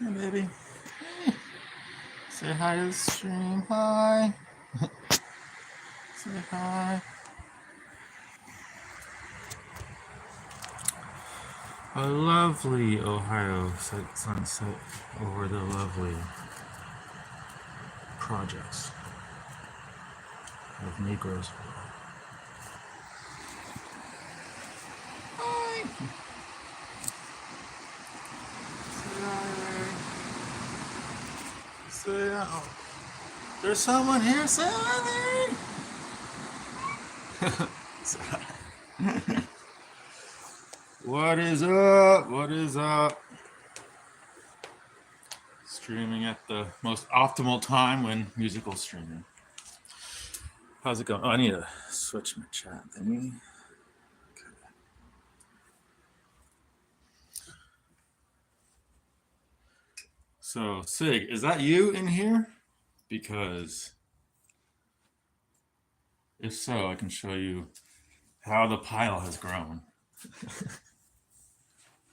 Hey, baby. Say hi to the stream. Hi. Say hi. A lovely Ohio sunset over the lovely projects of Negroes. Hi. Say hi. Say hi. There's someone here. Say hi there. Say hi. What is up? What is up? Streaming at the most optimal time when musical streaming. How's it going? Oh, I need to switch my chat thingy. Okay. So, Sig, is that you in here? Because if so, I can show you how the pile has grown.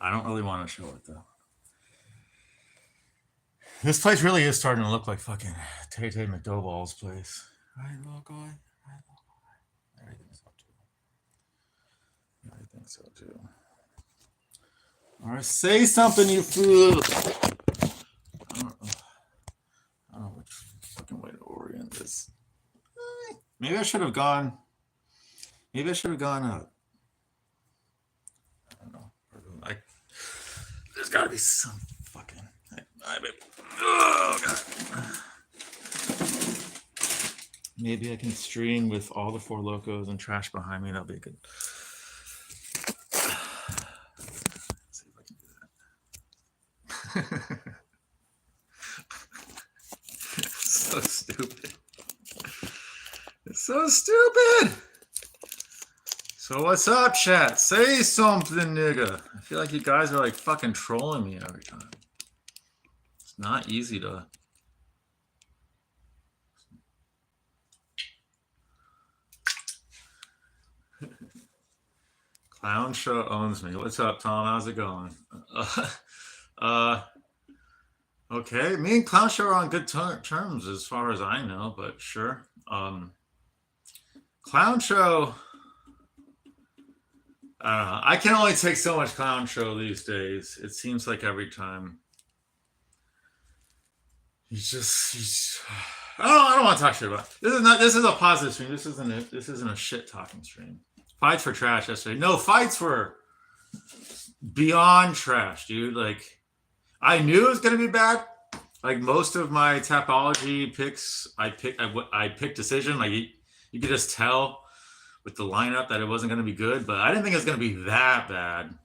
I don't really want to show it though. This place really is starting to look like fucking Tay-Tay McDowell's place. Right, little guy? Right, little guy? I think so too. I think so too. All right, say something, you fool. I don't know which fucking way to orient this. Maybe I should have gone. Maybe I should have gone up. I don't know. There's got to be some fucking. Oh god. Maybe I can stream with all the Four Locos and trash behind me. That'll be good. Let's see if I can do that. So stupid. It's so stupid. So what's up, chat? Say something, nigga. I feel like you guys are like fucking trolling me every time. It's not easy to... Clown Show owns me. What's up, Tom? How's it going? Okay, me and Clown Show are on good terms as far as I know, but sure. Clown Show... I can only take so much Clown Show these days. It seems like every time... I don't want to talk shit about it. This is a positive stream. This isn't a shit talking stream. Fights for trash yesterday. No, fights were beyond trash, dude. Like, I knew it was gonna be bad. Like most of my Tapology picks, I picked decision. Like you could just tell with the lineup that it wasn't gonna be good, but I didn't think it was gonna be that bad.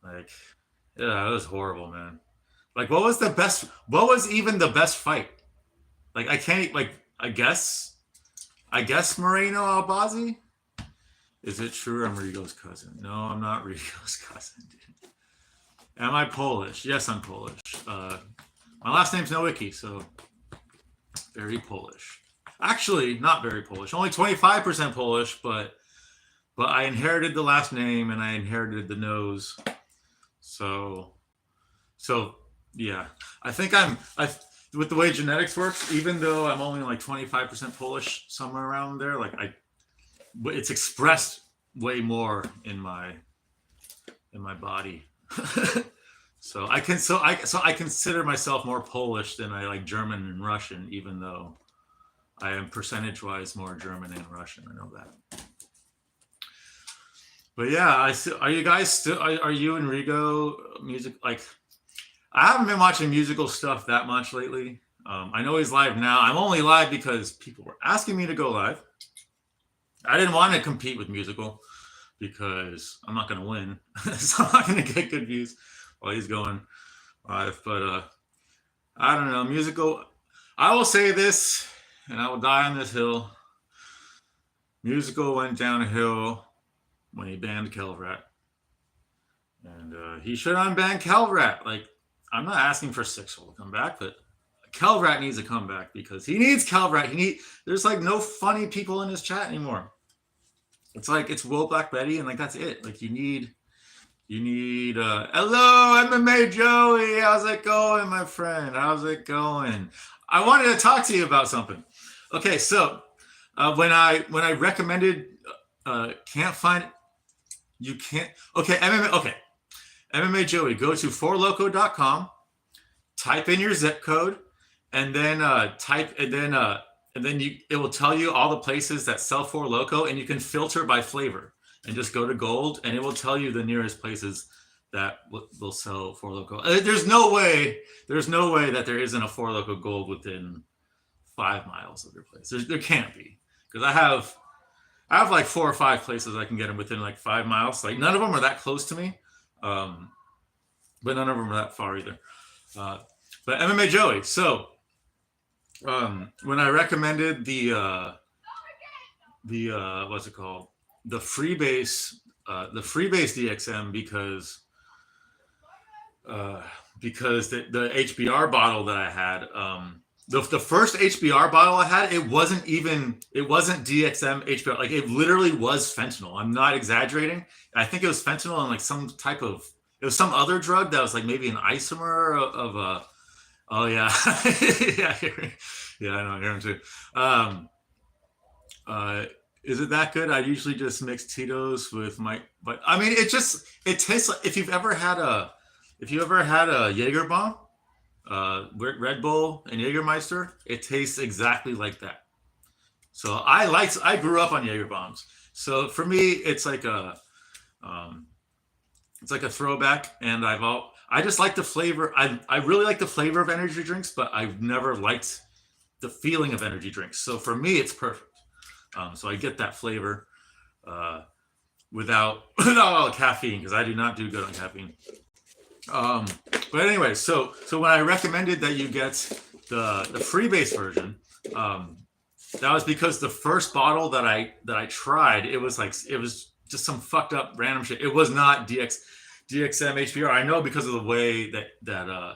Like, yeah, it was horrible, man. Like, what was even the best fight? Like, I can't, like, I guess Moreno Albazi? Is it true I'm Rigo's cousin? No, I'm not Rigo's cousin, dude. Am I Polish? Yes, I'm Polish. My last name's Nowicki, so very Polish. Actually, not very Polish. Only 25% Polish, but I inherited the last name and I inherited the nose. So yeah, I think with the way genetics works, even though I'm only like 25% Polish, somewhere around there, like it's expressed way more in my body. So I consider myself more Polish than I like German and Russian, even though I am percentage-wise more German and Russian. I know that. But yeah, are you guys still? Are you and Rigo music? Like, I haven't been watching musical stuff that much lately. I know he's live now. I'm only live because people were asking me to go live. I didn't want to compete with musical because I'm not going to win, so I'm not going to get good views while he's going live. But I don't know, musical. I will say this, and I will die on this hill. Musical went downhill when he banned Kelvrat. And he should unban Kelvrat. Like, I'm not asking for Sixel to come back, but Kelvrat needs to come back because he needs Kelvrat. There's like no funny people in his chat anymore. It's like it's Will Black Betty, and like that's it. Like you need You need hello, MMA Joey. How's it going, my friend? How's it going? I wanted to talk to you about something. Okay, so when I recommended can't find you can't okay MMA Joey, go to forloco.com, type in your zip code, and then it will tell you all the places that sell Four Loco, and you can filter by flavor and just go to gold, and it will tell you the nearest places that will sell Four Loco. There's no way that there isn't a Four Loco Gold within 5 miles of your place. There can't be, because I have like 4 or 5 places I can get them within like 5 miles. Like none of them are that close to me, but none of them are that far either. But MMA Joey. So when I recommended the what's it called, the Freebase DXM, because the HBR bottle that I had, the first HBR bottle I had, it wasn't DXM HBR. Like it literally was fentanyl. I'm not exaggerating. I think it was fentanyl and like some type of, it was some other drug that was like maybe an isomer of a, oh yeah. Yeah, I know, I hear him too. Is it that good? I usually just mix Tito's with but I mean, it tastes like, if you've ever had a Jaeger bomb, Red Bull and Jägermeister, it tastes exactly like that. So I grew up on Jaeger bombs. So for me, it's like a throwback, and I just like the flavor. I really like the flavor of energy drinks, but I've never liked the feeling of energy drinks. So for me, it's perfect. So I get that flavor without all the caffeine, because I do not do good on caffeine. But anyway, so when I recommended that you get the Freebase version, that was because the first bottle that I tried, it was just some fucked up random shit. It was not DXM HBR. I know, because of the way that the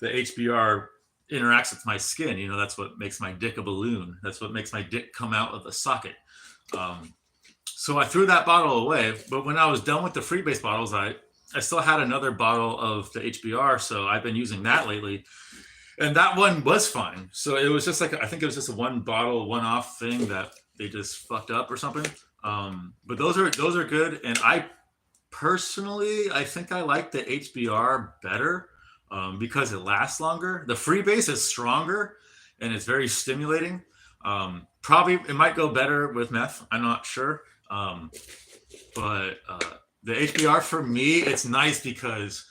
HBR interacts with my skin. You know, that's what makes my dick a balloon. That's what makes my dick come out of the socket. So I threw that bottle away. But when I was done with the Freebase bottles, I still had another bottle of the HBR. So I've been using that lately. And that one was fine. So it was just like, I think it was just a one bottle, one-off thing that they just fucked up or something. But those are good. And I think I like the HBR better, because it lasts longer. The Freebase is stronger and it's very stimulating. Probably it might go better with meth. I'm not sure. But the HBR for me, it's nice because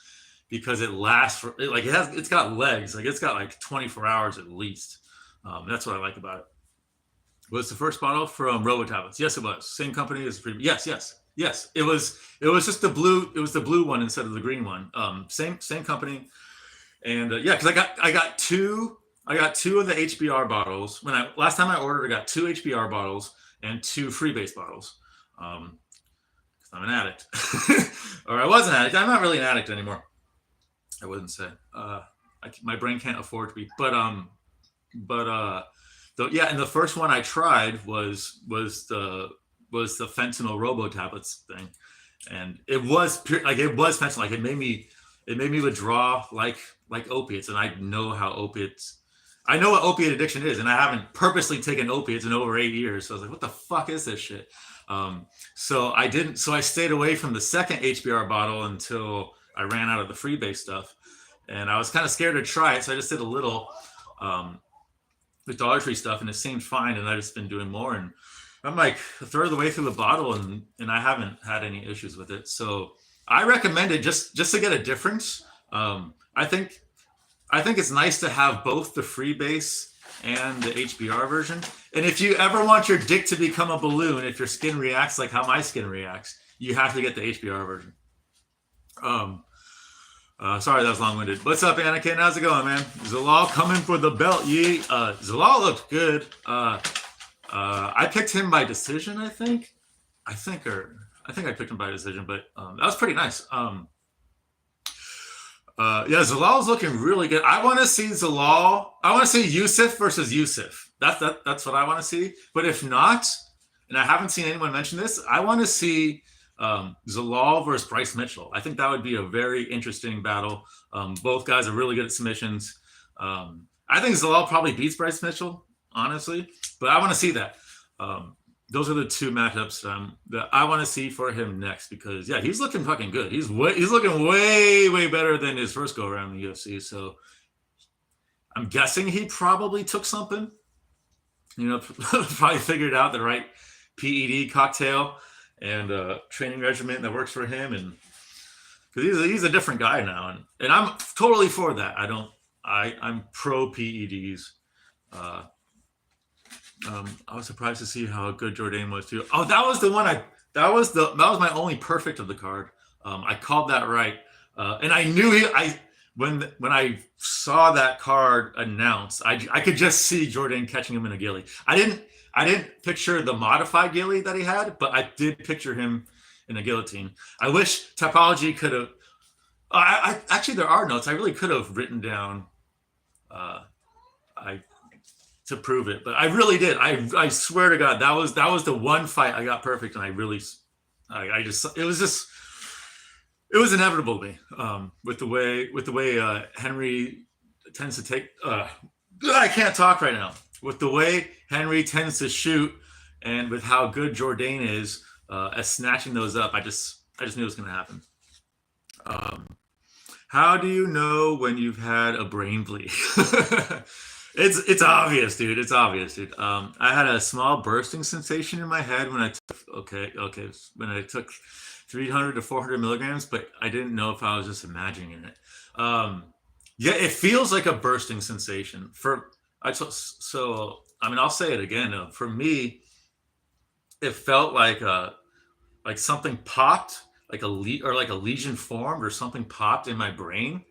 it lasts for, it's got legs. Like it's got like 24 hours at least. That's what I like about it. Was the first bottle from Robo Tablets? Yes, it was. Same company as Freebase. Yes. It was just the blue. It was the blue one instead of the green one. Same company. And because I got two of the HBR bottles. Last time I ordered, I got 2 HBR bottles and 2 Freebase bottles. Because I'm an addict, or I was an addict. I'm not really an addict anymore, I wouldn't say. My brain can't afford to be. And the first one I tried was the fentanyl Robo Tablets thing, and it was fentanyl. Like it made me withdraw like opiates, and I know what opiate addiction is, and I haven't purposely taken opiates in over 8 years. So I was like, what the fuck is this shit? So I stayed away from the second HBR bottle until I ran out of the Freebase stuff, and I was kind of scared to try it. So I just did a little, the Dollar Tree stuff, and it seemed fine. And I've just been doing more, and I'm like a third of the way through the bottle, and I haven't had any issues with it. So I recommend it just to get a difference. I think it's nice to have both the Freebase and the HBR version. And if you ever want your dick to become a balloon, if your skin reacts like how my skin reacts, you have to get the HBR version. Sorry, that was long-winded. What's up, Anakin? How's it going, man? Zalal coming for the belt, ye. Zalal looked good. I picked him by decision, I think I picked him by decision, but that was pretty nice. Zalal's looking really good. I want to see Zalal. I want to see Yusuf versus Yusuf. That's what I want to see. But if not, and I haven't seen anyone mention this, I want to see Zalal versus Bryce Mitchell. I think that would be a very interesting battle. Both guys are really good at submissions. I think Zalal probably beats Bryce Mitchell, honestly, but I want to see that. Those are the two matchups that I want to see for him next because yeah, he's looking fucking good. He's looking way better than his first go around in the UFC. So I'm guessing he probably took something. You know, probably figured out the right PED cocktail and training regimen that works for him, and because he's a different guy now, and I'm totally for that. I'm pro PEDs. I was surprised to see how good Jourdain was too. Oh, that was the one that was my only perfect of the card. I called that right, and I knew when I saw that card announced, I could just see Jourdain catching him in a ghillie. I didn't picture the modified ghillie that he had, but I did picture him in a guillotine. I wish Tapology could have. I actually there are notes. I really could have written down. To prove it, but I really did. I swear to God, that was the one fight I got perfect, and I was inevitable to me with the way Henry tends to take. I can't talk right now. With the way Henry tends to shoot, and with how good Jourdain is at snatching those up, I just knew it was going to happen. How do you know when you've had a brain bleed? It's obvious, dude. It's obvious, dude. I had a small bursting sensation in my head when I took 300 to 400 milligrams, but I didn't know if I was just imagining it. Yeah, it feels like a bursting sensation. I'll say it again. For me, it felt like something popped, like a lesion formed or something popped in my brain,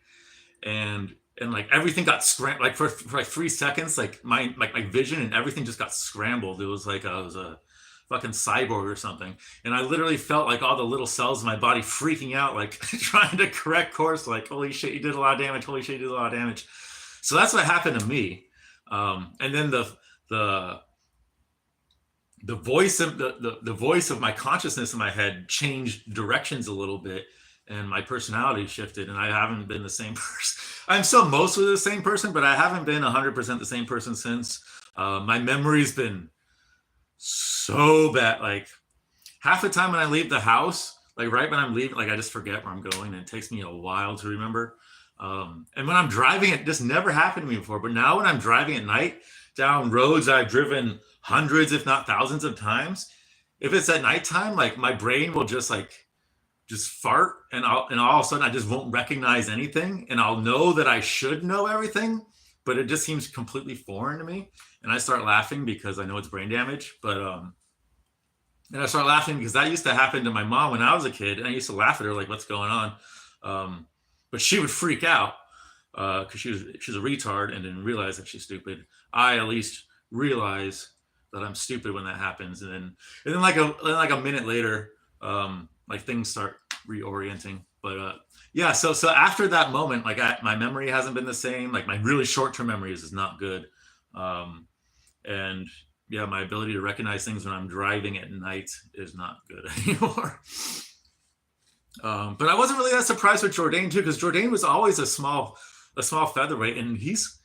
and like everything got scrambled. Like for like 3 seconds, like my vision and everything just got scrambled. It was like I was a fucking cyborg or something, and I literally felt like all the little cells in my body freaking out, like trying to correct course. Like, holy shit, you did a lot of damage. Holy shit, you did a lot of damage. So that's what happened to me. And then the voice of my consciousness in my head changed directions a little bit, and my personality shifted, and I haven't been the same person. I'm still mostly the same person, but I haven't been 100% the same person since. My memory's been so bad. Like half the time when I leave the house, like right when I'm leaving, like I just forget where I'm going, and it takes me a while to remember. And when I'm driving, it just never happened to me before. But now when I'm driving at night down roads I've driven hundreds, if not thousands of times, if it's at nighttime, like my brain will just fart, and all of a sudden I just won't recognize anything, and I'll know that I should know everything, but it just seems completely foreign to me, and I start laughing because I know it's brain damage. But and I start laughing because that used to happen to my mom when I was a kid, and I used to laugh at her like, "What's going on?" But she would freak out because she's a retard and didn't realize that she's stupid. I at least realize that I'm stupid when that happens, and then like a minute later, like things start reorienting. But yeah, so after that moment, like my memory hasn't been the same. Like my really short-term memories is not good, and yeah, my ability to recognize things when I'm driving at night is not good anymore. But I wasn't really that surprised with Jourdain too, because Jourdain was always a small featherweight, and he's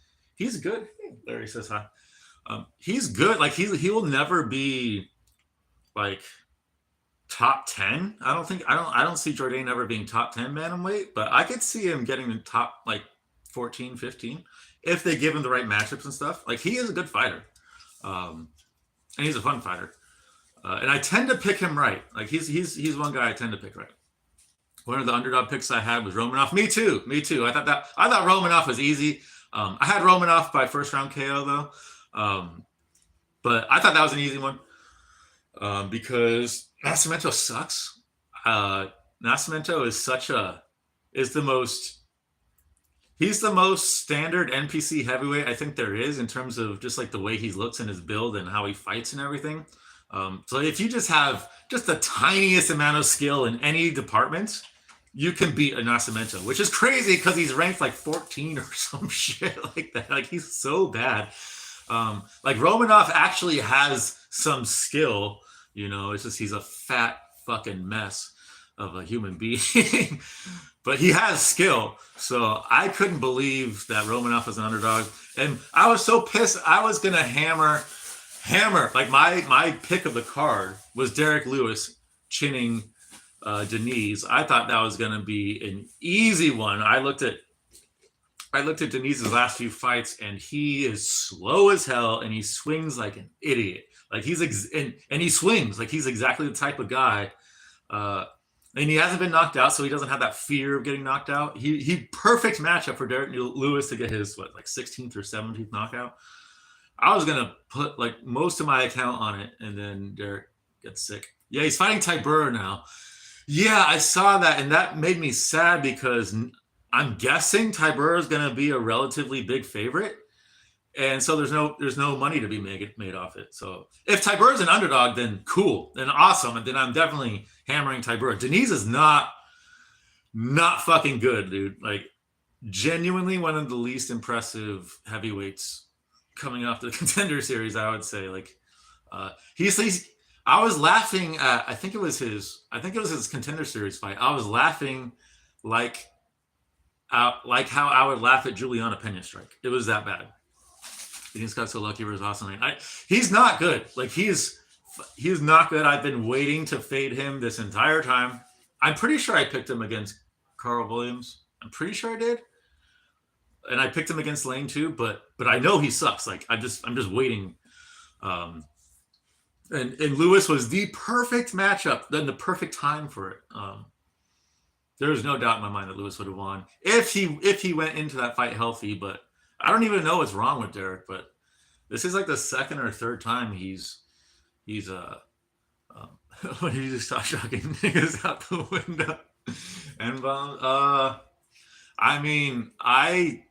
good. Larry says hi. He's good. Like he will never be like top 10. I don't see Jourdain ever being top 10 bantamweight, but I could see him getting the top like 14, 15 if they give him the right matchups and stuff. Like he is a good fighter, and he's a fun fighter, and I tend to pick him right. Like he's one guy I tend to pick right. One of the underdog picks I had was Romanov. Me too. I thought Romanov was easy. I had Romanov by first round KO though, but I thought that was an easy one because Nascimento sucks. Nascimento he's the most standard NPC heavyweight I think there is in terms of just like the way he looks and his build and how he fights and everything. So if you just have just the tiniest amount of skill in any department, you can beat a Nascimento, which is crazy because he's ranked like 14 or some shit like that. Like he's so bad. Like Romanov actually has some skill, you know, it's just he's a fat fucking mess of a human being. But he has skill. So I couldn't believe that Romanov was an underdog. And I was so pissed. I was going to hammer. Like my pick of the card was Derek Lewis chinning Deniz. I thought that was going to be an easy one. I looked at Deniz's last few fights, and he is slow as hell, and he swings like an idiot. Like and he swings like he's exactly the type of guy. And he hasn't been knocked out, so he doesn't have that fear of getting knocked out. He perfect matchup for Derek Lewis to get his 16th or 17th knockout. I was gonna put like most of my account on it, and then Derek gets sick. Yeah, he's fighting Tybura now. Yeah, I saw that, and that made me sad because I'm guessing Tybura is gonna be a relatively big favorite, and so there's no money to be made off it. So if Tybura is an underdog, then cool, then awesome, and then I'm definitely hammering Tybura. Deniz is not fucking good, dude. Like genuinely one of the least impressive heavyweights coming off the Contender Series, I would say. Like he's I was laughing at, I think it was his Contender Series fight. I was laughing like how I would laugh at Juliana Pena strike. It was that bad. He just got so lucky for his awesome night. He's not good. Like he's not good. I've been waiting to fade him this entire time. I'm pretty sure I picked him against Carl Williams. I'm pretty sure I did. And I picked him against Lane too, but I know he sucks. Like I'm just waiting. And Lewis was the perfect matchup, then the perfect time for it. There's no doubt in my mind that Lewis would have won if he went into that fight healthy, but I don't even know what's wrong with Derek, but this is like the second or third time he's when he just starts shocking niggas out the window. And I mean, I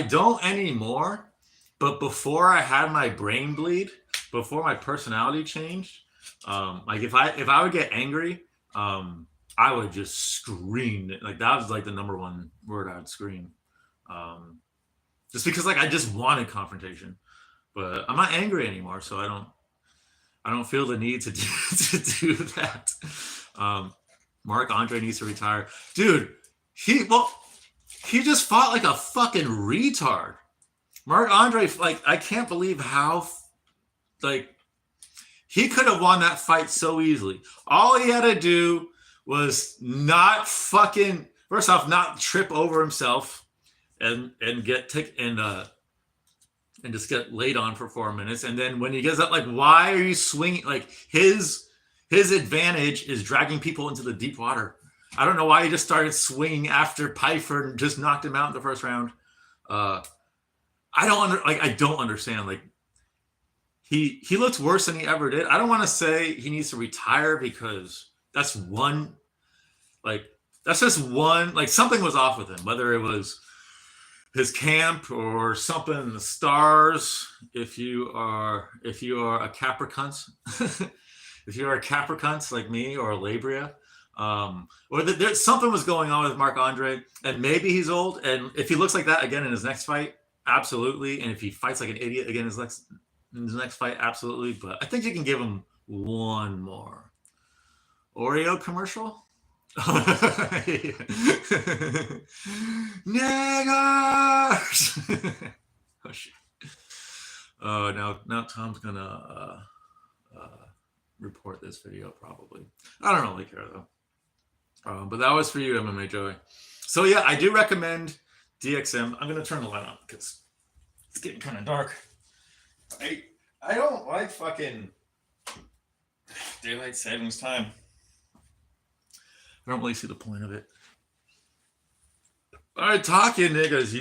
don't anymore, but before I had my brain bleed, before my personality changed, like if I would get angry, I would just scream. Like that was like the number one word I would scream. Just because like I just wanted confrontation, but I'm not angry anymore, so I don't feel the need to do that. Mark Andre needs to retire, dude. He just fought like a fucking retard. Mark Andre, like I can't believe how like he could have won that fight so easily. All he had to do was not fucking first off not trip over himself. And just get laid on for 4 minutes, and then when he gets up, like, why are you swinging? Like his advantage is dragging people into the deep water. I don't know why he just started swinging after Pyfer and just knocked him out in the first round. I don't understand. Like he looked worse than he ever did. I don't want to say he needs to retire because that's just one. Like something was off with him, whether it was his camp or something in the stars. If you are a Capricorn, if you're a Capricorn like me or a Labria, or there's something was going on with Mark Andre, and maybe he's old. And if he looks like that again in his next fight, absolutely. And if he fights like an idiot again in his next fight, absolutely. But I think you can give him one more Oreo commercial. Niggers! Oh shit! Oh, now Tom's gonna report this video probably. I don't really care though. But that was for you, MMA Joey. So yeah, I do recommend DXM. I'm gonna turn the light on because it's getting kind of dark. I don't like fucking daylight savings time. I don't really see the point of it. All right, talk you niggas.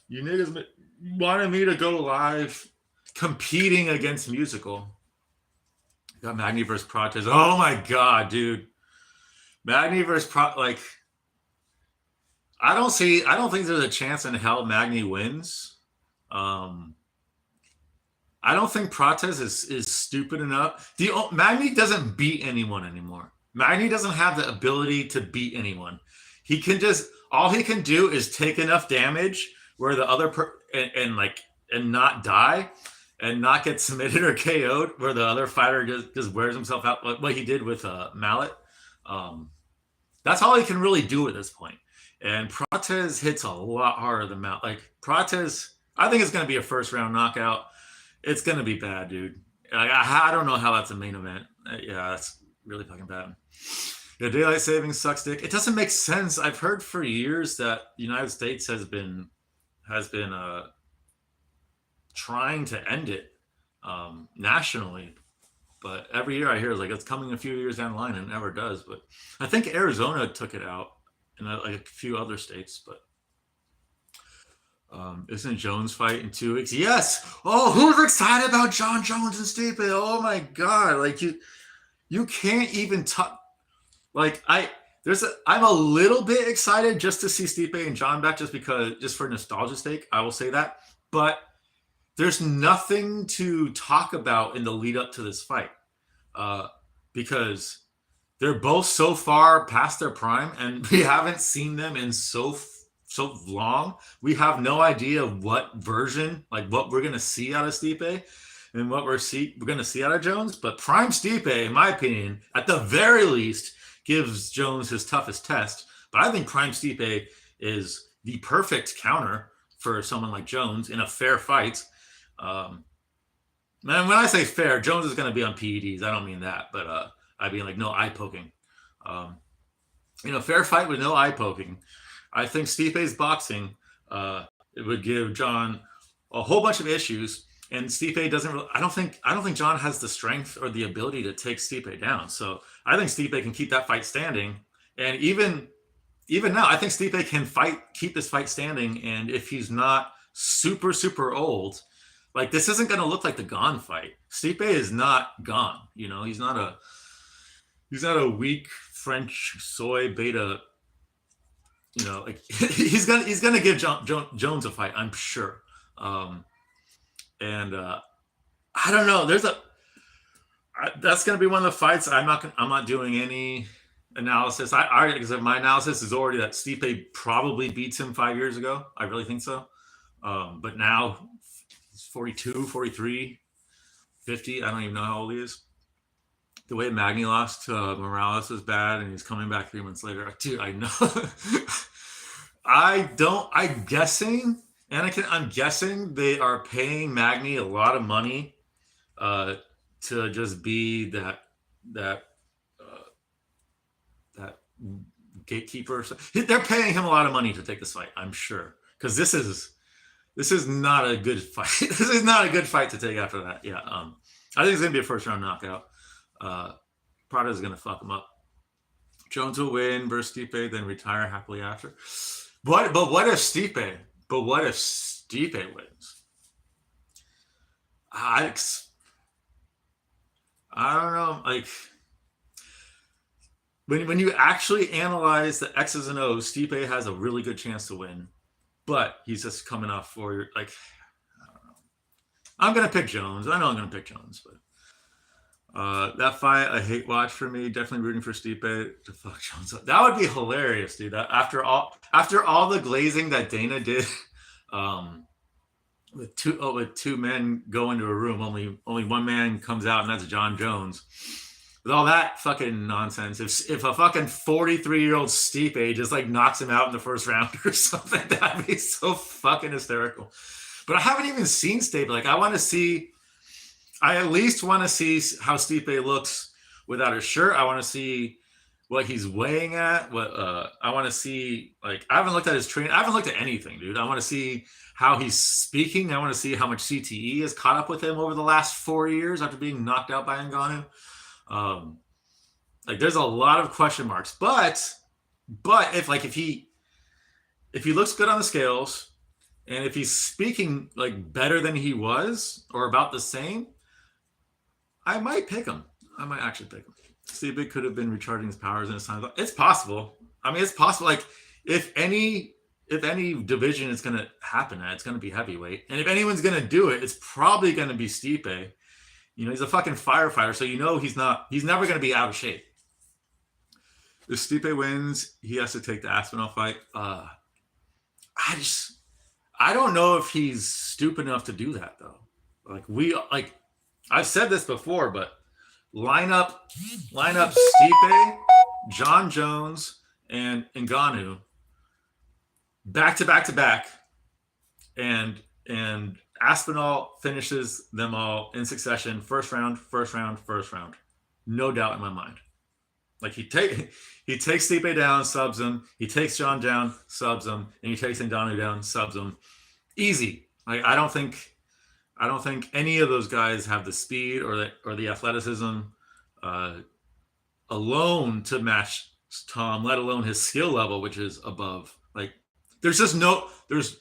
You niggas wanted me to go live competing against Musical. Got Magny versus Protez. Oh my god, dude. Magny versus like I don't think there's a chance in hell Magny wins. I don't think Protez is stupid enough. Magny doesn't beat anyone anymore. Magny doesn't have the ability to beat anyone. He can all he can do is take enough damage where the other and not die, and not get submitted or KO'd, where the other fighter just wears himself out, what he did with Mallet. That's all he can really do at this point. And Prates hits a lot harder than Mallet. Like Prates, I think it's going to be a first round knockout. It's going to be bad, dude. I don't know how that's a main event. Yeah, that's really fucking bad. The daylight savings sucks dick. It doesn't make sense. I've heard for years that the United States has been trying to end it nationally, but every year I hear like it's coming a few years down the line, and it never does. But I think Arizona took it out, and like a few other states. But isn't Jones fight in 2 weeks? Yes. Oh, who's excited about John Jones and Stipe? Oh my god! Like you can't even talk. Like I'm a little bit excited just to see Stipe and John back, just for nostalgia's sake. I will say that, but there's nothing to talk about in the lead up to this fight because they're both so far past their prime, and we haven't seen them in so long. We have no idea what version, like what we're gonna see out of Stipe and what we're gonna see out of Jones. But prime Stipe, in my opinion, at the very least, gives Jones his toughest test. But I think prime Stipe is the perfect counter for someone like Jones in a fair fight. Man, when I say fair, Jones is going to be on PEDs. I don't mean that, but I mean like no eye poking. Fair fight with no eye poking. I think Stipe's boxing it would give John a whole bunch of issues, and Stipe doesn't. I don't think John has the strength or the ability to take Stipe down. So I think Stipe can keep that fight standing, and even now, I think Stipe can keep this fight standing. And if he's not super old, like this isn't going to look like the Gane fight. Stipe is not Gane. He's not a weak French soy beta. Like he's gonna give Jones a fight, I'm sure. And I don't know. That's gonna be one of the fights. I'm not doing any analysis. Because my analysis is already that Stipe probably beats him 5 years ago. I really think so. But now he's 42, 43, 50. I don't even know how old he is. The way Magny lost to Morales is bad, and he's coming back 3 months later. Dude, I know. I'm guessing, Anakin, I'm guessing they are paying Magny a lot of money to just be that gatekeeper. They're paying him a lot of money to take this fight, I'm sure. Because this is not a good fight. This is not a good fight to take after that. Yeah. I think it's going to be a first round knockout. Prada is going to fuck him up. Jones will win versus Stipe, then retire happily after. But what if Stipe wins? I don't know. Like when you actually analyze the X's and O's, Stipe has a really good chance to win. But he's just coming off for like I don't know. I'm gonna pick Jones. I know I'm gonna pick Jones, but that fight, a hate watch for me. Definitely rooting for Stipe to fuck Jones up. That would be hilarious, dude. After all the glazing that Dana did, with two men go into a room, only one man comes out, and that's John Jones. With all that fucking nonsense, if a fucking 43-year-old Stipe just like knocks him out in the first round or something, that'd be so fucking hysterical. But I haven't even seen Stipe. Like I at least want to see how Stipe looks without his shirt. I want to see what he's weighing at. I want to see, like, I haven't looked at his training. I haven't looked at anything, dude. I want to see how he's speaking. I want to see how much CTE has caught up with him over the last 4 years after being knocked out by Ngannou. Like, there's a lot of question marks. But if he looks good on the scales, and if he's speaking like better than he was or about the same, I might pick him. I might actually pick him. Stipe could have been recharging his powers in his time. It's possible. I mean, it's possible. Like, if any division is going to happen, it's going to be heavyweight. And if anyone's going to do it, it's probably going to be Stipe. He's a fucking firefighter, so he's never going to be out of shape. If Stipe wins, he has to take the Aspinall fight. I don't know if he's stupid enough to do that, though. Like I've said this before, but line up Stipe, John Jones, and Ngannou back to back to back, and Aspinall finishes them all in succession, first round, first round, first round. No doubt in my mind. Like he takes Stipe down, subs him. He takes John down, subs him, and he takes Ngannou down, subs him. Easy. Like I don't think any of those guys have the speed or the athleticism alone to match Tom, let alone his skill level, which is above. Like there's just no it's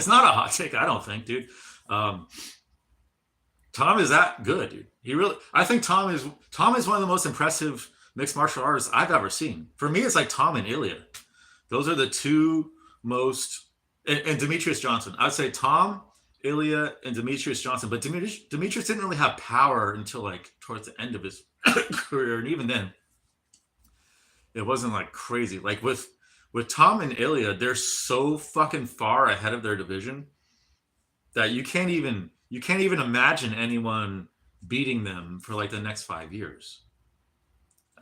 not a hot take, I don't think, dude. Tom is that good, dude. I think Tom is one of the most impressive mixed martial artists I've ever seen. For me, it's like Tom and Ilya. Those are the two most, and Demetrius Johnson. I'd say Tom, Ilya, and Demetrius Johnson. But Demetrius didn't really have power until like towards the end of his career, and even then, it wasn't like crazy. Like with Tom and Ilya, they're so fucking far ahead of their division that you can't even imagine anyone beating them for like the next 5 years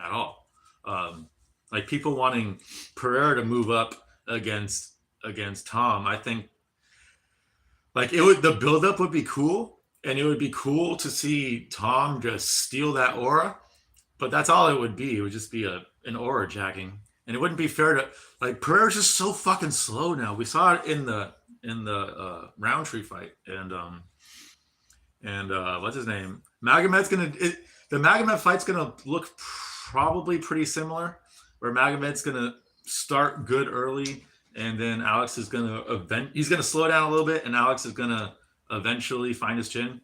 at all. Like people wanting Pereira to move up against Tom, I think like the buildup would be cool, and it would be cool to see Tom just steal that aura, but that's all it would be. It would just be an aura jacking, and it wouldn't be fair to like Pereira's just so fucking slow now. We saw it in the Roundtree fight, and what's his name? The Magomed fight's gonna look probably pretty similar, where Magomed's gonna start good early, and then Alex is he's gonna slow down a little bit, and Alex is gonna eventually find his chin.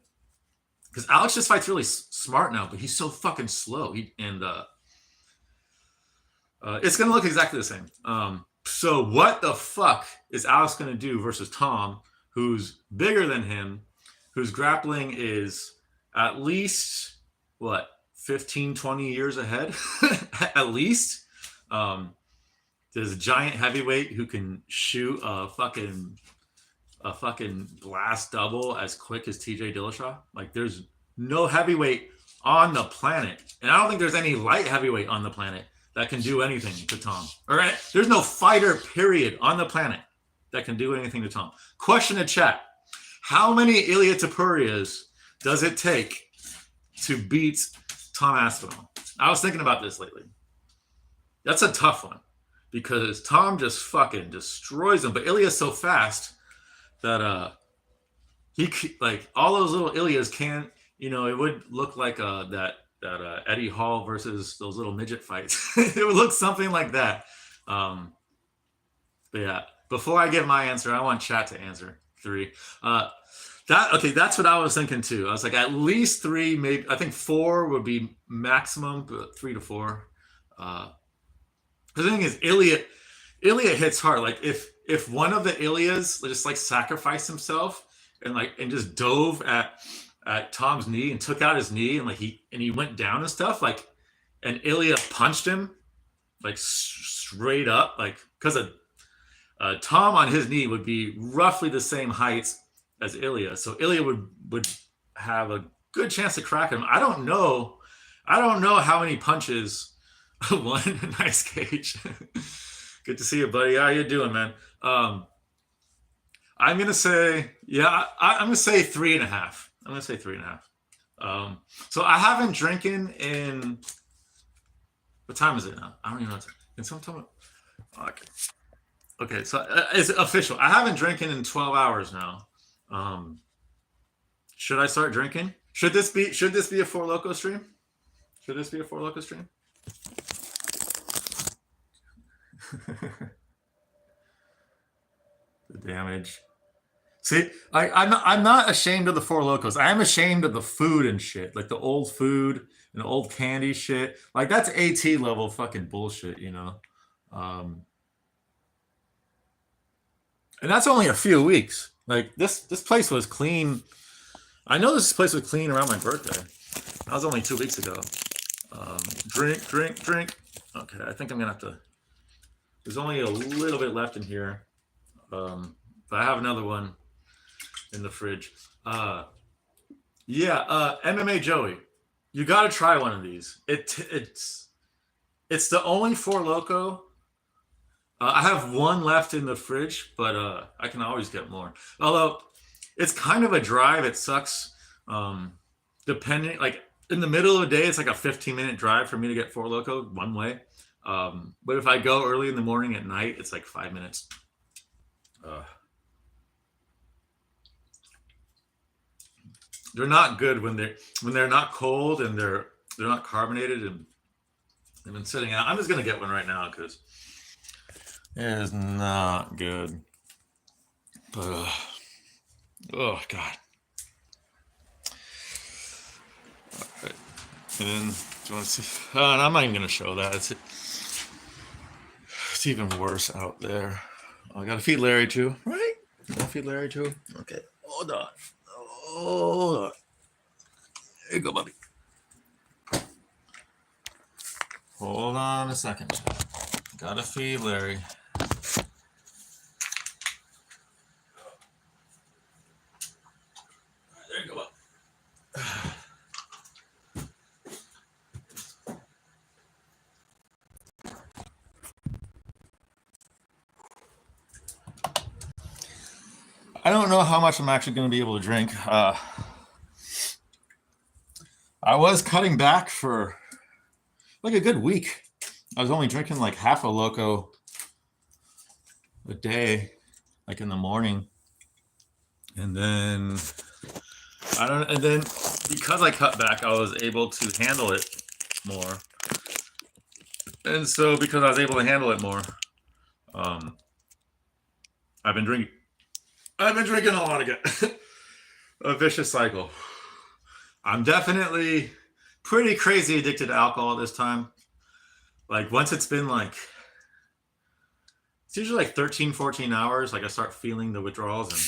Because Alex just fights really smart now, but he's so fucking slow. It's gonna look exactly the same. So what the fuck is Alex gonna do versus Tom, who's bigger than him, whose grappling is at least 15, 20 years ahead, at least. There's a giant heavyweight who can shoot a fucking blast double as quick as TJ Dillashaw. Like there's no heavyweight on the planet, and I don't think there's any light heavyweight on the planet that can do anything to Tom. All right, there's no fighter period on the planet that can do anything to Tom. Question in chat: how many Ilia Topurias does it take to beat Tom Aspinall? I was thinking about this lately. That's a tough one because Tom just fucking destroys him, but Ilya's so fast that he like all those little Ilias can't. It would look like that Eddie Hall versus those little midget fights. It would look something like that. But yeah, before I give my answer, I want chat to answer 3. That's what I was thinking too. I was like, at least 3, maybe I think 4 would be maximum, but 3 to 4. The thing is, Ilya hits hard. Like if one of the Ilias just like sacrificed himself and just dove at Tom's knee and took out his knee and he went down and stuff, like, and Ilya punched him like straight up, like, because Tom on his knee would be roughly the same height as Ilya, so Ilya would have a good chance to crack him. I don't know how many punches. One. Nice, Cage. Good to see you, buddy. How you doing, man? I'm gonna say, I'm gonna say 3.5. I'm gonna say 3.5. So I haven't drinking in. What time is it now? I don't even know. Can someone tell me? Okay. So it's official. I haven't drinking in 12 hours now. Should I start drinking? Should this be a Four Loko stream? Should this be a Four Loko stream? The damage. See, I'm not ashamed of the Four Lokos. I am ashamed of the food and shit, like the old food and old candy shit. Like that's AT level fucking bullshit, And that's only a few weeks. Like this place was clean. I know this place was clean around my birthday. That was only 2 weeks ago. Drink. Okay, I think I'm gonna have to. There's only a little bit left in here, but I have another one in the fridge. Yeah, MMA Joey, you got to try one of these. It's the only Four Loco. I have one left in the fridge, but I can always get more. Although it's kind of a drive. It sucks. Um, depending, like in the middle of the day, it's like a 15-minute drive for me to get Four Loco one way. But if I go early in the morning at night, it's like 5 minutes. Uh, they're not good when they're not cold and they're not carbonated and they've been sitting out. I'm just gonna get one right now because it is not good. But oh god. Right. And then do you want to see? And I'm not even gonna show that. It's even worse out there. I gotta feed Larry too, right? Gotta feed Larry too. Okay, hold on. Hold on. Here you go, buddy. Hold on a second. Gotta feed Larry. There you go. I don't know how much I'm actually going to be able to drink. I was cutting back for like a good week. I was only drinking like half a Loco a day, like in the morning. And then and then because I cut back, I was able to handle it more. And so because I was able to handle it more, I've been drinking a lot again. A vicious cycle. I'm definitely pretty crazy addicted to alcohol this time. Like once it's been like, it's usually like 13, 14 hours. Like I start feeling the withdrawals, and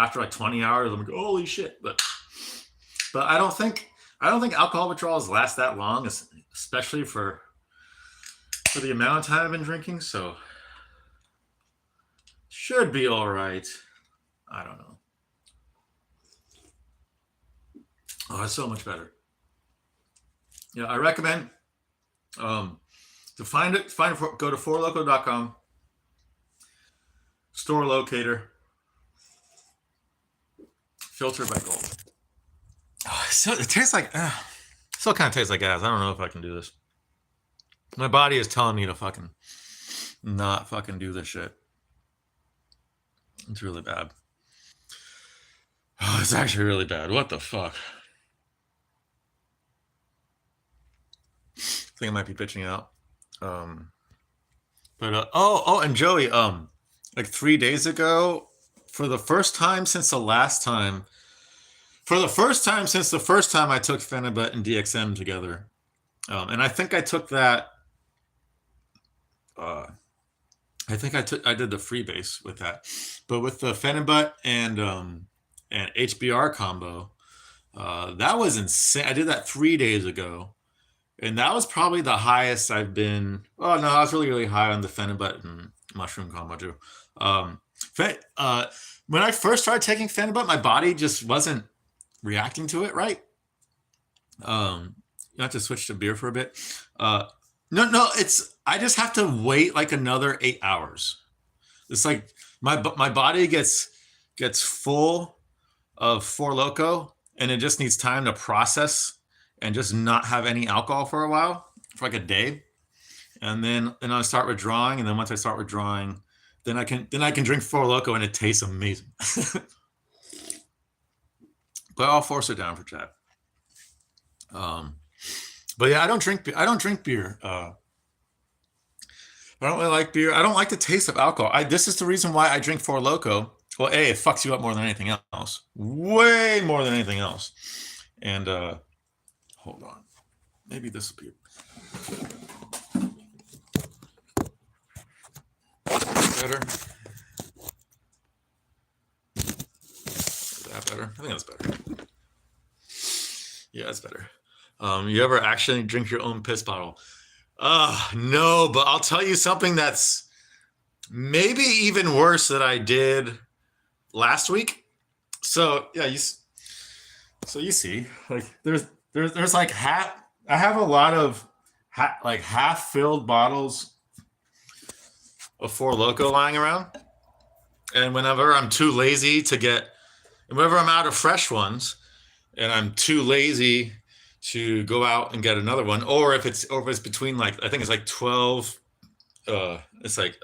after like 20 hours, I'm like, holy shit. But I don't think alcohol withdrawals last that long, especially for the amount of time I've been drinking. So should be all right. I don't know. Oh, it's so much better. Yeah, I recommend to find it. Go to fourloco.com. Store locator. Filter by Gold. Oh, so it tastes like. Still kind of tastes like ass. I don't know if I can do this. My body is telling me to fucking not fucking do this shit. It's really bad. Oh, it's actually really bad. What the fuck? I think I might be pitching out. And Joey, like 3 days ago, for the first time since the first time I took Phenibut and DXM together, and I think I took that. I did the freebase with that, but with the Phenibut and HBR combo, that was insane. I did that 3 days ago, and that was probably the highest I've been. Oh no, I was really, really high on the Phenibut and mushroom combo too. When I first started taking Phenibut, my body just wasn't reacting to it right. You have to switch to beer for a bit. No, I just have to wait like another 8 hours. It's like my body gets full of Four Loco, and it just needs time to process and just not have any alcohol for a while, for like a day, and then I start withdrawing, and then once I start withdrawing, then I can drink Four Loco, and it tastes amazing. But I'll force it down for Chad. But yeah, I don't drink beer. I don't really like beer. I don't like the taste of alcohol. This is the reason why I drink Four Loco. Well, it fucks you up more than anything else. Way more than anything else. And hold on. Maybe this will be better. Is that better? I think that's better. Yeah, it's better. You ever actually drink your own piss bottle? No, but I'll tell you something that's maybe even worse that I did last week. So yeah, So you see, like there's like I have a lot of like half filled bottles of Four Loco lying around, and whenever I'm too lazy to get, whenever I'm out of fresh ones, and I'm too lazy to go out and get another one, or if it's between, like, I think it's like 12, it's like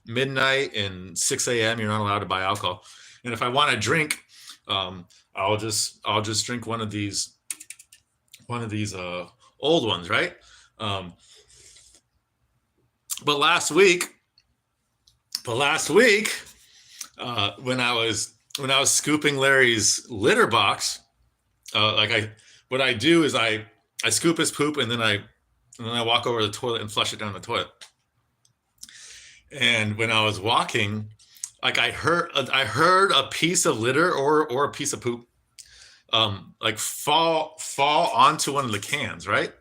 midnight and 6 a.m. You're not allowed to buy alcohol, and if I want to drink, I'll just drink one of these old ones, right? But last week, when I was scooping Larry's litter box, what I do is I scoop his poop, and then I walk over to the toilet and flush it down the toilet. And when I was walking, like I heard a piece of litter or a piece of poop, like fall onto one of the cans, right?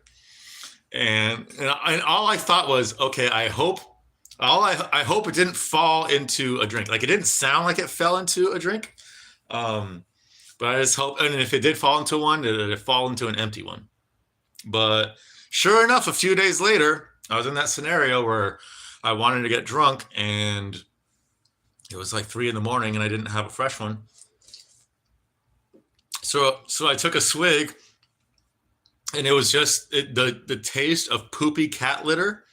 And all I thought was, okay, I hope it didn't fall into a drink. Like, it didn't sound like it fell into a drink, but I just hope. And if it did fall into one, did it fall into an empty one? But sure enough, a few days later, I was in that scenario where I wanted to get drunk, and it was like 3 a.m, and I didn't have a fresh one. So I took a swig, and it was just the taste of poopy cat litter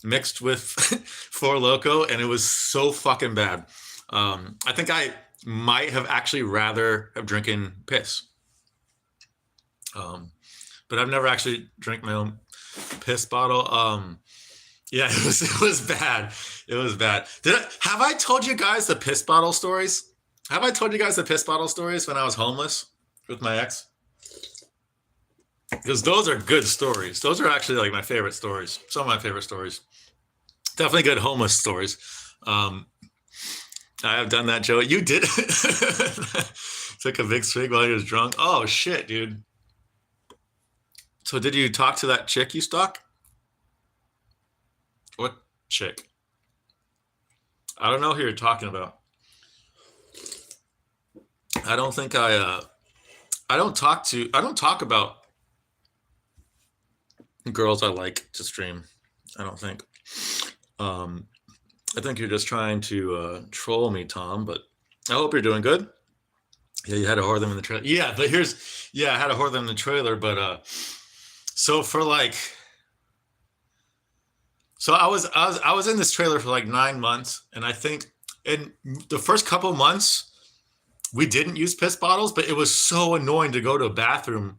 mixed with Four Loco, and it was so fucking bad. I think I might have actually rather have drinking piss. But I've never actually drank my own piss bottle. Yeah, it was bad. It was bad. Have I told you guys the piss bottle stories? Have I told you guys the piss bottle stories when I was homeless with my ex? Because those are good stories. Those are actually like my favorite stories. Some of my favorite stories. Definitely good homeless stories. I have done that, Joe. You did. Took a big swig while he was drunk. Oh shit, dude. So did you talk to that chick you stalk? What chick? I don't know who you're talking about. I don't think I don't talk about girls I like to stream. I don't think. I think you're just trying to troll me, Tom, but I hope you're doing good. Yeah, you had to whore them in the trailer. Yeah, but I had to whore them in the trailer, but so I was in this trailer for like 9 months, and I think in the first couple of months we didn't use piss bottles, but it was so annoying to go to a bathroom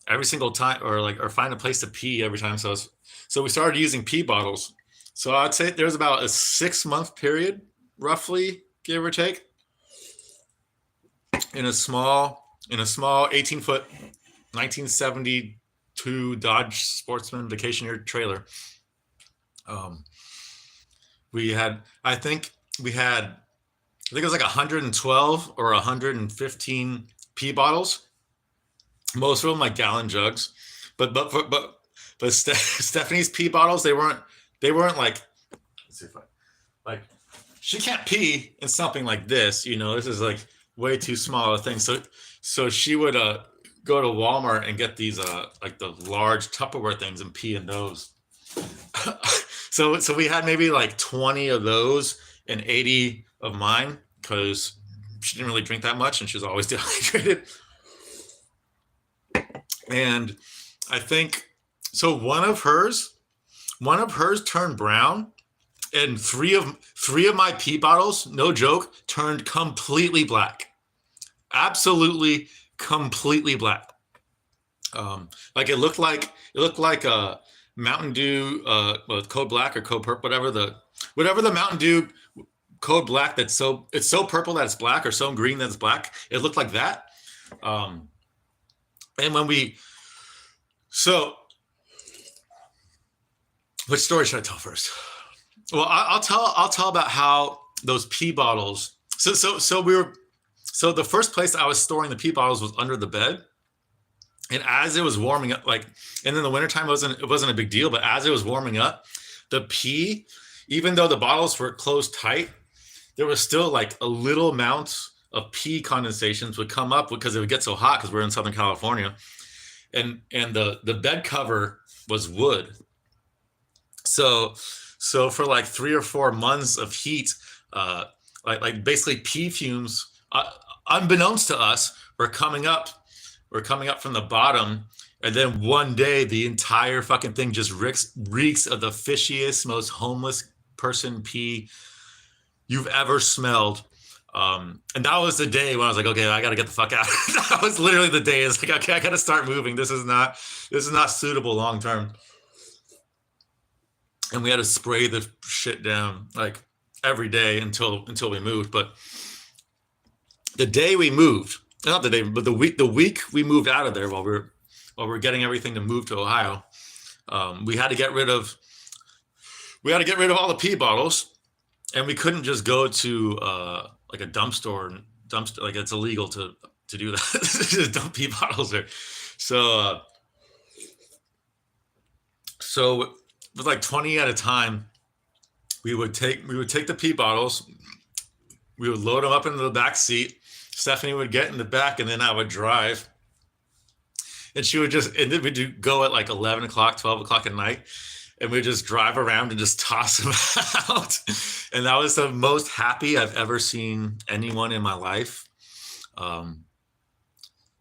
every single time, or find a place to pee every time. So we started using pee bottles. So I'd say there's about a 6-month period, roughly, give or take, in a small 18-foot 1972 Dodge Sportsman vacationer trailer. I think it was like 112 or 115 pee bottles, most of them like gallon jugs, but Stephanie's pee bottles, they weren't like, let's see if like, she can't pee in something like this, this is like way too small a thing. So she would go to Walmart and get these like the large Tupperware things and pee in those. So we had maybe like 20 of those and 80 of mine, because she didn't really drink that much and she was always dehydrated. And I think so one of hers turned brown, and three of my pee bottles, no joke, turned completely black. Absolutely completely black. Like it looked like a Mountain Dew Code Black or Code Purple, whatever the Mountain Dew Code Black it's so purple that it's black, or so green that it's black. It looked like that. And when which story should I tell first? Well, I'll tell about how those pee bottles. So the first place I was storing the pee bottles was under the bed. And as it was warming up, and in the wintertime, it wasn't a big deal, but as it was warming up, the pee, even though the bottles were closed tight, there was still like a little amount of pee condensations would come up because it would get so hot because we're in Southern California, and the bed cover was wood. So for like 3 or 4 months of heat, like basically pee fumes, unbeknownst to us, were coming up from the bottom. And then one day, the entire fucking thing just reeks of the fishiest, most homeless person pee you've ever smelled. And that was the day when I was like, okay, I got to get the fuck out. That was literally the day. It's like, okay, I got to start moving. This is not suitable long term. And we had to spray the shit down like every day until we moved. But the day we moved, not the day, but the week we moved out of there while we were getting everything to move to Ohio, we had to get rid of all the pee bottles, and we couldn't just go to like a dumpster. Like it's illegal to do that. Just dump pee bottles there. So with like 20 at a time, we would take the pee bottles, we would load them up into the back seat. Stephanie would get in the back, and then I would drive. And she would and then we'd go at like 11 o'clock, 12 o'clock at night, and we'd just drive around and just toss them out. And that was the most happy I've ever seen anyone in my life.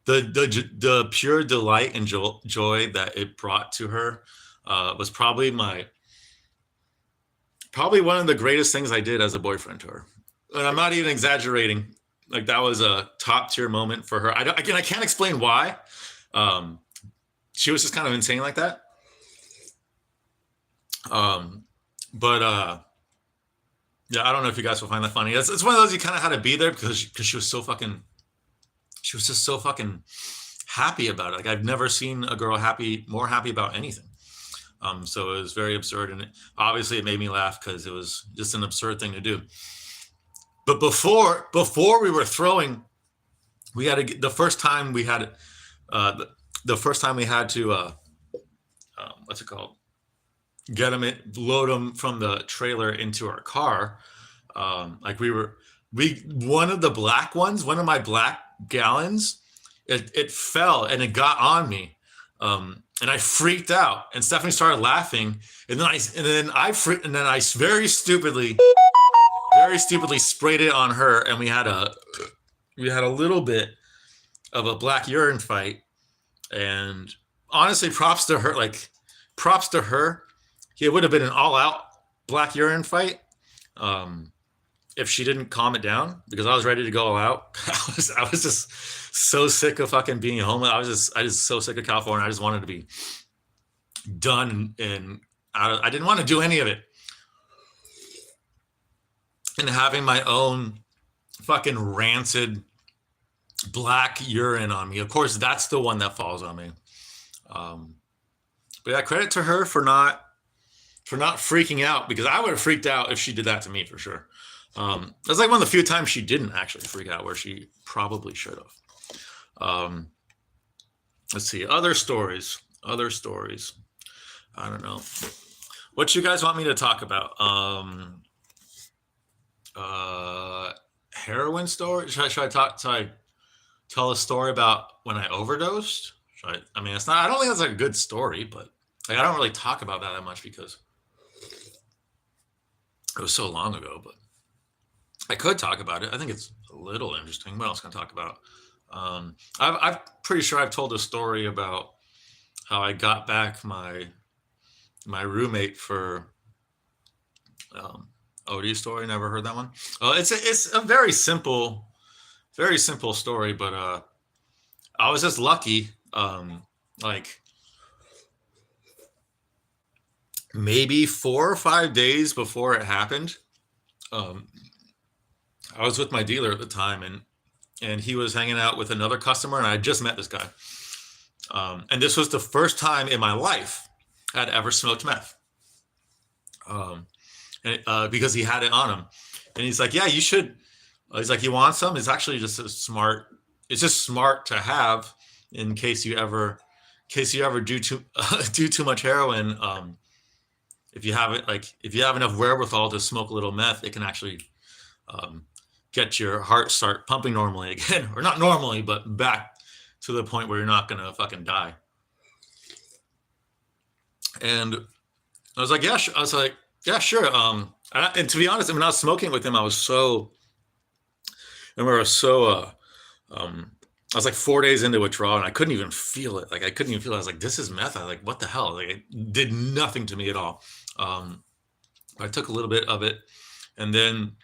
The pure delight and joy that it brought to her was probably one of the greatest things I did as a boyfriend to her. And I'm not even exaggerating. Like, that was a top tier moment for her. I can't explain why. She was just kind of insane like that. Yeah, I don't know if you guys will find that funny. It's one of those you kind of had to be there because she was just so fucking happy about it. Like, I've never seen a girl more happy about anything. So it was very absurd, and obviously it made me laugh because it was just an absurd thing to do. But before we were throwing, we had to, the first time we had to what's it called? Load them from the trailer into our car. Like one of my black gallons, it fell and it got on me. And I freaked out, and Stephanie started laughing, and then I very stupidly sprayed it on her, and we had a little bit of a black urine fight. And honestly, props to her. It would have been an all-out black urine fight if she didn't calm it down, because I was ready to go all out. I was just so sick of fucking being homeless. I was so sick of California. I just wanted to be done and out. I didn't want to do any of it. And having my own fucking rancid black urine on me. Of course, that's the one that falls on me. But yeah, credit to her for not freaking out, because I would have freaked out if she did that to me for sure. That's like one of the few times she didn't actually freak out, where she probably should have. Let's see, other stories. I don't know. What you guys want me to talk about? Heroin story? Should I tell a story about when I overdosed? I don't think that's a good story, but like, I don't really talk about that much because it was so long ago, but I could talk about it. I think it's a little interesting. What else can I talk about? I'm pretty sure I've told a story about how I got back my roommate for OD story. Never heard that one. It's a very simple story, but I was just lucky. Like maybe 4 or 5 days before it happened, I was with my dealer at the time, and he was hanging out with another customer, and I just met this guy. And this was the first time in my life I'd ever smoked meth. Because he had it on him, and he's like, "Yeah, you should." He's like, "You want some?" It's actually just smart to have in case you ever do too much heroin. If you have enough wherewithal to smoke a little meth, it can actually get your heart start pumping normally again, or not normally, but back to the point where you're not gonna fucking die. And I was like, I was like, yeah, sure. And to be honest, when I was smoking with him, I was so, I remember I was like 4 days into withdrawal and I couldn't even feel it. Like I couldn't even feel it. I was like, this is meth. I was like, what the hell? Like it did nothing to me at all. I took a little bit of it, and then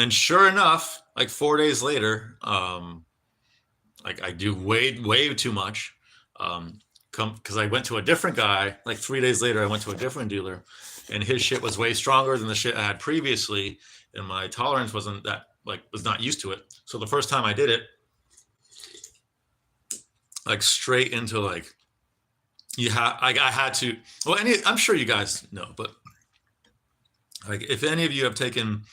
sure enough, like 4 days later, like I do way too much. Because I went to a different guy. Like 3 days later, I went to a different dealer, and his shit was way stronger than the shit I had previously, and my tolerance wasn't that, like, was not used to it. So the first time I did it, like straight into like, I had to. Well, I'm sure you guys know, but like if any of you have taken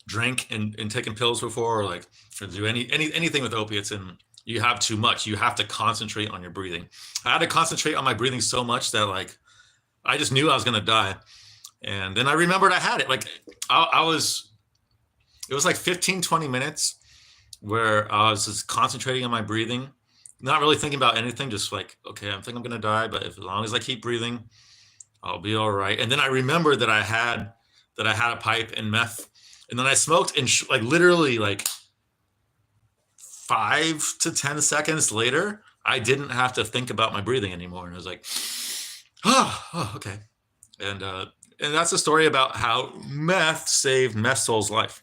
drink and taken pills before, or like or do anything with opiates, and you have too much, you have to concentrate on your breathing. I had to concentrate on my breathing so much that like I just knew I was gonna die. And then I remembered I had it. Like it was like 15-20 minutes where I was just concentrating on my breathing, not really thinking about anything, just like, okay, I think I'm gonna die, but as long as I keep breathing, I'll be all right. And then I remembered that I had a pipe and meth, and then I smoked, and like literally like 5 to 10 seconds later, I didn't have to think about my breathing anymore, and I was like, oh okay. And that's a story about how meth saved Meth Soul's life.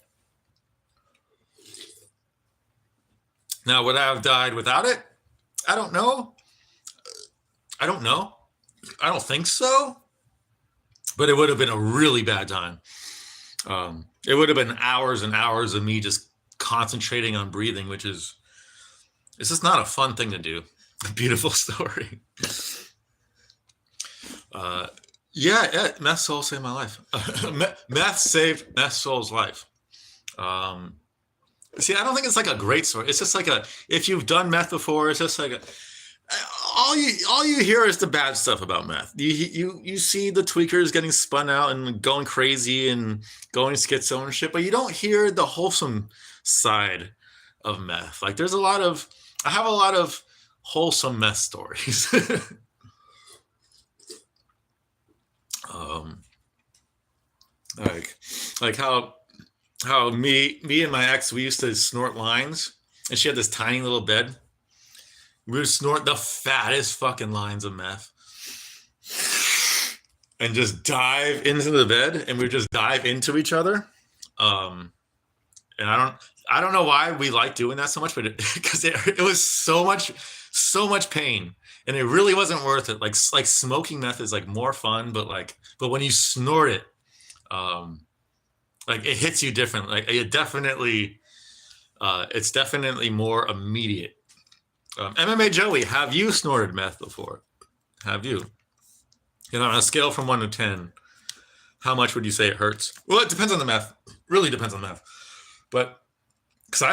Now, would I have died without it? I don't know. I don't think so. But it would have been a really bad time. It would have been hours and hours of me just concentrating on breathing, which is, it's just not a fun thing to do. A beautiful story. Yeah, Meth Soul saved my life. Meth saved Meth Soul's life. See, I don't think it's like a great story. It's just like if you've done meth before, it's just like all you hear is the bad stuff about meth. You see the tweakers getting spun out and going crazy and going schizo and shit, but you don't hear the wholesome side of meth. Like I have a lot of wholesome meth stories. Like how me and my ex, we used to snort lines, and she had this tiny little bed. We would snort the fattest fucking lines of meth and just dive into the bed, and we would just dive into each other. And I don't know why we like doing that so much, but because it was so much pain, and it really wasn't worth it. Like smoking meth is like more fun, but when you snort it, like it hits you different. Like it definitely, it's definitely more immediate. MMA Joey, have you snorted meth before? Have you? You know, on a scale from 1 to 10, how much would you say it hurts? Well, it depends on the meth. Really depends on the meth. But because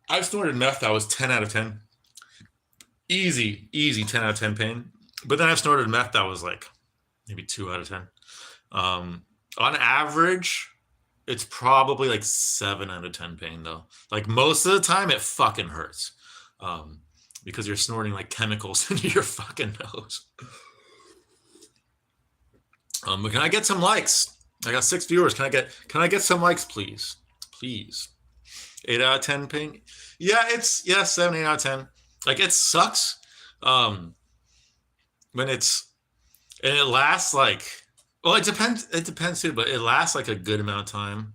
I've snorted meth that was 10 out of 10. Easy 10 out of 10 pain. But then I've snorted meth that was like maybe 2 out of 10. On average, it's probably like 7 out of 10 pain though. Like most of the time, it fucking hurts. Because you're snorting like chemicals into your fucking nose. But can I get some likes? I got 6 viewers. Can I get some likes, please? Please. 8 out of 10 pain. Yeah, 7, 8 out of 10. Like it sucks. When and it lasts like, well, it depends too, but it lasts like a good amount of time.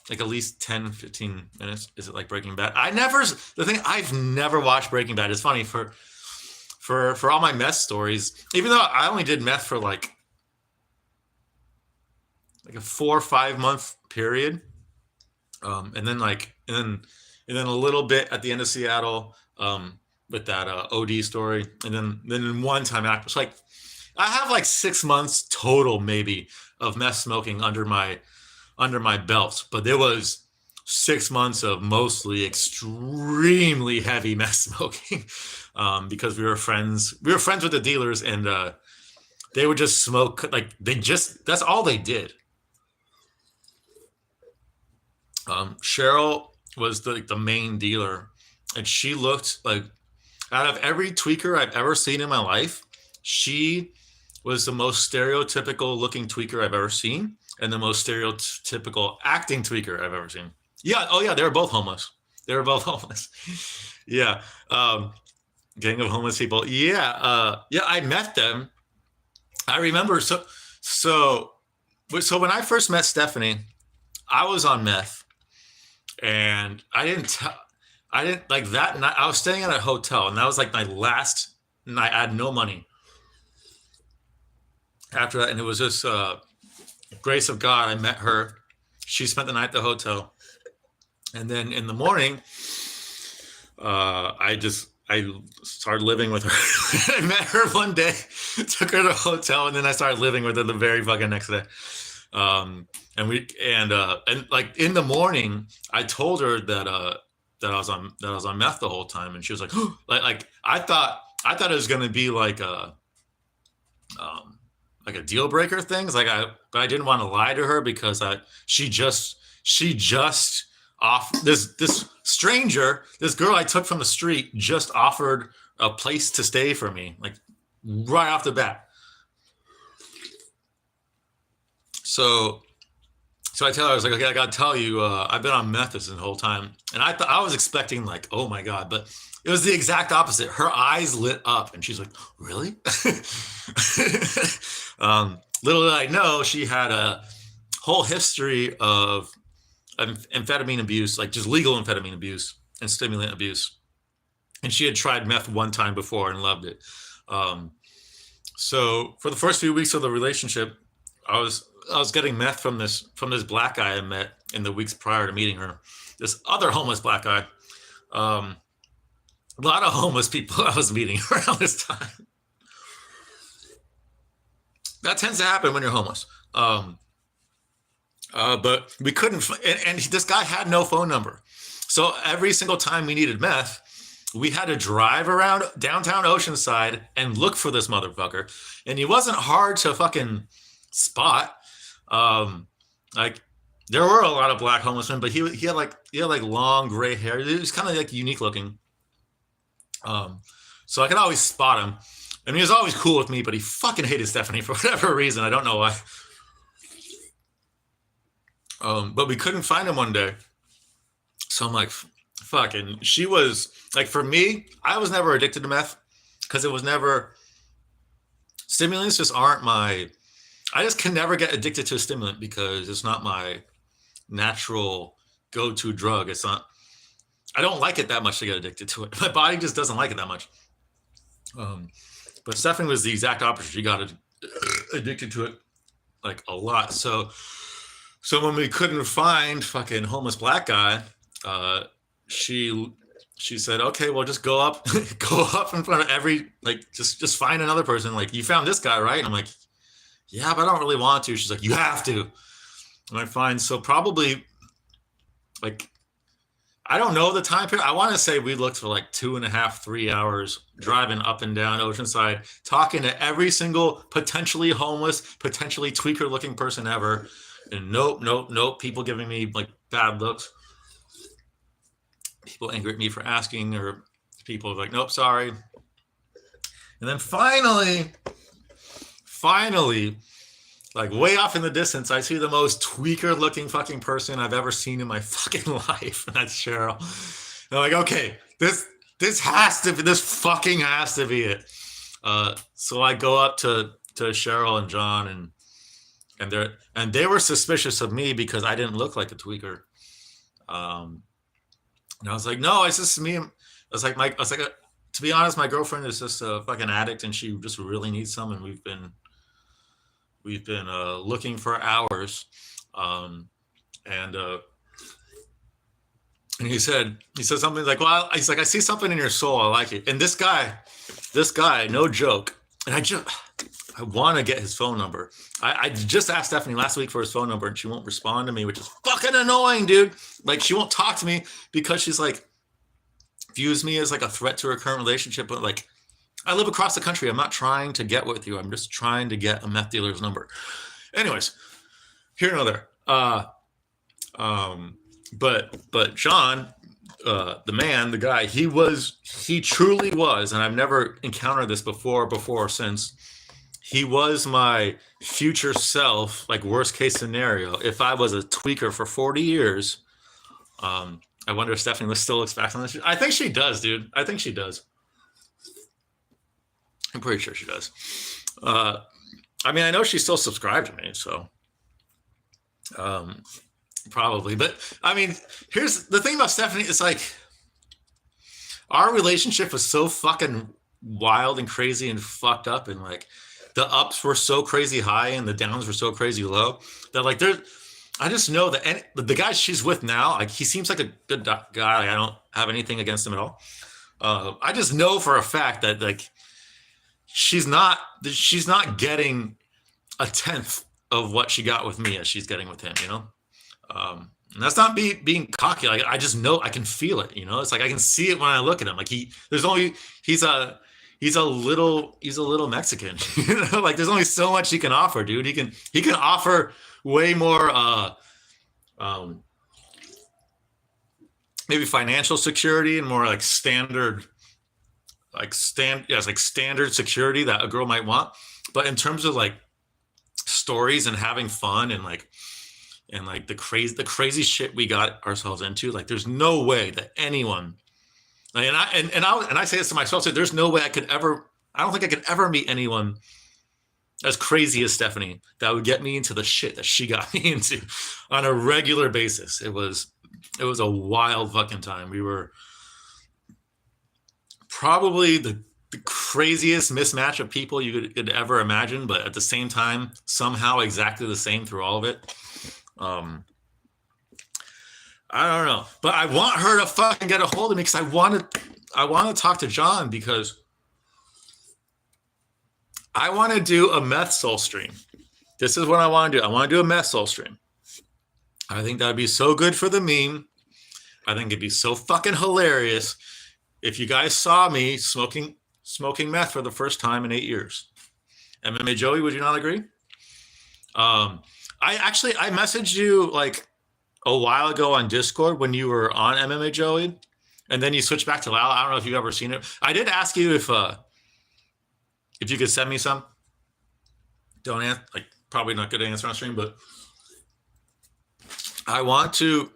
Like at least 10, 15 minutes. Is it like Breaking Bad? I've never watched Breaking Bad. It's funny for all my meth stories, even though I only did meth for like a 4 or 5 month period. And then a little bit at the end of Seattle, with that OD story. And then one time after, so like I have like 6 months total maybe of meth smoking under my belt, but there was 6 months of mostly extremely heavy meth smoking, because we were friends with the dealers, and they would just smoke, like that's all they did. Cheryl was the main dealer, and she looked like, out of every tweaker I've ever seen in my life, she was the most stereotypical looking tweaker I've ever seen, and the most stereotypical acting tweaker I've ever seen. Yeah. Oh yeah, they were both homeless. They were both homeless. Yeah. Gang of homeless people. Yeah. Yeah. I met them. I remember. So when I first met Stephanie, I was on meth, and I didn't like that night. I was staying at a hotel, and that was like my last night. I had no money after that, and it was just grace of God. I met her. She spent the night at the hotel, and then in the morning, I started living with her. I met her one day, took her to the hotel, and then I started living with her the very fucking next day. And like in the morning, I told her that I was on meth the whole time, and she was like, like I thought it was gonna be like a deal breaker things. But I didn't want to lie to her because she just off this stranger, this girl I took from the street, just offered a place to stay for me, like right off the bat. So I tell her, I was like, okay, I gotta tell you, I've been on meth this whole time, and I was expecting like, oh my God, but it was the exact opposite. Her eyes lit up, and she's like, really? Little did I know, she had a whole history of amphetamine abuse, like just legal amphetamine abuse and stimulant abuse, and she had tried meth one time before and loved it. So for the first few weeks of the relationship, I was getting meth from this black guy I met in the weeks prior to meeting her. This other homeless black guy. A lot of homeless people I was meeting around this time. That tends to happen when you're homeless. But we couldn't, and this guy had no phone number. So every single time we needed meth, we had to drive around downtown Oceanside and look for this motherfucker. And he wasn't hard to fucking spot. Like there were a lot of black homeless men, but he had like long gray hair. He was kind of like unique looking. So I could always spot him, and he was always cool with me, but he fucking hated Stephanie for whatever reason. I don't know why. But we couldn't find him one day. So I'm like, fucking, she was like, for me, I was never addicted to meth because it was never, stimulants just aren't my, I just can never get addicted to a stimulant because it's not my natural go-to drug. It's not, I don't like it that much to get addicted to it. My body just doesn't like it that much. But Stephanie was the exact opposite. She got addicted to it like a lot. So when we couldn't find fucking homeless black guy, she said, okay, well, just go up in front of every, like, just find another person. Like, you found this guy, right? And I'm like, yeah, but I don't really want to. She's like, you have to. And I find, so probably, like, I don't know the time period. I want to say we looked for like 2.5, 3 hours driving up and down Oceanside, talking to every single potentially homeless, potentially tweaker looking person ever. And nope. People giving me like bad looks. People angry at me for asking, or people like, nope, sorry. And then finally, like way off in the distance, I see the most tweaker looking fucking person I've ever seen in my fucking life. And that's Cheryl. And I'm like, okay, this fucking has to be it. So I go up to Cheryl and John, and they were suspicious of me because I didn't look like a tweaker. And I was like, no, it's just me. I was like, to be honest, my girlfriend is just a fucking addict, and she just really needs some. And we've been looking for hours. And he said something like, well, he's like, I see something in your soul. I like it. And this guy, no joke. And I want to get his phone number. I just asked Stephanie last week for his phone number, and she won't respond to me, which is fucking annoying, dude. Like, she won't talk to me because she's like, views me as like a threat to her current relationship. But like, I live across the country. I'm not trying to get with you. I'm just trying to get a meth dealer's number. Anyways, here and there. but John, the man, the guy, he truly was, and I've never encountered this before or since. He was my future self, like worst case scenario. If I was a tweaker for 40 years, I wonder if Stephanie still looks back on this. I think she does, dude. I think she does. I'm pretty sure she does. I mean, I know she still subscribed to me, so probably. But I mean, here's the thing about Stephanie. It's like our relationship was so fucking wild and crazy and fucked up, and like the ups were so crazy high and the downs were so crazy low that like I just know that the guy she's with now, like he seems like a good guy. Like, I don't have anything against him at all. I just know for a fact that like she's not getting a tenth of what she got with me as she's getting with him, you know? And that's not being cocky. Like I just know, I can feel it, you know? It's like I can see it when I look at him. Like he's a little Mexican, you know? Like there's only so much he can offer, dude. He can offer way more maybe financial security and more like standard security that a girl might want. But in terms of like stories and having fun and the crazy shit we got ourselves into, like there's no way that anyone, and I say this to myself, so there's no way I don't think I could ever meet anyone as crazy as Stephanie that would get me into the shit that she got me into on a regular basis. It was a wild fucking time. We were probably the craziest mismatch of people you could ever imagine, but at the same time, somehow exactly the same through all of it. I don't know, but I want her to fucking get a hold of me because I want to talk to John because I want to do a meth soul stream. This is what I want to do. I want to do a meth soul stream. I think that'd be so good for the meme. I think it'd be so fucking hilarious if you guys saw me smoking meth for the first time in 8 years. MMA Joey, would you not agree? I messaged you like a while ago on Discord when you were on MMA Joey, and then you switched back to Lala. I don't know if you've ever seen it. I did ask you if you could send me some. Don't answer, like probably not good to answer on stream, but I want to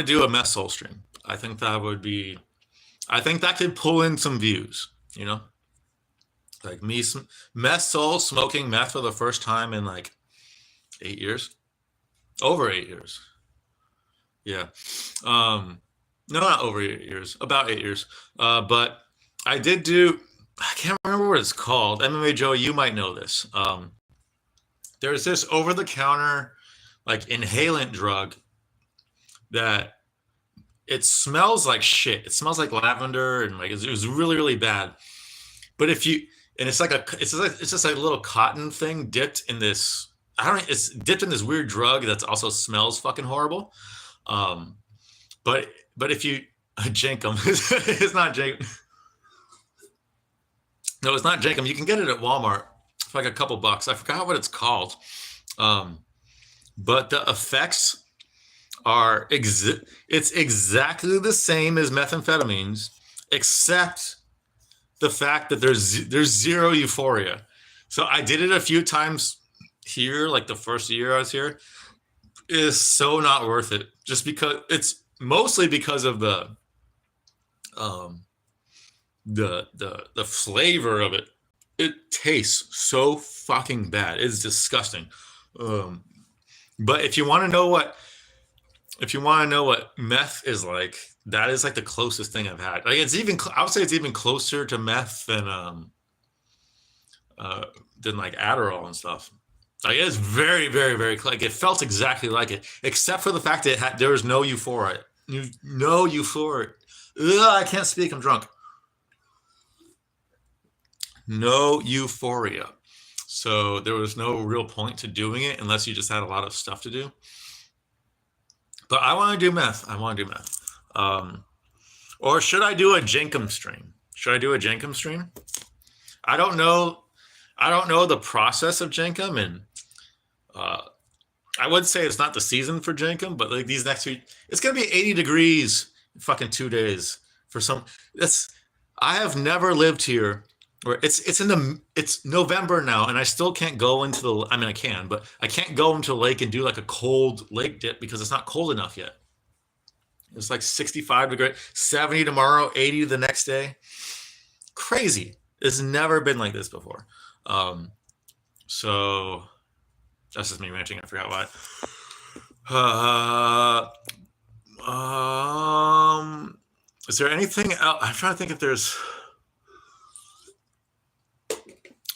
do a meth soul stream. I think that could pull in some views, you know, like me, meth soul smoking meth for the first time in like 8 years, over 8 years. Yeah. No, not over 8 years, about 8 years. But I did do, I can't remember what it's called. MMA Joe, you might know this. There's this over-the-counter like inhalant drug that it smells like shit. It smells like lavender and like it was really, really bad. But it's just like a little cotton thing dipped in this. It's dipped in this weird drug that also smells fucking horrible. But if you Jankum, it's not Jankum. No, it's not Jankum. You can get it at Walmart for like a couple bucks. I forgot what it's called. But the effects are it's exactly the same as methamphetamines, except the fact that there's zero euphoria. So I did it a few times here, like the first year I was here. It is so not worth it, just because it's mostly because of the flavor of it. It tastes so fucking bad. It's disgusting. But if you want to know what meth is like, that is like the closest thing I've had. Like I would say it's even closer to meth than like Adderall and stuff. Like it's very, very, very like it felt exactly like it, except for the fact that there was no euphoria. No euphoria. Ugh, I can't speak. I'm drunk. No euphoria. So there was no real point to doing it unless you just had a lot of stuff to do. But I want to do meth. Or should I do a Jankum stream? I don't know the process of Jankum, and I would say it's not the season for Jenkem, but like these next week, it's gonna be 80 degrees in fucking 2 days for some. That's I have never lived here where it's November now, and I still can't go into the. I mean, I can, but I can't go into a lake and do like a cold lake dip because it's not cold enough yet. It's like 65 degrees, 70 tomorrow, 80 the next day. Crazy. It's never been like this before. So that's just me ranting. I forgot why. Is there anything else? I'm trying to think if there's.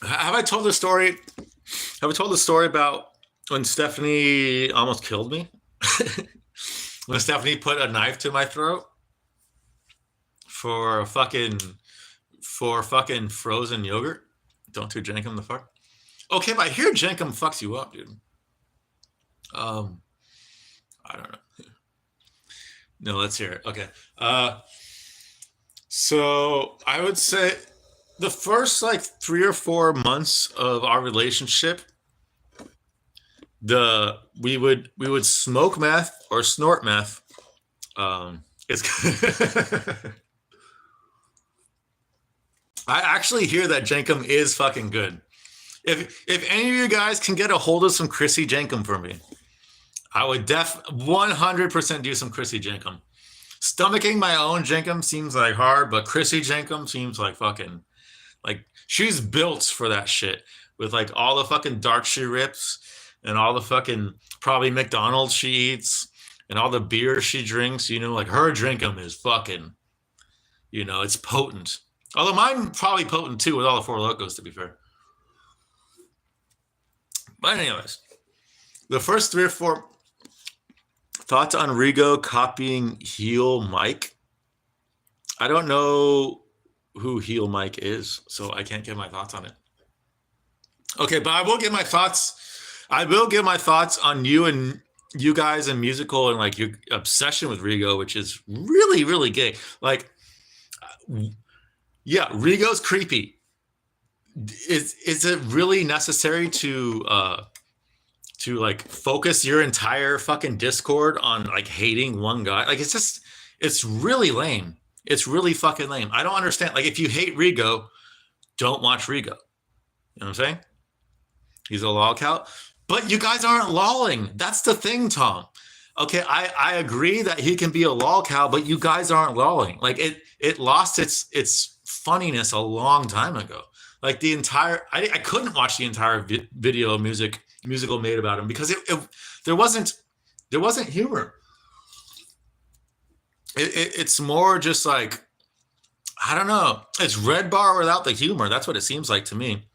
Have I told the story? Have I told the story about when Stephanie almost killed me? When Stephanie put a knife to my throat for fucking frozen yogurt. Don't do Jenkem the fuck. Okay, but I hear Jenkem fucks you up, dude. I don't know. No, let's hear it. Okay. So I would say the first like 3 or 4 months of our relationship, we would smoke meth or snort meth. It's I actually hear that Jenkem is fucking good. If any of you guys can get a hold of some Chrissy Jenkem for me, I would 100% do some Chrissy Jenkem. Stomaching my own Jenkem seems like hard, but Chrissy Jenkem seems like fucking like she's built for that shit with like all the fucking dark she rips and all the fucking probably McDonald's she eats and all the beer she drinks. You know, like her Jenkem is fucking, you know, it's potent. Although mine probably potent too with all the Four Locos, to be fair. But anyways, the first 3 or 4 thoughts on Rigo copying Heel Mike. I don't know who Heel Mike is, so I can't give my thoughts on it. Okay, but I will give my thoughts. I will give my thoughts on you and you guys and musical and like your obsession with Rigo, which is really, really gay. Like, yeah, Rigo's creepy. Is it really necessary to like focus your entire fucking Discord on like hating one guy? Like it's really lame. It's really fucking lame. I don't understand. Like if you hate Rigo, don't watch Rigo. You know what I'm saying? He's a lolcow. But you guys aren't lolling. That's the thing, Tom. Okay, I agree that he can be a lolcow, but you guys aren't lolling. Like it lost its funniness a long time ago. Like the entire, I couldn't watch the entire musical made about him because there wasn't humor. It's more just like, I don't know. It's Red Bar without the humor. That's what it seems like to me.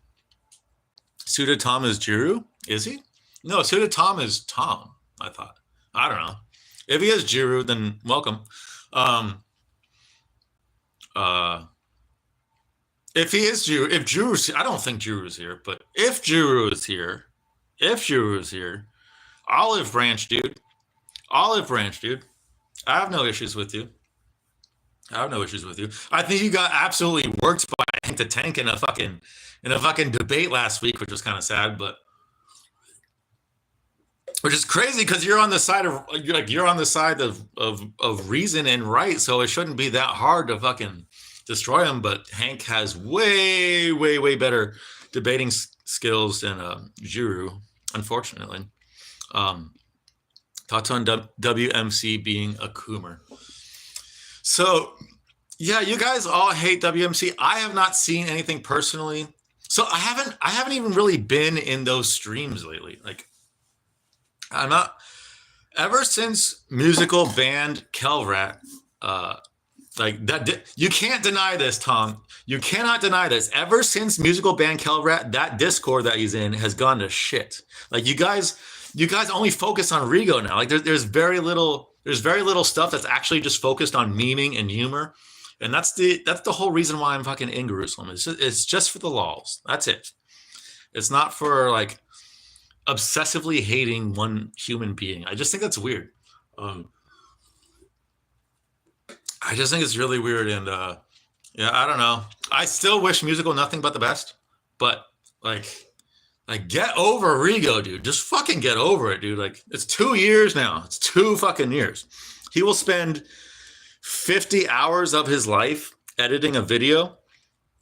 Suda Tom is Jiru? Is he? No, Suda Tom is Tom, I thought. I don't know. If he is Jiru, then welcome. If he is Jiru, if Jiru's, I don't think Jiru's here, but if Jiru is here, Olive Branch, dude. Olive Branch, dude. I have no issues with you. I think you got absolutely worked by Hank the Tank in a fucking debate last week, which was kind of sad, but which is crazy because you're on the side of reason and right, so it shouldn't be that hard to fucking destroy him. But Hank has way, way, way better debating skills than Jiru, unfortunately. Thoughts on WMC being a coomer? So, yeah, you guys all hate WMC. I have not seen anything personally. So I haven't even really been in those streams lately. Like, I'm not. Ever since musical banned Kelrat, like that, you can't deny this, Tom. You cannot deny this. Ever since musical banned Kelrat, that Discord that he's in has gone to shit. Like you guys only focus on Rigo now. Like there's very little stuff that's actually just focused on memeing and humor, and that's the whole reason why I'm fucking in Jerusalem. It's just for the lols. That's it. It's not for like obsessively hating one human being. I just think that's weird. I just think it's really weird, and yeah, I don't know. I still wish musical nothing but the best, but like Like, get over Rigo, dude. Just fucking get over it, dude. Like, it's 2 years now. It's 2 fucking years. He will spend 50 hours of his life editing a video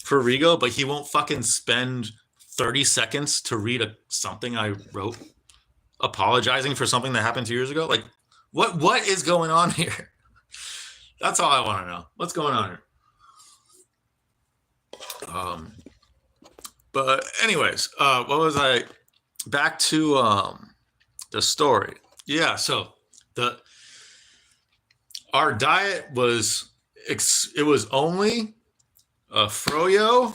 for Rigo, but he won't fucking spend 30 seconds to read something I wrote apologizing for something that happened 2 years ago. Like, what is going on here? That's all I want to know. What's going on here? But anyways, what was I? Back to the story. Yeah, so our diet was only froyo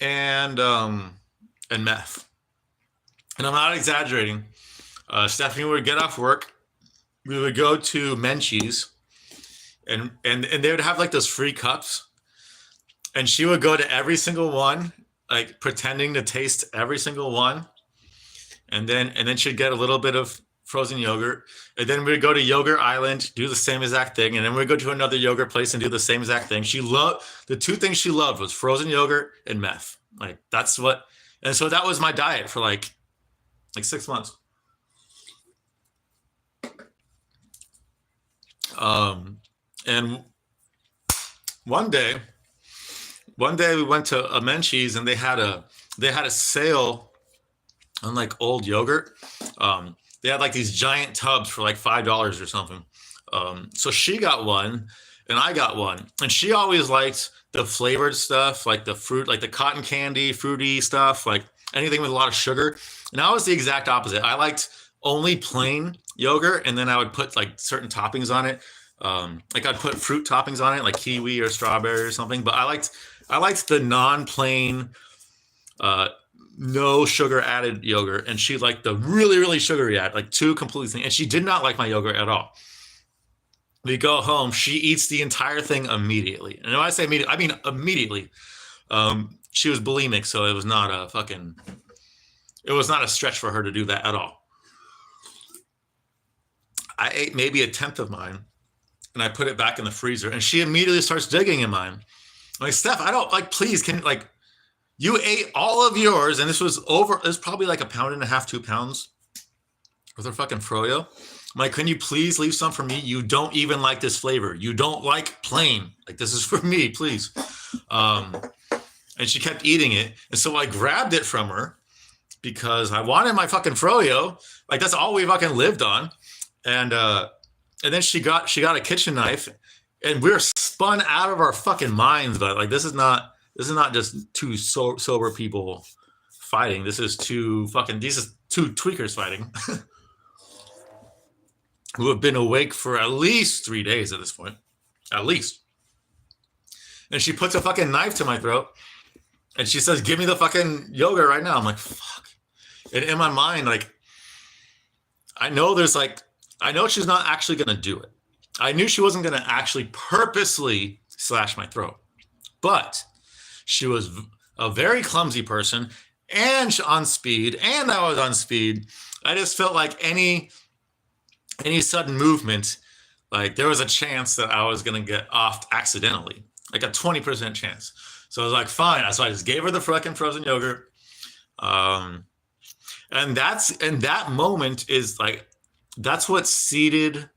and meth, and I'm not exaggerating. Stephanie would get off work, we would go to Menchie's, and they would have like those free cups, and she would go to every single one, like pretending to taste every single one, and then she'd get a little bit of frozen yogurt, and then we'd go to Yogurt Island, do the same exact thing, and then we'd go to another yogurt place and do the same exact thing. She loved the 2 things she loved was frozen yogurt and meth. Like, that's what, and so that was my diet for like 6 months. And one day we went to a Menchie's, and they had a sale on like old yogurt. They had like these giant tubs for like $5 or something. So she got one and I got one, and she always liked the flavored stuff, like the fruit, like the cotton candy, fruity stuff, like anything with a lot of sugar. And I was the exact opposite. I liked only plain yogurt, and then I would put like certain toppings on it. Like I'd put fruit toppings on it, like kiwi or strawberry or something. But I liked the non-plain, no sugar added yogurt, and she liked the really, really sugary add, like 2 completely things. And she did not like my yogurt at all. We go home, she eats the entire thing immediately. And when I say immediately, I mean immediately. She was bulimic, so it was not a stretch for her to do that at all. I ate maybe 1/10 of mine, and I put it back in the freezer, and she immediately starts digging in mine. I'm like, Steph, I don't like, please, can like, you ate all of yours, and this was probably like 1.5 pounds, 2 pounds with her fucking froyo. I'm like, can you please leave some for me? You don't even like this flavor. You don't like plain. Like, this is for me, please. And she kept eating it. And so I grabbed it from her because I wanted my fucking froyo. Like, that's all we fucking lived on. And then she got a kitchen knife, and we were spun out of our fucking minds. But like, this is not just 2 sober people fighting. These is 2 tweakers fighting who have been awake for at least 3 days at this point, at least. And she puts a fucking knife to my throat, and she says, "Give me the fucking yogurt right now." I'm like, fuck. And in my mind, like, I know she's not actually going to do it. I knew she wasn't going to actually purposely slash my throat, but she was a very clumsy person, and on speed, and I was on speed. I just felt like any sudden movement, like there was a chance that I was going to get off accidentally, like a 20% chance. So I was like, fine. So I just gave her the fucking frozen yogurt. And that moment is like, that's what seeded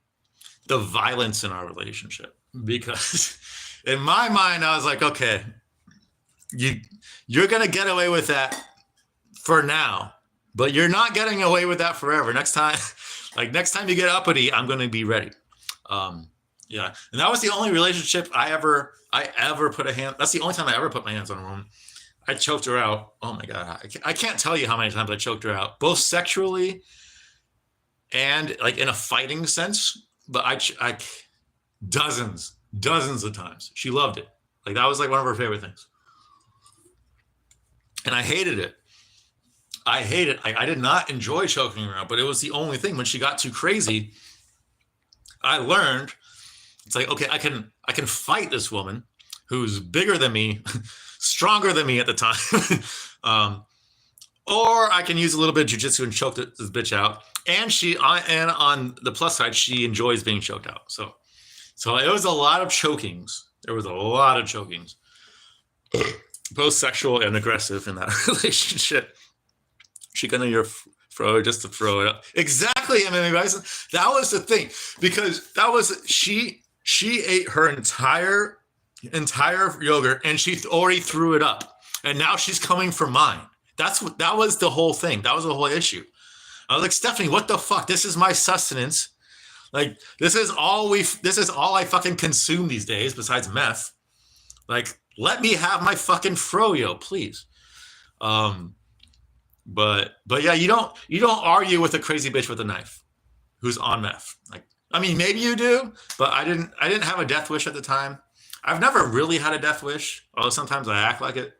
the violence in our relationship, because in my mind, I was like, okay, you're going to get away with that for now, but you're not getting away with that forever. Next time you get uppity, I'm going to be ready. Yeah. And that was the only relationship I ever put a hand. That's the only time I ever put my hands on a woman. I choked her out. Oh my God. I can't tell you how many times I choked her out, both sexually and like in a fighting sense, but I dozens of times. She loved it. Like, that was like one of her favorite things. And I hated it. I did not enjoy choking her out, but it was the only thing. When she got too crazy, I learned it's like, okay, I can fight this woman who's bigger than me, stronger than me at the time. Or I can use a little bit of jujitsu and choke this bitch out. And on the plus side, she enjoys being choked out. So it was a lot of chokings. There was a lot of chokings, both sexual and aggressive in that relationship. She gonna your fro just to throw it up. Exactly, MMA Bison. That was the thing because that was she ate her entire yogurt and she already threw it up, and now she's coming for mine. That was the whole thing. That was the whole issue. I was like, Stephanie, what the fuck? This is my sustenance. Like this is all I fucking consume these days besides meth. Like, let me have my fucking froyo, please. But yeah, you don't argue with a crazy bitch with a knife who's on meth. Like, I mean, maybe you do, but I didn't have a death wish at the time. I've never really had a death wish, although sometimes I act like it.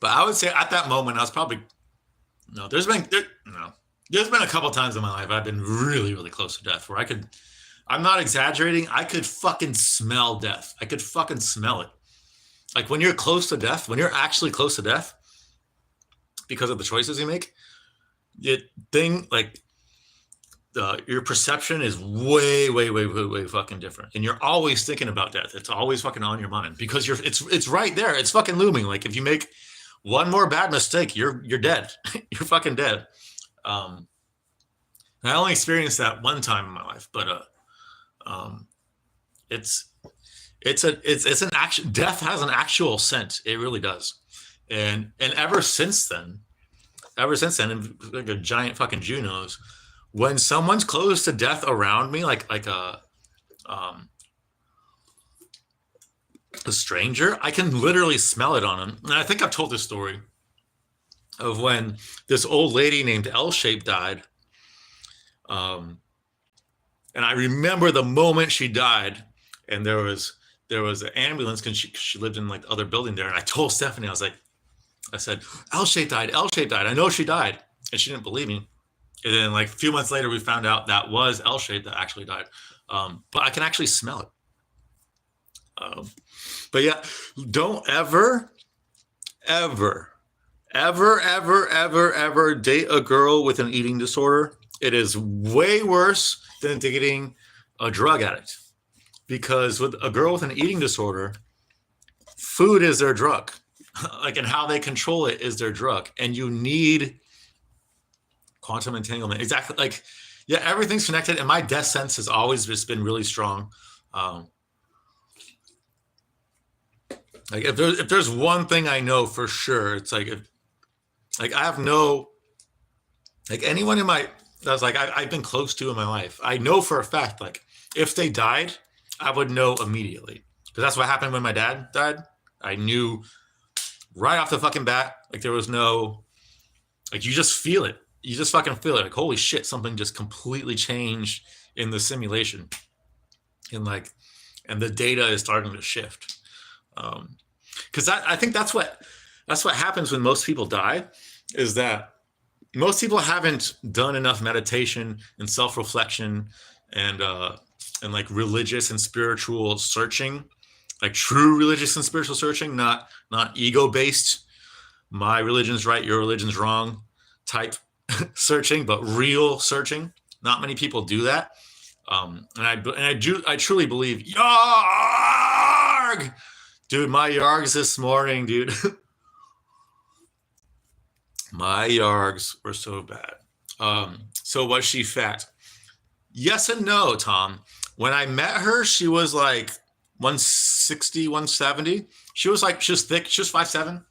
But I would say at that moment, I was probably there's been a couple times in my life I've been really, really close to death where I'm not exaggerating, I could fucking smell death. I could fucking smell it. Like when you're close to death, when you're actually close to death, because of the choices you make, your perception is way, way, way, way, way fucking different. And you're always thinking about death. It's always fucking on your mind because it's right there. It's fucking looming. Like if you make one more bad mistake, you're dead. You're fucking dead. I only experienced that one time in my life, but it's an action. Death has an actual scent. It really does. And ever since then, like a giant fucking Junos, when someone's close to death around me, like a stranger, I can literally smell it on them. And I think I've told this story of when this old lady named L-Shape died. And I remember the moment she died, and there was an ambulance because she lived in like the other building there. And I told Stephanie, I said, L-Shape died. I know she died. And she didn't believe me. And then like a few months later, we found out that was L-Shape that actually died. But I can actually smell it. But yeah, don't ever date a girl with an eating disorder. It is way worse than dating a drug addict. Because with a girl with an eating disorder, food is their drug. Like, and how they control it is their drug. And you need quantum entanglement. Exactly. Like, yeah, everything's connected. And my death sense has always just been really strong. Like if there's one thing I know for sure, it's like I have no, like anyone that's like I've been close to in my life, I know for a fact, like if they died, I would know immediately. Because that's what happened when my dad died. I knew right off the fucking bat. Like there was no, like you just feel it. You just fucking feel it. Like, holy shit, something just completely changed in the simulation. And the data is starting to shift. Because I think that's what happens when most people die, is that most people haven't done enough meditation and self-reflection and like religious and spiritual searching, like true religious and spiritual searching, not ego-based, my religion's right, your religion's wrong type searching, but real searching. Not many people do that. And I truly believe, Yarg! Dude, my yargs this morning, dude. My yargs were so bad. So was she fat? Yes and no, Tom. When I met her, she was like 160, 170. She was thick. She was 5'7".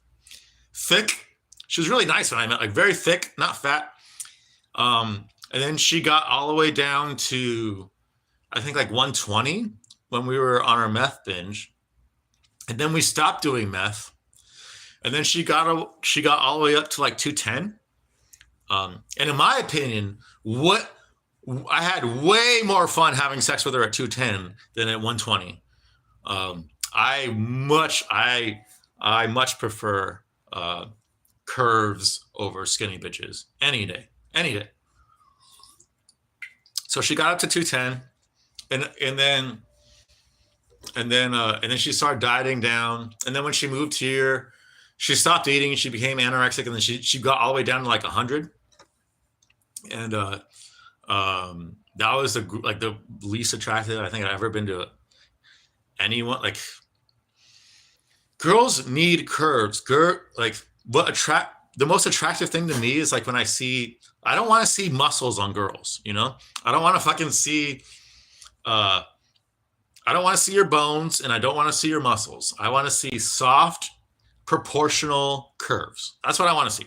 Thick. She was really nice when I met, like very thick, not fat. And then she got all the way down to, I think like 120 when we were on our meth binge. And then we stopped doing meth. And then she got all the way up to like 210. And in my opinion, I had way more fun having sex with her at 210 than at 120. I much prefer curves over skinny bitches any day. So she got up to 210, and then she started dieting down. And then when she moved here, she stopped eating. She became anorexic, and then she got all the way down to like 100. And that was the least attractive I think I've ever been to anyone. Like, girls need curves. What the most attractive thing to me is like when I don't want to see muscles on girls, you know? I don't want to fucking see, I don't want to see your bones and I don't want to see your muscles. I want to see soft, proportional curves. That's what I want to see.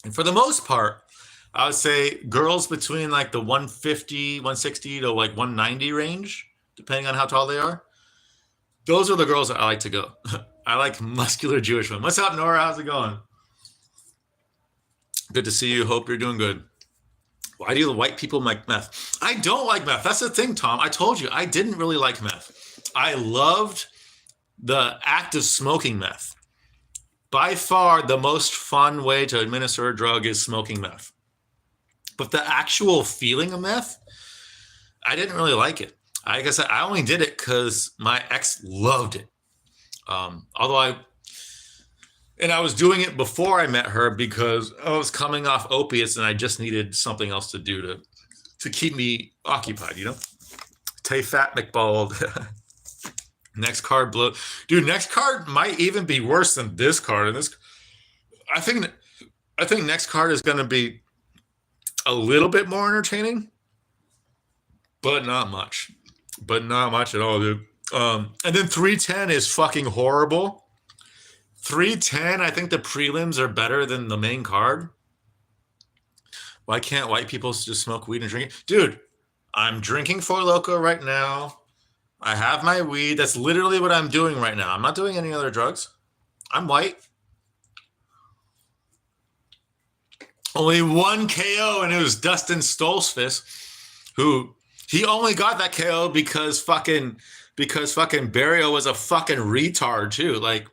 And for the most part, I would say girls between like the 150, 160 to like 190 range, depending on how tall they are. Those are the girls that I like to go. I like muscular Jewish women. What's up, Nora? How's it going? Good to see you. Hope you're doing good. Why do the white people like meth? I don't like meth. That's the thing, Tom. I told you, I didn't really like meth. I loved the act of smoking meth. By far, the most fun way to administer a drug is smoking meth. But the actual feeling of meth, I didn't really like it. Like I said, I only did it because my ex loved it. Although I was doing it before I met her because I was coming off opiates and I just needed something else to do to keep me occupied, you know? Tay Fat McBald. Next card blow. Dude, next card might even be worse than this card. And this, I think next card is going to be a little bit more entertaining, but not much. But not much at all, dude. And then 310 is fucking horrible. 310, I think the prelims are better than the main card. Why can't white people just smoke weed and drink it? Dude, I'm drinking Four Loko right now. I have my weed. That's literally what I'm doing right now. I'm not doing any other drugs. I'm white. Only one KO, and it was Dustin Stoltzfus, who he only got that KO because fucking Barrio was a fucking retard too. Like,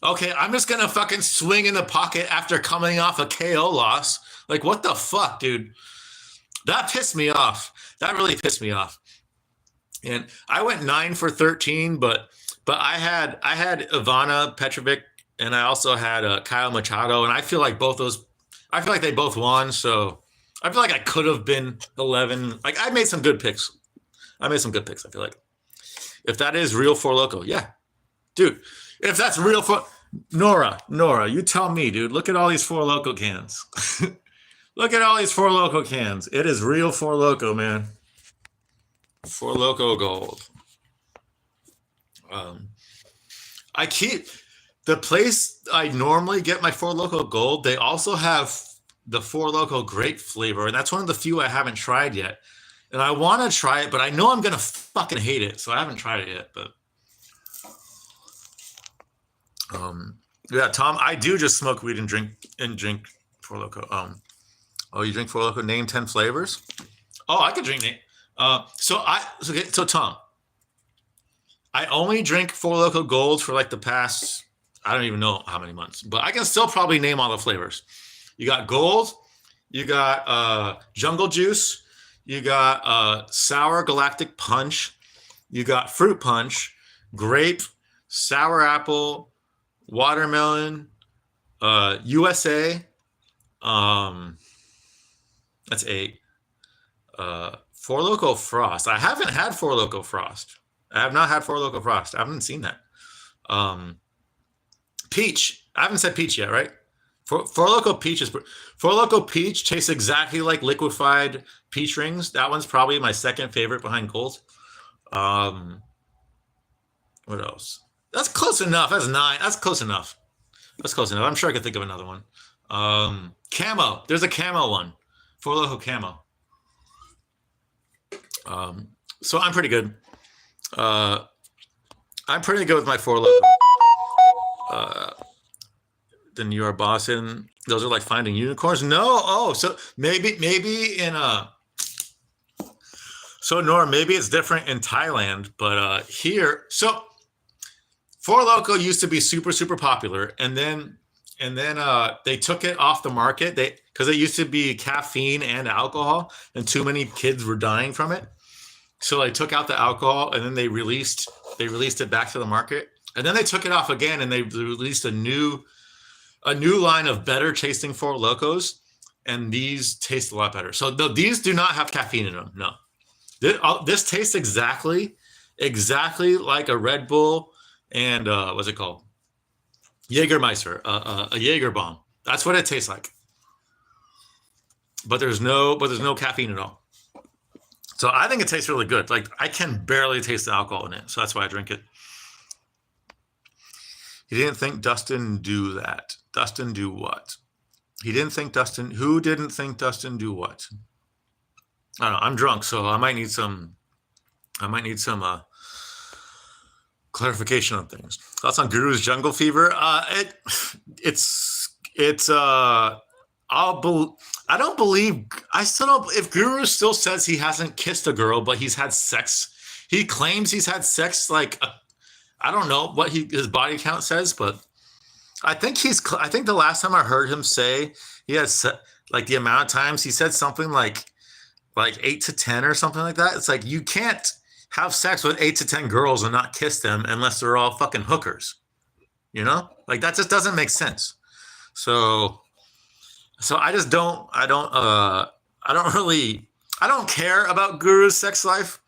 okay, I'm just gonna fucking swing in the pocket after coming off a KO loss. Like, what the fuck, dude? That pissed me off. That really pissed me off. And I went 9 for 13, but I had Ivana Petrovic and I also had Kyle Machado, and I feel like they both won. So I feel like I could have been 11. Like, I made some good picks. I feel like, if that is real Four Loko, yeah, dude. If that's real for Nora, you tell me, dude. Look at all these Four Loko cans. Look at all these Four Loko cans. It is real Four Loko, man. Four Loko gold. I keep the place I normally get my Four Loko gold. They also have the Four Loko grape flavor, and that's one of the few I haven't tried yet. And I want to try it, but I know I'm gonna fucking hate it, so I haven't tried it yet. But yeah, Tom, I do just smoke weed and drink Four Loko. Oh, you drink Four Loko? Name 10 flavors. Oh, I could drink it. So Tom, I only drink Four Loko Gold for like the past, I don't even know how many months, but I can still probably name all the flavors. You got Gold, you got Jungle Juice, you got Sour Galactic Punch, you got Fruit Punch, Grape, Sour Apple, Watermelon, USA. That's 8. Four Loko Frost. I haven't had Four Loko Frost. I have not had Four Loko Frost. I haven't seen that. Peach. I haven't said peach yet, right? Four Loko Peach tastes exactly like liquefied peach rings. That one's probably my second favorite behind Gold. What else? That's close enough. That's 9. That's close enough. I'm sure I could think of another one. Camo. There's a camo one. Four Loko camo. So I'm pretty good. I'm pretty good with my Four Loko. Then you are Boston. Those are like finding unicorns. No. Oh, so maybe in so Nora, maybe it's different in Thailand, but here, so Four Loko used to be super, super popular, and then they took it off the market. Because it used to be caffeine and alcohol, and too many kids were dying from it. So they took out the alcohol, and then they released it back to the market, and then they took it off again, and they released a new line of better tasting Four Lokos, and these taste a lot better. So these do not have caffeine in them. No, this tastes exactly like a Red Bull and what's it called? Jägermeister, a Jaeger bomb. That's what it tastes like. But there's no caffeine at all. So I think it tastes really good. Like I can barely taste the alcohol in it, so that's why I drink it. He didn't think Dustin do that. Dustin do what? He didn't think Dustin. Who didn't think Dustin do what? I don't know. I'm drunk, so I might need some. Clarification on things. Thoughts on Guru's Jungle Fever? It's. I don't believe. I still don't. If Guru still says he hasn't kissed a girl, but he's had sex. He claims he's had sex. Like I don't know what his body count says, but I think I think the last time I heard him say he had like the amount of times he said something like 8 to 10 or something like that. It's like you can't have sex with 8 to 10 girls and not kiss them unless they're all fucking hookers. You know, like that just doesn't make sense. So I just don't. I don't care about Guru's sex life.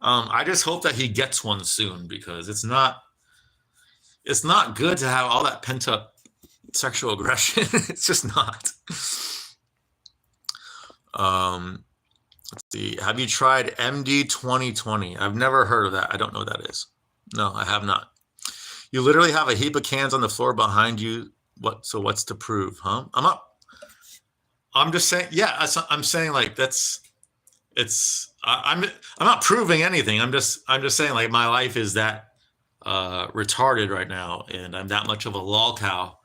I just hope that he gets one soon because it's not good to have all that pent up sexual aggression. It's just not. Let's see. Have you tried MD 2020? I've never heard of that. I don't know what that is. No, I have not. You literally have a heap of cans on the floor behind you. So what's to prove, huh? I'm just saying. Yeah, I'm saying like I'm not proving anything. I'm just saying like my life is that retarded right now, and I'm that much of a lol cow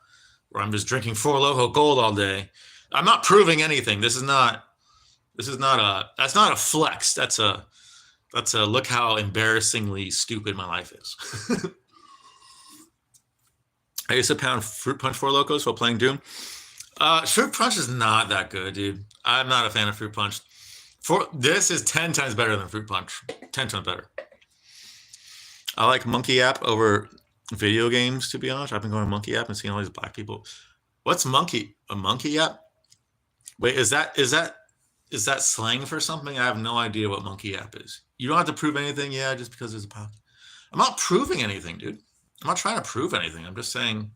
where I'm just drinking Four Loko Gold all day. I'm not proving anything. That's not a flex. That's a look how embarrassingly stupid my life is. I used to pound fruit punch Four Lokos while playing Doom. Fruit punch is not that good, dude. I'm not a fan of fruit punch. This is 10 times better than fruit punch. 10 times better. I like Monkey App over video games, to be honest. I've been going to Monkey App and seeing all these black people. What's Monkey? A Monkey App? Wait, is that slang for something? I have no idea what Monkey App is. You don't have to prove anything, yeah, just because there's a podcast. I'm not proving anything, dude. I'm not trying to prove anything. I'm just saying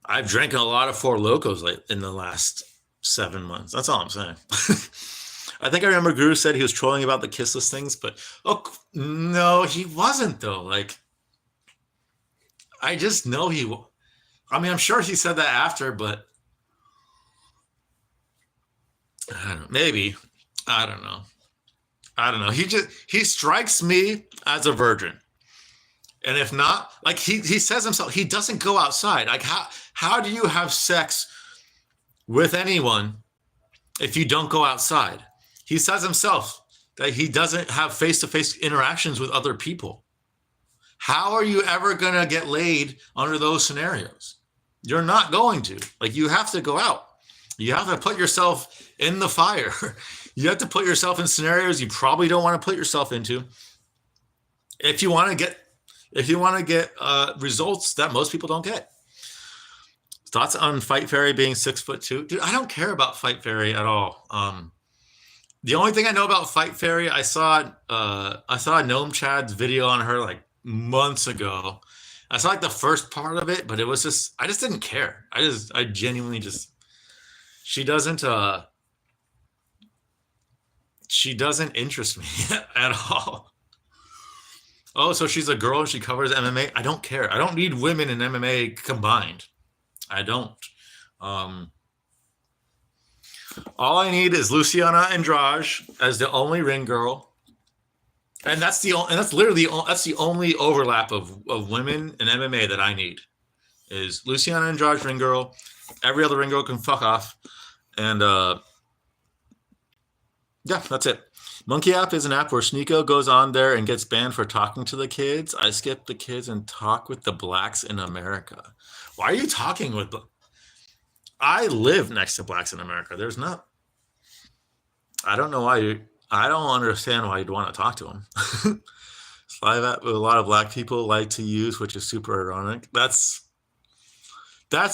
I've drank a lot of Four Lokos in the last 7 months. That's all I'm saying. I think I remember Guru said he was trolling about the kissless things, but no, he wasn't though. Like, I just know I'm sure he said that after, but I don't know. Maybe. I don't know. He strikes me as a virgin. And if not, like he says himself, he doesn't go outside. Like how do you have sex with anyone if you don't go outside? He says himself that he doesn't have face-to-face interactions with other people. How are you ever going to get laid under those scenarios? You're not going to. Like, you have to go out. You have to put yourself in the fire. You have to put yourself in scenarios you probably don't want to put yourself into. If you want to get results that most people don't get. Thoughts on Fight Fairy being 6'2"? Dude, I don't care about Fight Fairy at all. The only thing I know about Fight Fairy, I saw Gnome Chad's video on her like months ago. I saw like the first part of it, but it was just I just didn't care. I genuinely just she doesn't interest me at all. Oh, so she's a girl and she covers MMA? I don't care. I don't need women in MMA combined. I don't. All I need is Luciana Andrade as the only ring girl, and that's the only overlap of women in MMA that I need is Luciana Andrade ring girl. Every other ring girl can fuck off, and yeah, that's it. Monkey App is an app where Sneeko goes on there and gets banned for talking to the kids. I skip the kids and talk with the blacks in America. Why are you talking with the... I live next to blacks in America. There's not... I don't know why I don't understand why you'd want to talk to them. Live app with a lot of black people like to use, which is super ironic. That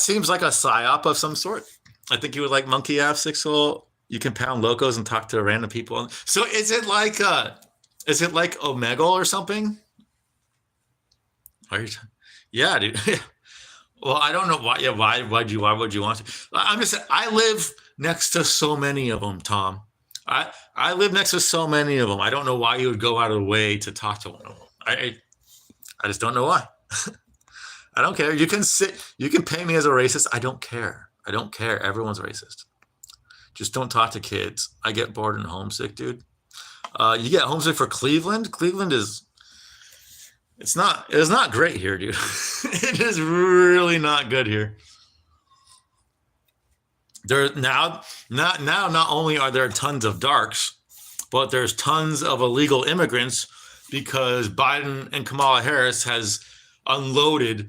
seems like a psyop of some sort. I think you would like Monkey App, Sixel. You can pound locos and talk to random people. So is it like Omegle or something? Are you? Yeah, dude. Well, I don't know why. Yeah, why would you want to? I'm just. I live next to so many of them, Tom. I live next to so many of them. I don't know why you would go out of the way to talk to one of them. I just don't know why. I don't care. You can sit. You can paint me as a racist. I don't care. I don't care. Everyone's racist. Just don't talk to kids. I get bored and homesick, dude. You get homesick for Cleveland. Cleveland is. It's not great here, dude. It is really not good here. There now, not only are there tons of darks, but there's tons of illegal immigrants because Biden and Kamala Harris has unloaded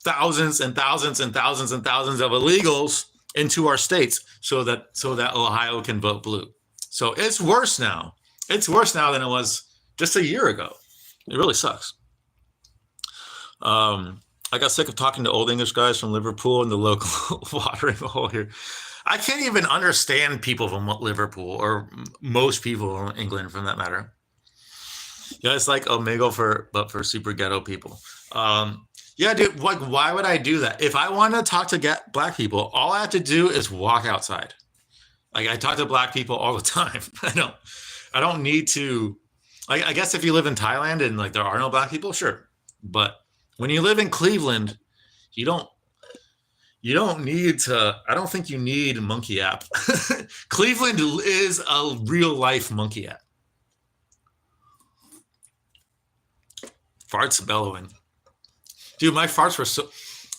thousands and thousands and thousands and thousands of illegals into our states so that Ohio can vote blue. So it's worse now. It's worse now than it was just a year ago. It really sucks. I got sick of talking to old English guys from Liverpool and the local watering hole here. I can't even understand people from Liverpool or most people from England, for that matter. Yeah, it's like Omegle but for super ghetto people. Yeah, dude. Like, why would I do that? If I want to talk to black people, all I have to do is walk outside. Like, I talk to black people all the time. I don't need to. I guess if you live in Thailand and like there are no black people, sure. But when you live in Cleveland, you don't need to. I don't think you need a monkey app. Cleveland is a real life monkey app. Farts bellowing. Dude, my farts were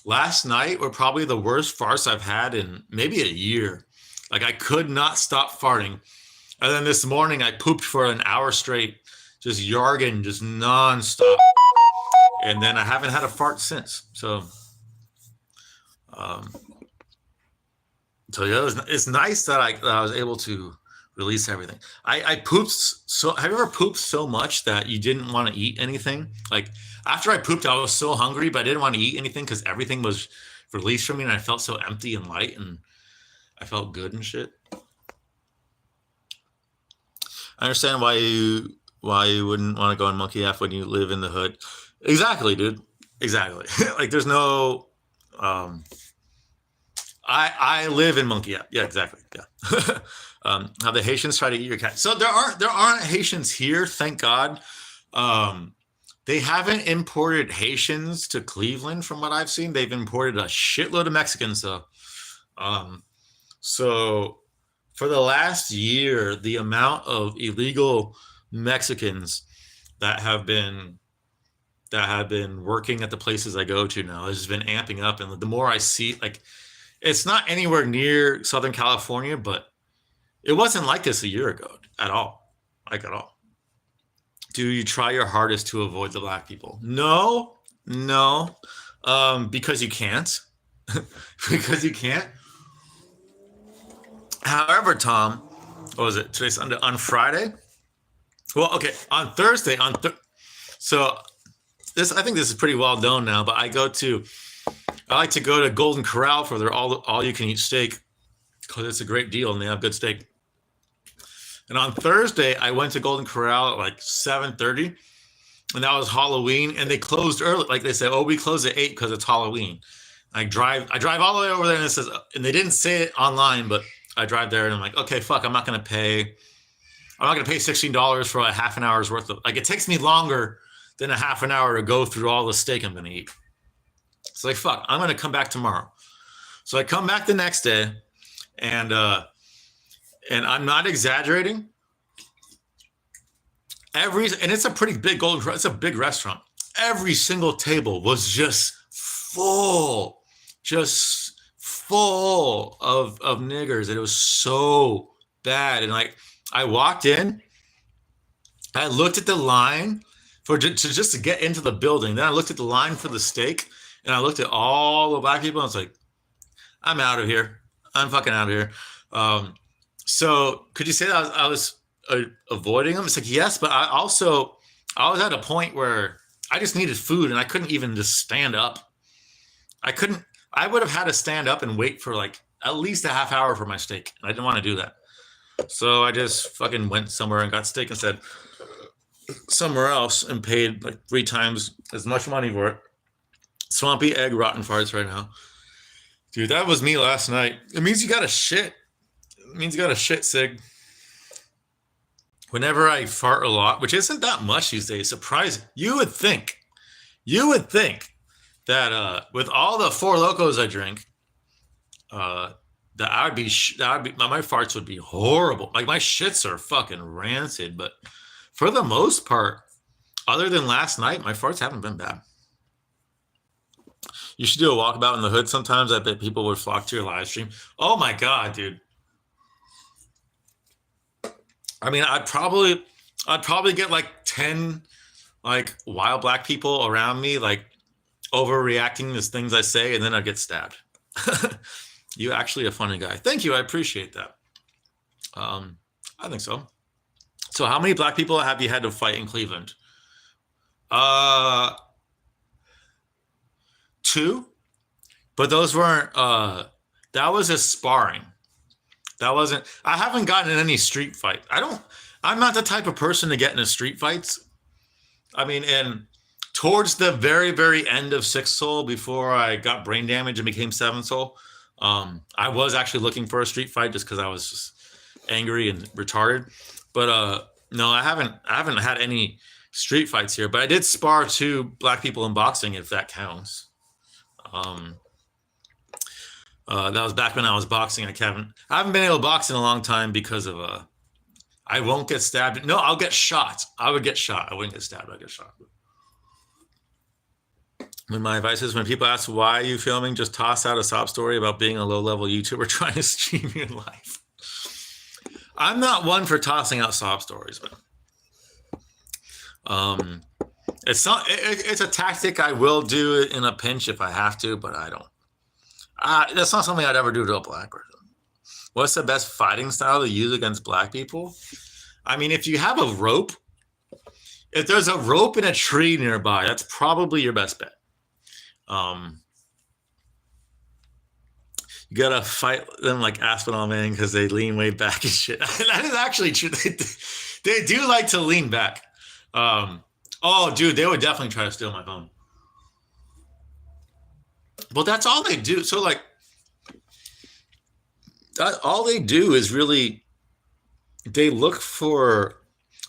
last night were probably the worst farts I've had in maybe a year. Like, I could not stop farting. And then this morning I pooped for an hour straight, just yarging, just nonstop. And then I haven't had a fart since. So yeah, it's nice that I was able to release everything. I pooped so. Have you ever pooped so much that you didn't want to eat anything? Like, after I pooped, I was so hungry, but I didn't want to eat anything because everything was released from me, and I felt so empty and light, and I felt good and shit. I understand why you wouldn't want to go on Monkey App when you live in the hood. Exactly, dude. Exactly. Like, there's no. I live in Monkey App. Yeah, exactly. Yeah. How the Haitians try to eat your cat. So there aren't Haitians here, thank God. They haven't imported Haitians to Cleveland, from what I've seen. They've imported a shitload of Mexicans, though. So for the last year, the amount of illegal Mexicans that have been working at the places I go to now has been amping up. And the more I see, like, it's not anywhere near Southern California, but it wasn't like this a year ago at all. Like, at all. Do you try your hardest to avoid the black people? No. Because you can't. Because you can't. However, Tom, what was it? Today's Sunday. On Friday? Well, okay. On Thursday, so this, I think this is pretty well known now, but I like to go to Golden Corral for their all you can eat steak, because it's a great deal and they have good steak. And on Thursday, I went to Golden Corral at like 7:30, and that was Halloween, and they closed early. Like, they said, "Oh, we close at 8 because it's Halloween." I drive all the way over there, and it says, and they didn't say it online, but I drive there, and I'm like, okay, fuck, I'm not gonna pay $16 for a half an hour's worth of. Like, it takes me longer than a half an hour to go through all the steak I'm gonna eat. It's like, fuck, I'm gonna come back tomorrow. So I come back the next day, and I'm not exaggerating. And it's a pretty big it's a big restaurant. Every single table was just full of niggers. And it was so bad. And like, I walked in, I looked at the line just to get into the building. Then I looked at the line for the steak, and I looked at all the black people. And I was like, I'm out of here. I'm fucking out of here. So could you say that I was avoiding them? It's like, yes, but I was at a point where I just needed food, and I couldn't even just stand up. I would have had to stand up and wait for like at least a half hour for my steak. And I didn't want to do that. So I just fucking went somewhere and got steak instead somewhere else and paid like 3 times as much money for it. Swampy egg rotten farts right now. Dude, that was me last night. It means you gotta shit. It means you gotta shit, Sig. Whenever I fart a lot, which isn't that much these days, surprising. You would think that with all the Four Locos I drink, that I would be my farts would be horrible. Like my shits are fucking rancid, but for the most part, other than last night, my farts haven't been bad. You should do a walkabout in the hood sometimes. I bet people would flock to your live stream. Oh my god, dude. I mean, I'd probably get like 10 like wild black people around me, like overreacting to things I say, and then I'd get stabbed. You actually a funny guy. Thank you. I appreciate that. I think so. So how many black people have you had to fight in Cleveland? 2, but those weren't, that was a sparring. That wasn't, I haven't gotten in any street fight. I'm not the type of person to get into street fights. I mean, and towards the very, very end of Sixth Soul, before I got brain damage and became Seventh Soul, I was actually looking for a street fight just because I was just angry and retarded. But no, I haven't had any street fights here. But I did spar 2 black people in boxing, if that counts. That was back when I was boxing. I haven't been able to box in a long time because of I won't get stabbed. No, I'll get shot. I would get shot. I wouldn't get stabbed. I'd get shot. When my advice is, when people ask why are you filming, just toss out a sob story about being a low-level YouTuber trying to stream your life. I'm not one for tossing out sob stories, but it's not. It's a tactic I will do in a pinch if I have to, but I don't. That's not something I'd ever do to a black person. What's the best fighting style to use against black people? I mean, if you have a rope, if there's a rope in a tree nearby, that's probably your best bet. You gotta fight them like Aspinall Man because they lean way back and shit. That is actually true. They do like to lean back. Oh, dude, they would definitely try to steal my phone. But that's all they do. So, like, all they do is really, they look for.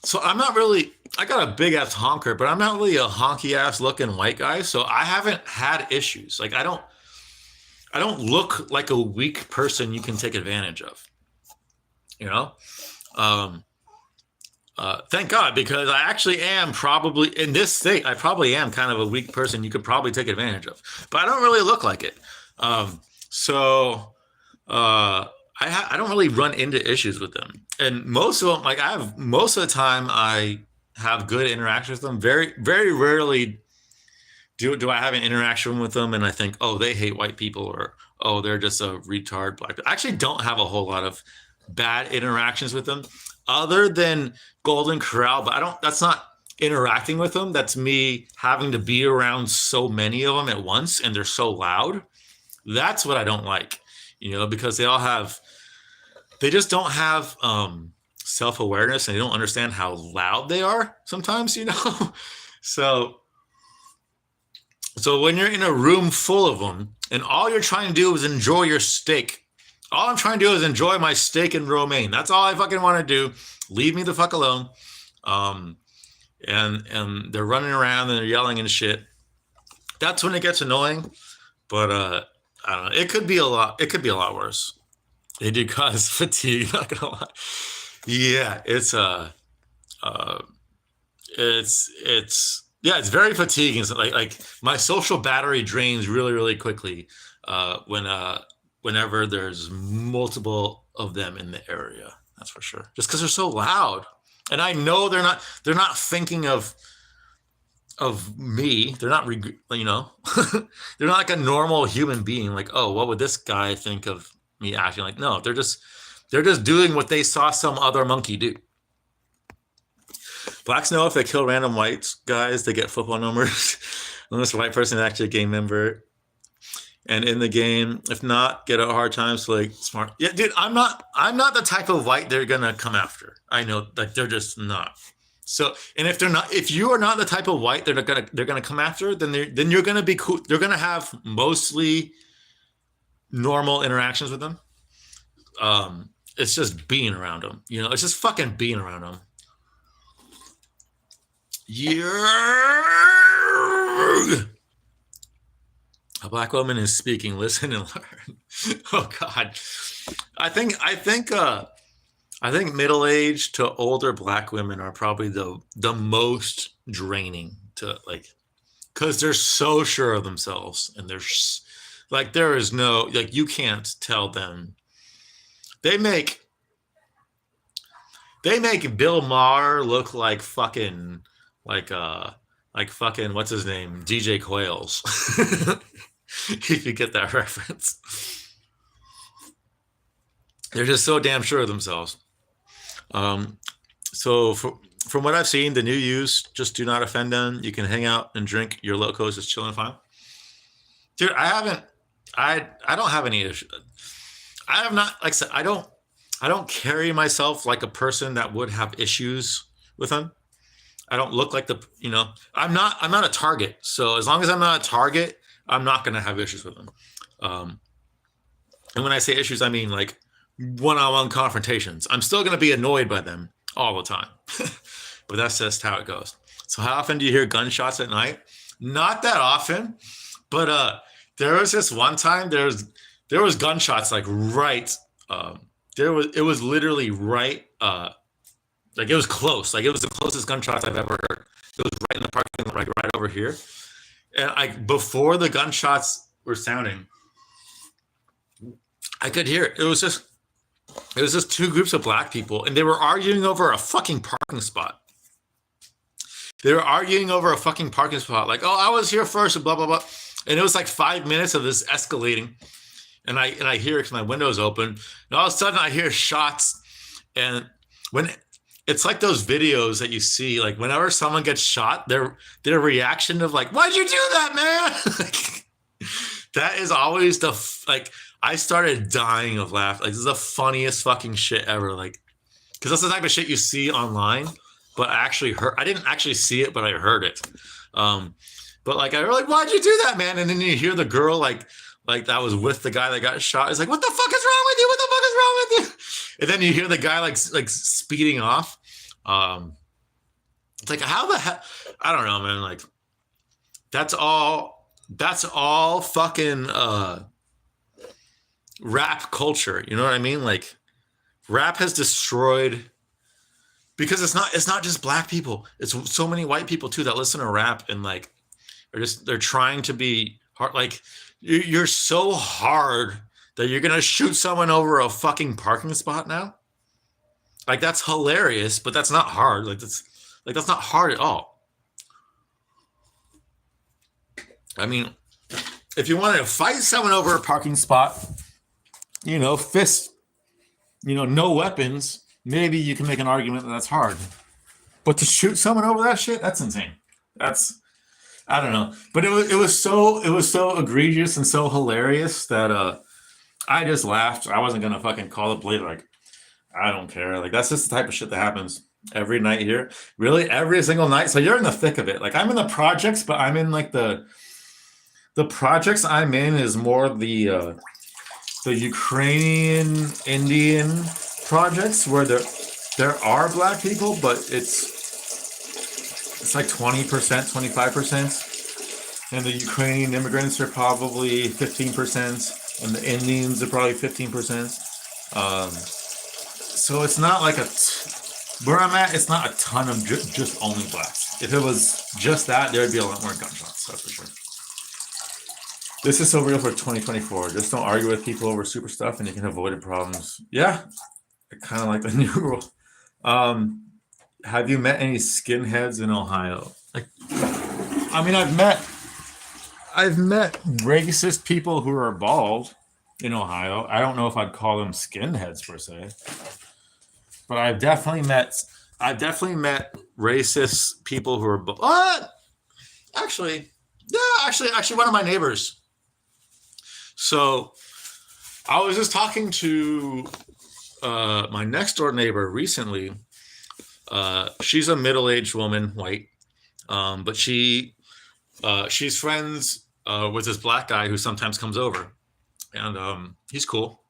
So I'm not really. I got a big ass honker, but I'm not really a honky ass looking white guy. So I haven't had issues. Like I don't look like a weak person you can take advantage of. You know. Thank God, because I actually am probably in this state. I probably am kind of a weak person you could probably take advantage of, but I don't really look like it. So I don't really run into issues with them, and most of them, like most of the time, I have good interactions with them. Very, very rarely do I have an interaction with them and I think, oh, they hate white people, or oh, they're just a retard black. I actually don't have a whole lot of bad interactions with them, other than Golden Corral, but that's not interacting with them. That's me having to be around so many of them at once, and they're so loud. That's what I don't like, because they just don't have self-awareness, and they don't understand how loud they are sometimes, So when you're in a room full of them and all you're trying to do is enjoy your steak, all I'm trying to do is enjoy my steak and romaine. That's all I fucking want to do. Leave me the fuck alone. And they're running around and they're yelling and shit. That's when it gets annoying. But I don't know. It could be a lot. It could be a lot worse. They do cause fatigue. Not gonna lie. Yeah, it's it's very fatiguing. It's like my social battery drains really, really quickly whenever there's multiple of them in the area. That's for sure. Just because they're so loud, and I know they're not thinking of me. They're not, they're not like a normal human being. Like, oh, what would this guy think of me acting like? No, they're just doing what they saw some other monkey do. Blacks know if they kill random white guys, they get football numbers. Unless a white person is actually a game member. And in the game, if not, get a hard time. So like smart. Yeah, dude, I'm not the type of white they're gonna come after. I know, like they're just not. So, and if they're not, if you are not the type of white they're gonna come after, then you're gonna be cool. They're gonna have mostly normal interactions with them. It's just being around them. You know, it's just fucking being around them. Yeah. A black woman is speaking. Listen and learn. Oh God, I think middle-aged to older black women are probably the most draining to like, because they're so sure of themselves and like there is no like you can't tell them. They make Bill Maher look like fucking like fucking what's his name, DJ Quails. If you get that reference. They're just so damn sure of themselves. So from what I've seen, the new use, just do not offend them. You can hang out and drink your locos, just chilling fine. Dude, I don't have any issues. I have not, like I said, I don't carry myself like a person that would have issues with them. I don't look like I'm not a target. So as long as I'm not a target, I'm not going to have issues with them. And when I say issues, I mean like one-on-one confrontations. I'm still going to be annoyed by them all the time, but that's just how it goes. So how often do you hear gunshots at night? Not that often, but there was this one time there was gunshots like right. It was literally right. Like it was close. Like it was the closest gunshots I've ever heard. It was right in the parking lot, right over here. And before the gunshots were sounding, I could hear it. It was just two groups of black people, and they were arguing over a fucking parking spot. They were arguing over a fucking parking spot, like, oh, I was here first, and blah blah blah. And it was like 5 minutes of this escalating, and I hear it because my window's open, and all of a sudden I hear shots, and when it's like those videos that you see, like whenever someone gets shot, their reaction of like, why'd you do that, man? That is always I started dying of laughter. Like this is the funniest fucking shit ever. Like, because that's the type of shit you see online, but I didn't actually see it, but I heard it. But like I was like, why'd you do that, man? And then you hear the girl like that was with the guy that got shot. It's like, what the fuck is wrong with you? What the fuck is wrong with you? And then you hear the guy like speeding off. It's like, how the hell? I don't know, man. Like, that's all fucking rap culture. You know what I mean? Like, rap has destroyed, because it's not just black people. It's so many white people too that listen to rap and like they're trying to be hard. Like, you're so hard that you're gonna shoot someone over a fucking parking spot now. Like, that's hilarious, but that's not hard. That's not hard at all. I mean, if you wanted to fight someone over a parking spot, fist, no weapons, maybe you can make an argument that that's hard. But to shoot someone over that shit, that's insane. I don't know. But it was so egregious and so hilarious that I just laughed. I wasn't gonna fucking call it blade. Like, I don't care. Like, that's just the type of shit that happens every night here. Really, every single night. So you're in the thick of it. Like, I'm in the projects, but I'm in like the projects I'm in is more the Ukrainian Indian projects where there are black people, but it's like 20%, 25%. And the Ukrainian immigrants are probably 15%, and the Indians are probably 15%. So it's not like where I'm at, it's not a ton of just only blacks. If it was just that, there would be a lot more gunshots, that's for sure. This is so real for 2024. Just don't argue with people over super stuff and you can avoid the problems. Yeah, I kind of like the new rule. Have you met any skinheads in Ohio? I mean, I've met racist people who are bald in Ohio. I don't know if I'd call them skinheads per se, but I've definitely met racist people who are bald. Actually, one of my neighbors. So I was just talking to my next door neighbor recently, She's a middle-aged woman, white, but she's friends with this black guy who sometimes comes over, and he's cool.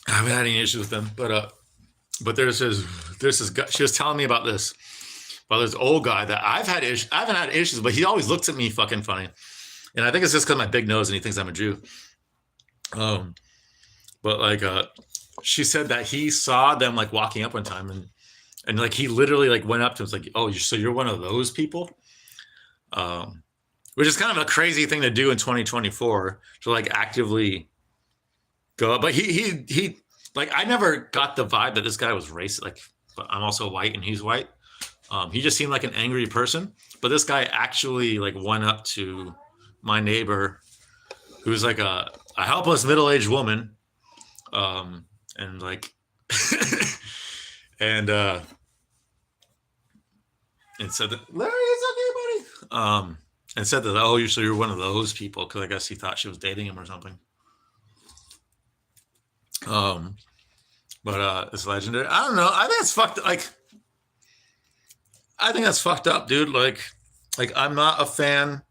I haven't had any issues with him, but there's this guy. She was telling me about this old guy that I haven't had issues, but he always looks at me fucking funny, and I think it's just because of my big nose and he thinks I'm a Jew. But like, she said that he saw them like walking up one time, and like he literally like went up to him, was like, "Oh, so you're one of those people," which is kind of a crazy thing to do in 2024 to like actively go up. But he like, I never got the vibe that this guy was racist. Like, I'm also white and he's white. He just seemed like an angry person. But this guy actually like went up to my neighbor, who's like a helpless middle-aged woman, and like and said that, Larry, it's okay, buddy. And said that, oh, you're one of those people, because I guess he thought she was dating him or something. But it's legendary. I don't know. I think it's fucked. Like, I think that's fucked up, dude. Like I'm not a fan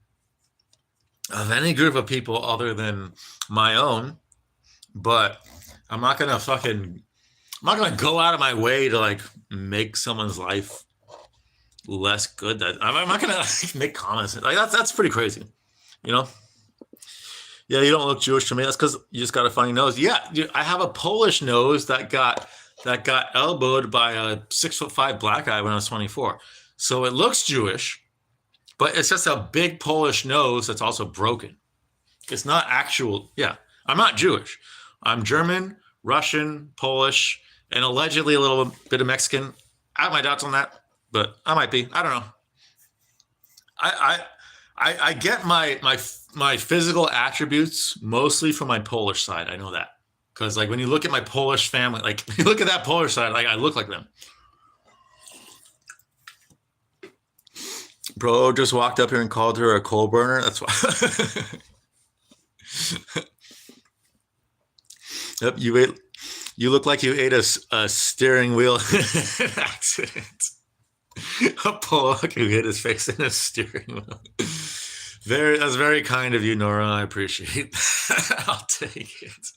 of any group of people other than my own, but I'm not gonna go out of my way to like make someone's life less good. That I'm not gonna like, make comments like that's pretty crazy, you know. Yeah, you don't look Jewish to me. That's because you just got a funny nose. Yeah, I have a Polish nose that got elbowed by a 6'5" black guy when I was 24. So it looks Jewish, but it's just a big Polish nose that's also broken. It's not actual. Yeah, I'm not Jewish. I'm German, Russian, Polish, and allegedly a little bit of Mexican. I have my doubts on that, but I might be. I don't know. I get my physical attributes mostly from my Polish side. I know that, because like when you look at my Polish family, like you look at that Polish side, like I look like them. Bro just walked up here and called her a coal burner. That's why. Yep, you look like you ate a steering wheel in an accident. A Pollock who hit his face in a steering wheel. That's very kind of you, Nora. I appreciate that. I'll take it.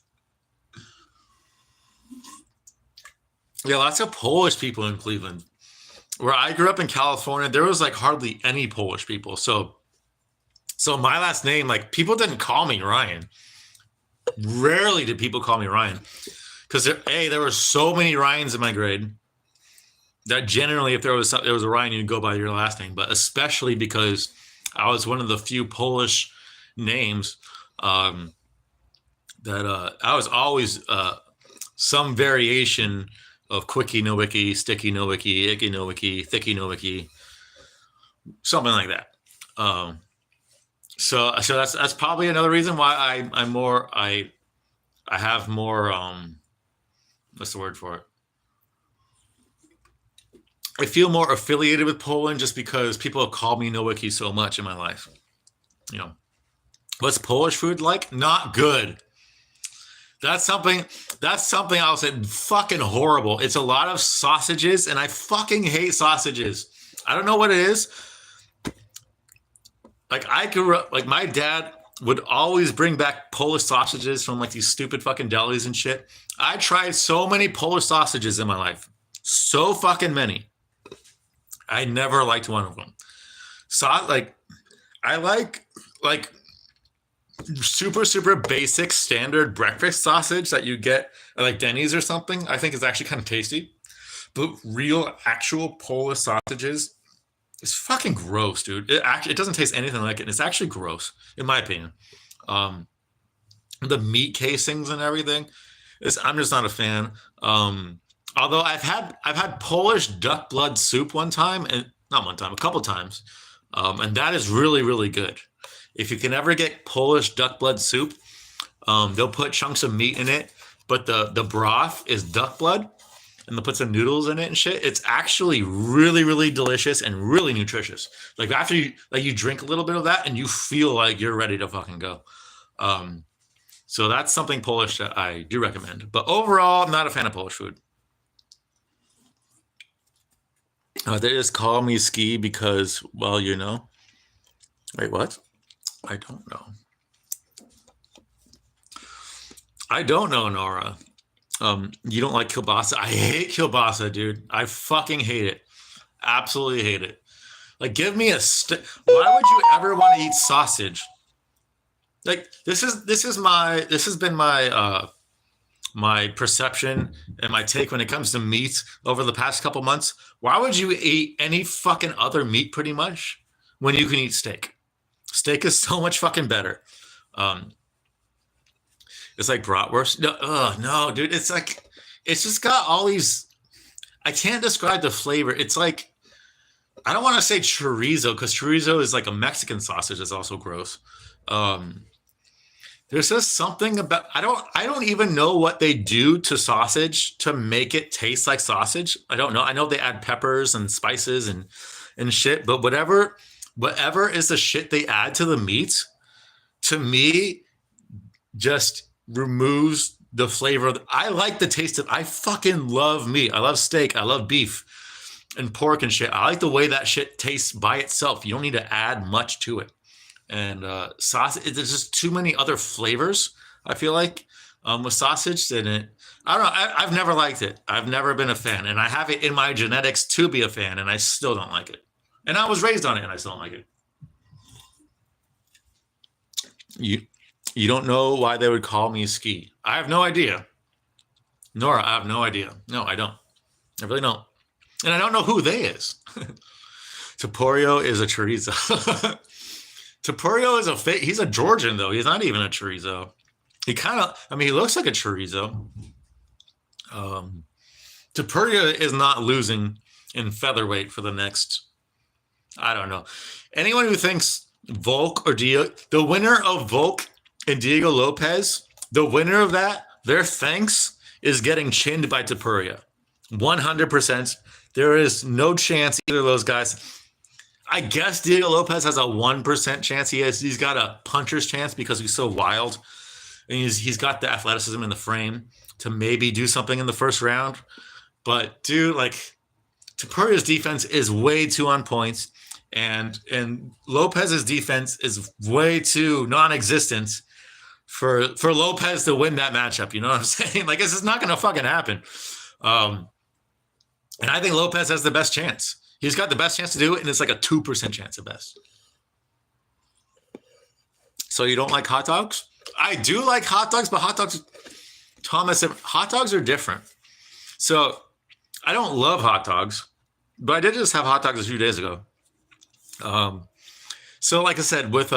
Yeah, lots of Polish people in Cleveland. Where I grew up in California, there was like hardly any Polish people. So my last name, like people didn't call me Ryan. Rarely did people call me Ryan, because there were so many Ryans in my grade that generally, if there was a Ryan, you'd go by your last name. But especially because I was one of the few Polish names that I was always some variation of Quickie Nowicki, Sticky Nowicki, Icky Nowicki, Thicky Nowicki, something like that. So that's probably another reason why I have more what's the word for it? I feel more affiliated with Poland just because people have called me Nowicki so much in my life. You know, what's Polish food like? Not good. That's something I'll say fucking horrible. It's a lot of sausages, and I fucking hate sausages. I don't know what it is. Like I grew up, like my dad would always bring back Polish sausages from like these stupid fucking delis and shit. I tried so many Polish sausages in my life. So fucking many. I never liked one of them. So I like super, super basic standard breakfast sausage that you get at like Denny's or something. I think is actually kind of tasty. But real, actual Polish sausages, it's fucking gross, dude. It doesn't taste anything like it. And it's actually gross, in my opinion. The meat casings and everything, I'm just not a fan. Although I've had Polish duck blood soup a couple times, and that is really, really good. If you can ever get Polish duck blood soup, they'll put chunks of meat in it, but the broth is duck blood, and they'll put some noodles in it and shit. It's actually really, really delicious and really nutritious. Like after you drink a little bit of that, and you feel like you're ready to fucking go. So that's something Polish that I do recommend. But overall, I'm not a fan of Polish food. They just call me Ski because, well, you know. Wait, what? I don't know. I don't know, Nora. You don't like kielbasa? I hate kielbasa, dude. I fucking hate it. Absolutely hate it. Like, give me a why would you ever want to eat sausage? Like, this has been my my perception and my take when it comes to meat over the past couple months. Why would you eat any fucking other meat pretty much when you can eat steak? Steak is so much fucking better. It's like bratwurst. No, dude. It's like, it's just got all these. I can't describe the flavor. It's like, I don't want to say chorizo because chorizo is like a Mexican sausage. It's also gross. There's just something about I don't even know what they do to sausage to make it taste like sausage. I don't know. I know they add peppers and spices and shit, but whatever is the shit they add to the meat, to me, just removes the flavor. I like the taste of. I fucking love meat. I love steak. I love beef and pork and shit. I like the way that shit tastes by itself. You don't need to add much to it. And sausage, there's just too many other flavors, I feel like, with sausage in it. I don't know. I've never liked it. I've never been a fan. And I have it in my genetics to be a fan, and I still don't like it. And I was raised on it, and I still don't like it. You don't know why they would call me Ski. I have no idea. Nora, I have no idea. No, I don't. I really don't. And I don't know who they is. Topurio is a chorizo. Topurio is he's a Georgian, though. He's not even a chorizo. He looks like a chorizo. Topurio is not losing in featherweight for the next, I don't know. Anyone who thinks Volk or the winner of Volk and Diego Lopez, the winner of that, their thanks is getting chinned by Topuria. 100%. There is no chance either of those guys. I guess Diego Lopez has a 1% chance. He's got a puncher's chance because he's so wild, and he's got the athleticism in the frame to maybe do something in the first round. But dude, like, Topuria's defense is way too on point, and Lopez's defense is way too non-existent for Lopez to win that matchup. You know what I'm saying? Like, this is not going to fucking happen. And I think Lopez has the best chance. He's got the best chance to do it, and it's like a 2% chance at best. So you don't like hot dogs? I do like hot dogs, but hot dogs, Thomas, hot dogs are different. So I don't love hot dogs, but I did just have hot dogs a few days ago. So like I said, with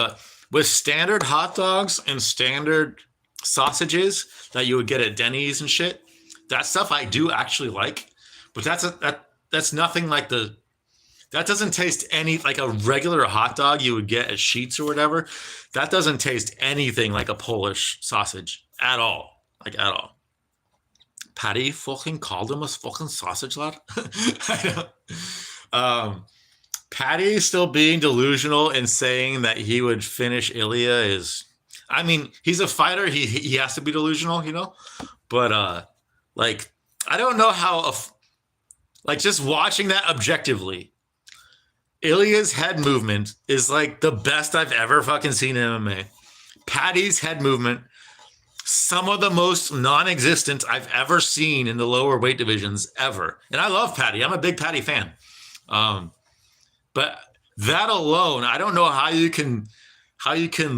standard hot dogs and standard sausages that you would get at Denny's and shit, that stuff I do actually like. But that's nothing like that doesn't taste any like a regular hot dog you would get at Sheetz or whatever. That doesn't taste anything like a Polish sausage at all. Like, at all. Patty fucking called him a fucking sausage lad. I don't. Patty still being delusional and saying that he would finish Ilya is, I mean, he's a fighter. He has to be delusional, you know. But like, I don't know how like, just watching that objectively, Ilya's head movement is like the best I've ever fucking seen in MMA. Patty's head movement, some of the most non-existent I've ever seen in the lower weight divisions ever. And I love Patty. I'm a big Patty fan. But that alone, I don't know how you can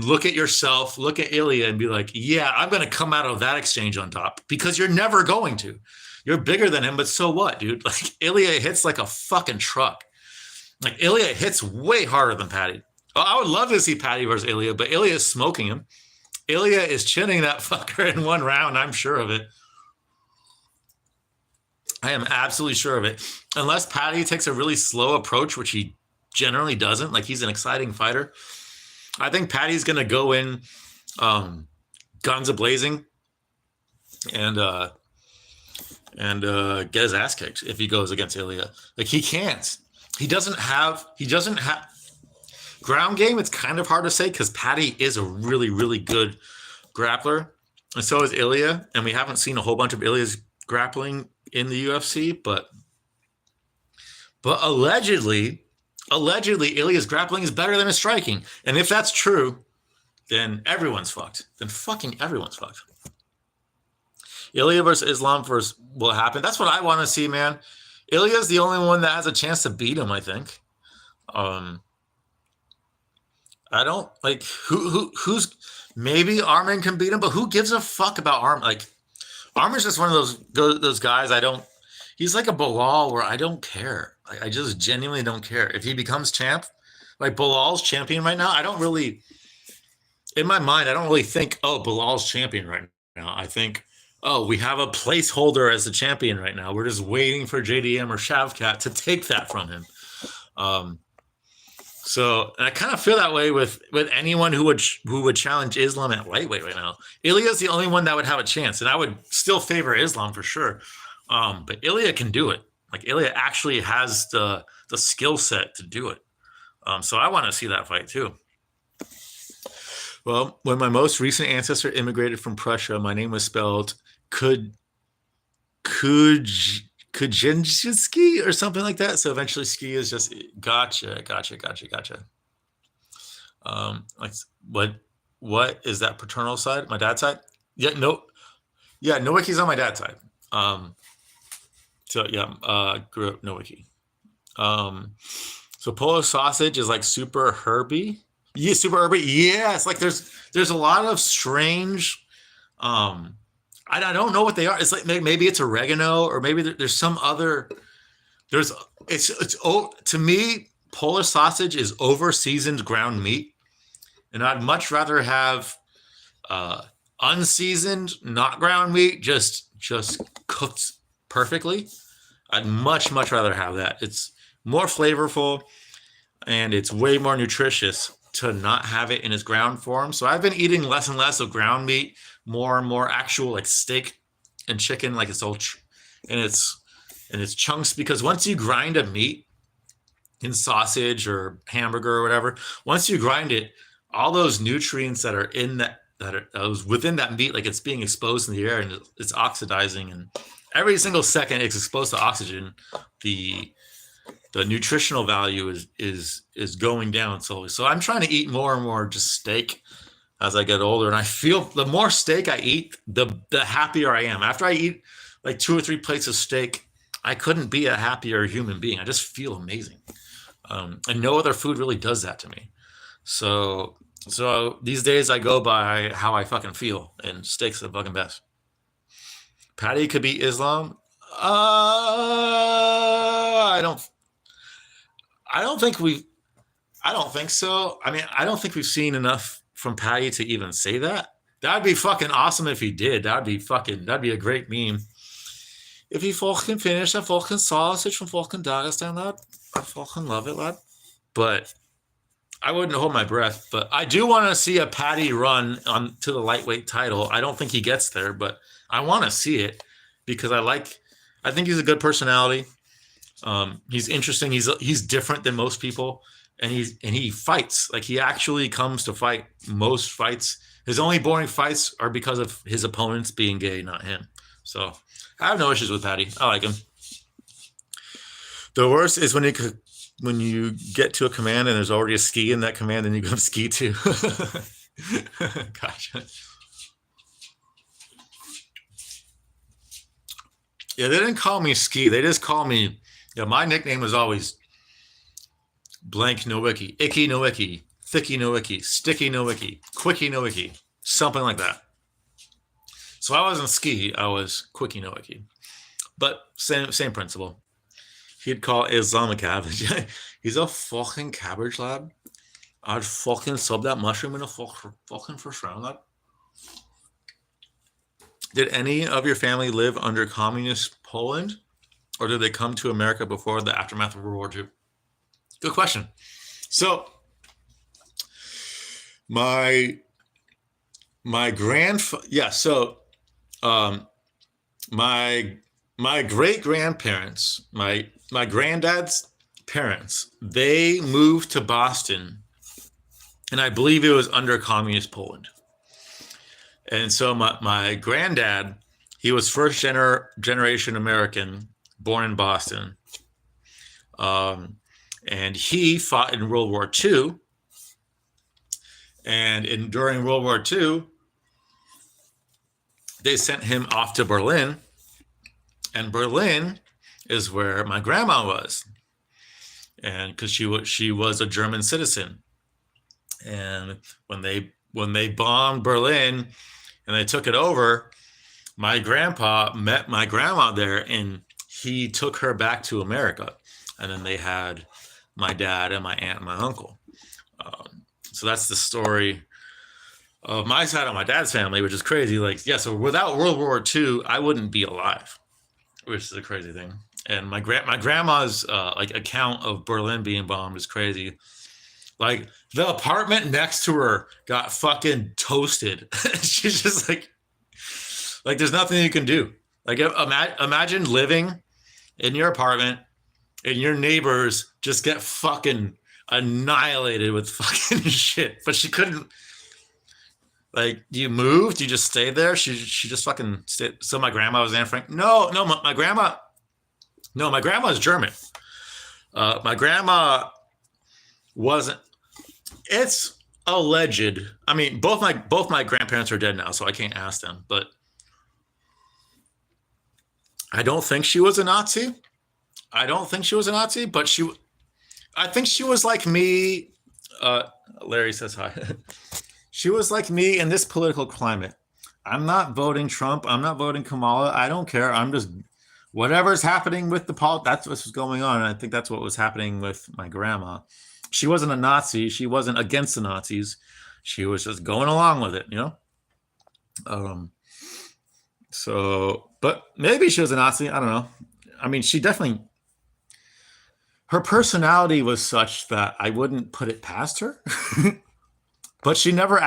look at yourself, look at Ilya and be like, yeah, I'm going to come out of that exchange on top, because you're never going to. You're bigger than him, but so what, dude? Like, Ilya hits like a fucking truck. Like, Ilya hits way harder than Patty. Oh, I would love to see Patty versus Ilya, but Ilya is smoking him. Ilya is chinning that fucker in one round. I'm sure of it. I am absolutely sure of it. Unless Patty takes a really slow approach, which he generally doesn't. Like, he's an exciting fighter. I think Patty's going to go in guns a-blazing and get his ass kicked if he goes against Ilya. Like, he can't. He doesn't have ground game. It's kind of hard to say because Patty is a really, really good grappler, and so is Ilya. And we haven't seen a whole bunch of Ilya's grappling in the UFC, but But allegedly, Ilya's grappling is better than his striking. And if that's true, then everyone's fucked. Then fucking everyone's fucked. Ilya versus Islam will happen. That's what I want to see, man. Ilya's the only one that has a chance to beat him, I think. I don't like who's maybe Arman can beat him, but who gives a fuck about Arman? Like Arman's just one of those guys. He's like a Bilal where I don't care. I just genuinely don't care if he becomes champ. Like Bilal's champion right now. I don't really, in my mind, I don't really think, oh, Bilal's champion right now. I think, oh, we have a placeholder as the champion right now. We're just waiting for JDM or Shavkat to take that from him. So and I kind of feel that way with anyone who would challenge Islam at lightweight right now. Ilya's the only one that would have a chance, and I would still favor Islam for sure. But Ilya can do it. Like Ilya actually has the skill set to do it. So I want to see that fight too. Well, when my most recent ancestor immigrated from Prussia, my name was spelled Kujinsky or something like that. So eventually ski is just gotcha. Like what is that paternal side? My dad's side? Nowicki's on my dad's side. So yeah, grew up Nowicki. So Polish sausage is like super herby. Yeah, super herby. Yeah, it's like there's a lot of strange I don't know what they are. It's like maybe it's oregano, or maybe there's some other. To me, Polish sausage is over seasoned ground meat, and I'd much rather have unseasoned, not ground meat, just cooked perfectly. I'd much rather have that. It's more flavorful, and it's way more nutritious to not have it in its ground form. So I've been eating less and less of ground meat, more and more actual like steak and chicken, like it's all and it's chunks, because once you grind a meat in sausage or hamburger or whatever, once you grind it, all those nutrients that are in that are within that meat, like it's being exposed in the air and it's oxidizing, and every single second it's exposed to oxygen, the nutritional value is going down slowly. So I'm trying to eat more and more just steak as I get older, and I feel the more steak I eat, the happier I am. After I eat like 2 or 3 plates of steak, I couldn't be a happier human being. I just feel amazing, and no other food really does that to me. So these days I go by how I fucking feel, and steak's the fucking best. Paddy could beat Islam. I don't think so. I mean, I don't think we've seen enough from Paddy to even say that. That'd be fucking awesome if he did. That'd be a great meme. If he fucking finished a fucking sausage from fucking Dagestan, lad, I fucking love it, lad. But I wouldn't hold my breath. But I do want to see a Paddy run on to the lightweight title. I don't think he gets there, but I want to see it because I think he's a good personality. He's interesting. He's different than most people, and he fights. Like he actually comes to fight. Most fights, his only boring fights are because of his opponents being gay, not him. So I have no issues with Paddy. I like him. The worst is when you get to a command and there's already a ski in that command, and you go ski too. Gotcha. Yeah, they didn't call me ski. They just call me. Yeah, my nickname was always blank Nowicki, icky Nowicki, thicky Nowicki, sticky Nowicki, quickie Nowicki, something like that. So I wasn't ski, I was quickie Nowicki. But same principle. He'd call Islam a cabbage. He's a fucking cabbage, lad. I'd fucking sub that mushroom in a fucking first round, lad. Did any of your family live under communist Poland? Or did they come to America before the aftermath of World War II? Good question. So my great grandparents, my granddad's parents, they moved to Boston, and I believe it was under communist Poland. And so my granddad, he was first generation American, born in Boston. And he fought in World War II. And during World War II, they sent him off to Berlin. And Berlin is where my grandma was. And because she was a German citizen. And when they bombed Berlin and they took it over, my grandpa met my grandma there, and he took her back to America. And then they had my dad and my aunt and my uncle. So that's the story of my side of my dad's family, which is crazy. Like, yeah, so without World War II, I wouldn't be alive, which is a crazy thing. And my grandma's like account of Berlin being bombed is crazy. Like, the apartment next to her got fucking toasted. She's just like there's nothing you can do. Like, imagine living in your apartment and your neighbors just get fucking annihilated with fucking shit. But she couldn't. Like, do you move? Do you just stay there? She just fucking stayed. So my grandma was Anne Frank. No, my grandma. No, my grandma is German. My grandma wasn't. It's alleged. I mean, both my grandparents are dead now, so I can't ask them. But I don't think she was a Nazi. But I think she was like me. Larry says hi. She was like me in this political climate. I'm not voting Trump. I'm not voting Kamala. I don't care. I'm just whatever's happening with that's what's going on. And I think that's what was happening with my grandma. She wasn't a Nazi. She wasn't against the Nazis. She was just going along with it, you know? So, but maybe she was a Nazi. I don't know. I mean, her personality was such that I wouldn't put it past her. But she never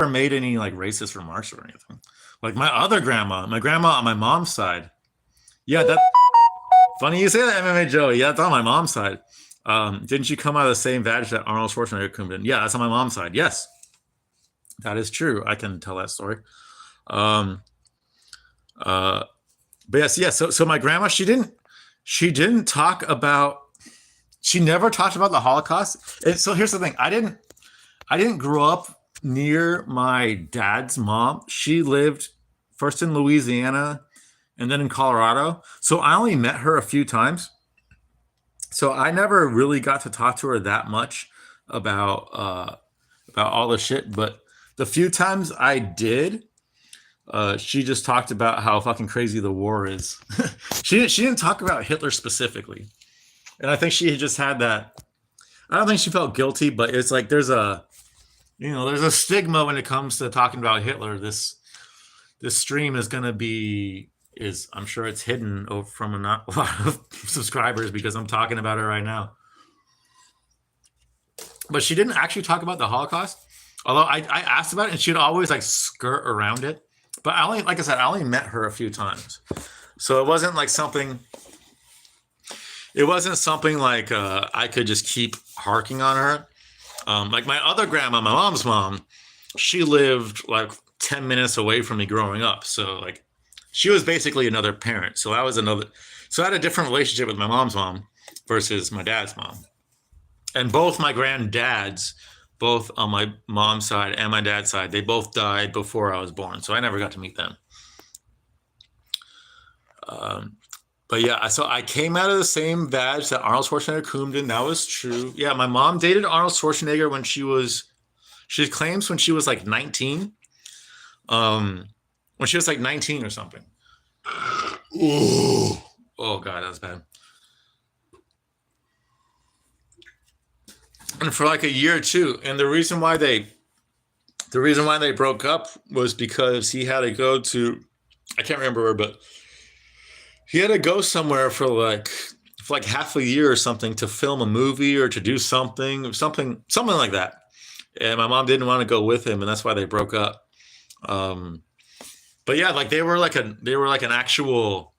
made any like racist remarks or anything. Like my grandma on my mom's side. Yeah, that funny you say that, MMA Joey. Yeah, that's on my mom's side. Didn't she come out of the same vag that Arnold Schwarzenegger came in? Yeah, that's on my mom's side. Yes, that is true. I can tell that story. But yes, yeah. So my grandma, she didn't talk about. She never talked about the Holocaust. And so here's the thing: I didn't grow up near my dad's mom. She lived first in Louisiana and then in Colorado. So I only met her a few times. So I never really got to talk to her that much about all the shit. But the few times I did, she just talked about how fucking crazy the war is. She didn't talk about Hitler specifically. And I think she just had that. I don't think she felt guilty, but it's like there's a stigma when it comes to talking about Hitler. This stream is gonna be I'm sure it's hidden from not a lot of subscribers because I'm talking about it right now. But she didn't actually talk about the Holocaust. Although I asked about it and she'd always like skirt around it. But like I said, I only met her a few times. So it wasn't like something. It wasn't something like I could just keep harking on her. Like my other grandma, my mom's mom, she lived like 10 minutes away from me growing up. So like she was basically another parent. So that was another. So I had a different relationship with my mom's mom versus my dad's mom. And both my granddads, both on my mom's side and my dad's side, they both died before I was born. So I never got to meet them. But yeah, so I came out of the same vag that Arnold Schwarzenegger coomed in. That was true. Yeah, my mom dated Arnold Schwarzenegger when she claims when she was like 19. When she was like 19 or something. Ooh. Oh God, that was bad. And for like a year or two. And the reason why they broke up was because he had to go to, I can't remember where, but he had to go somewhere for like half a year or something to film a movie or to do something like that. And my mom didn't want to go with him, and that's why they broke up. But yeah, like they were like an actual.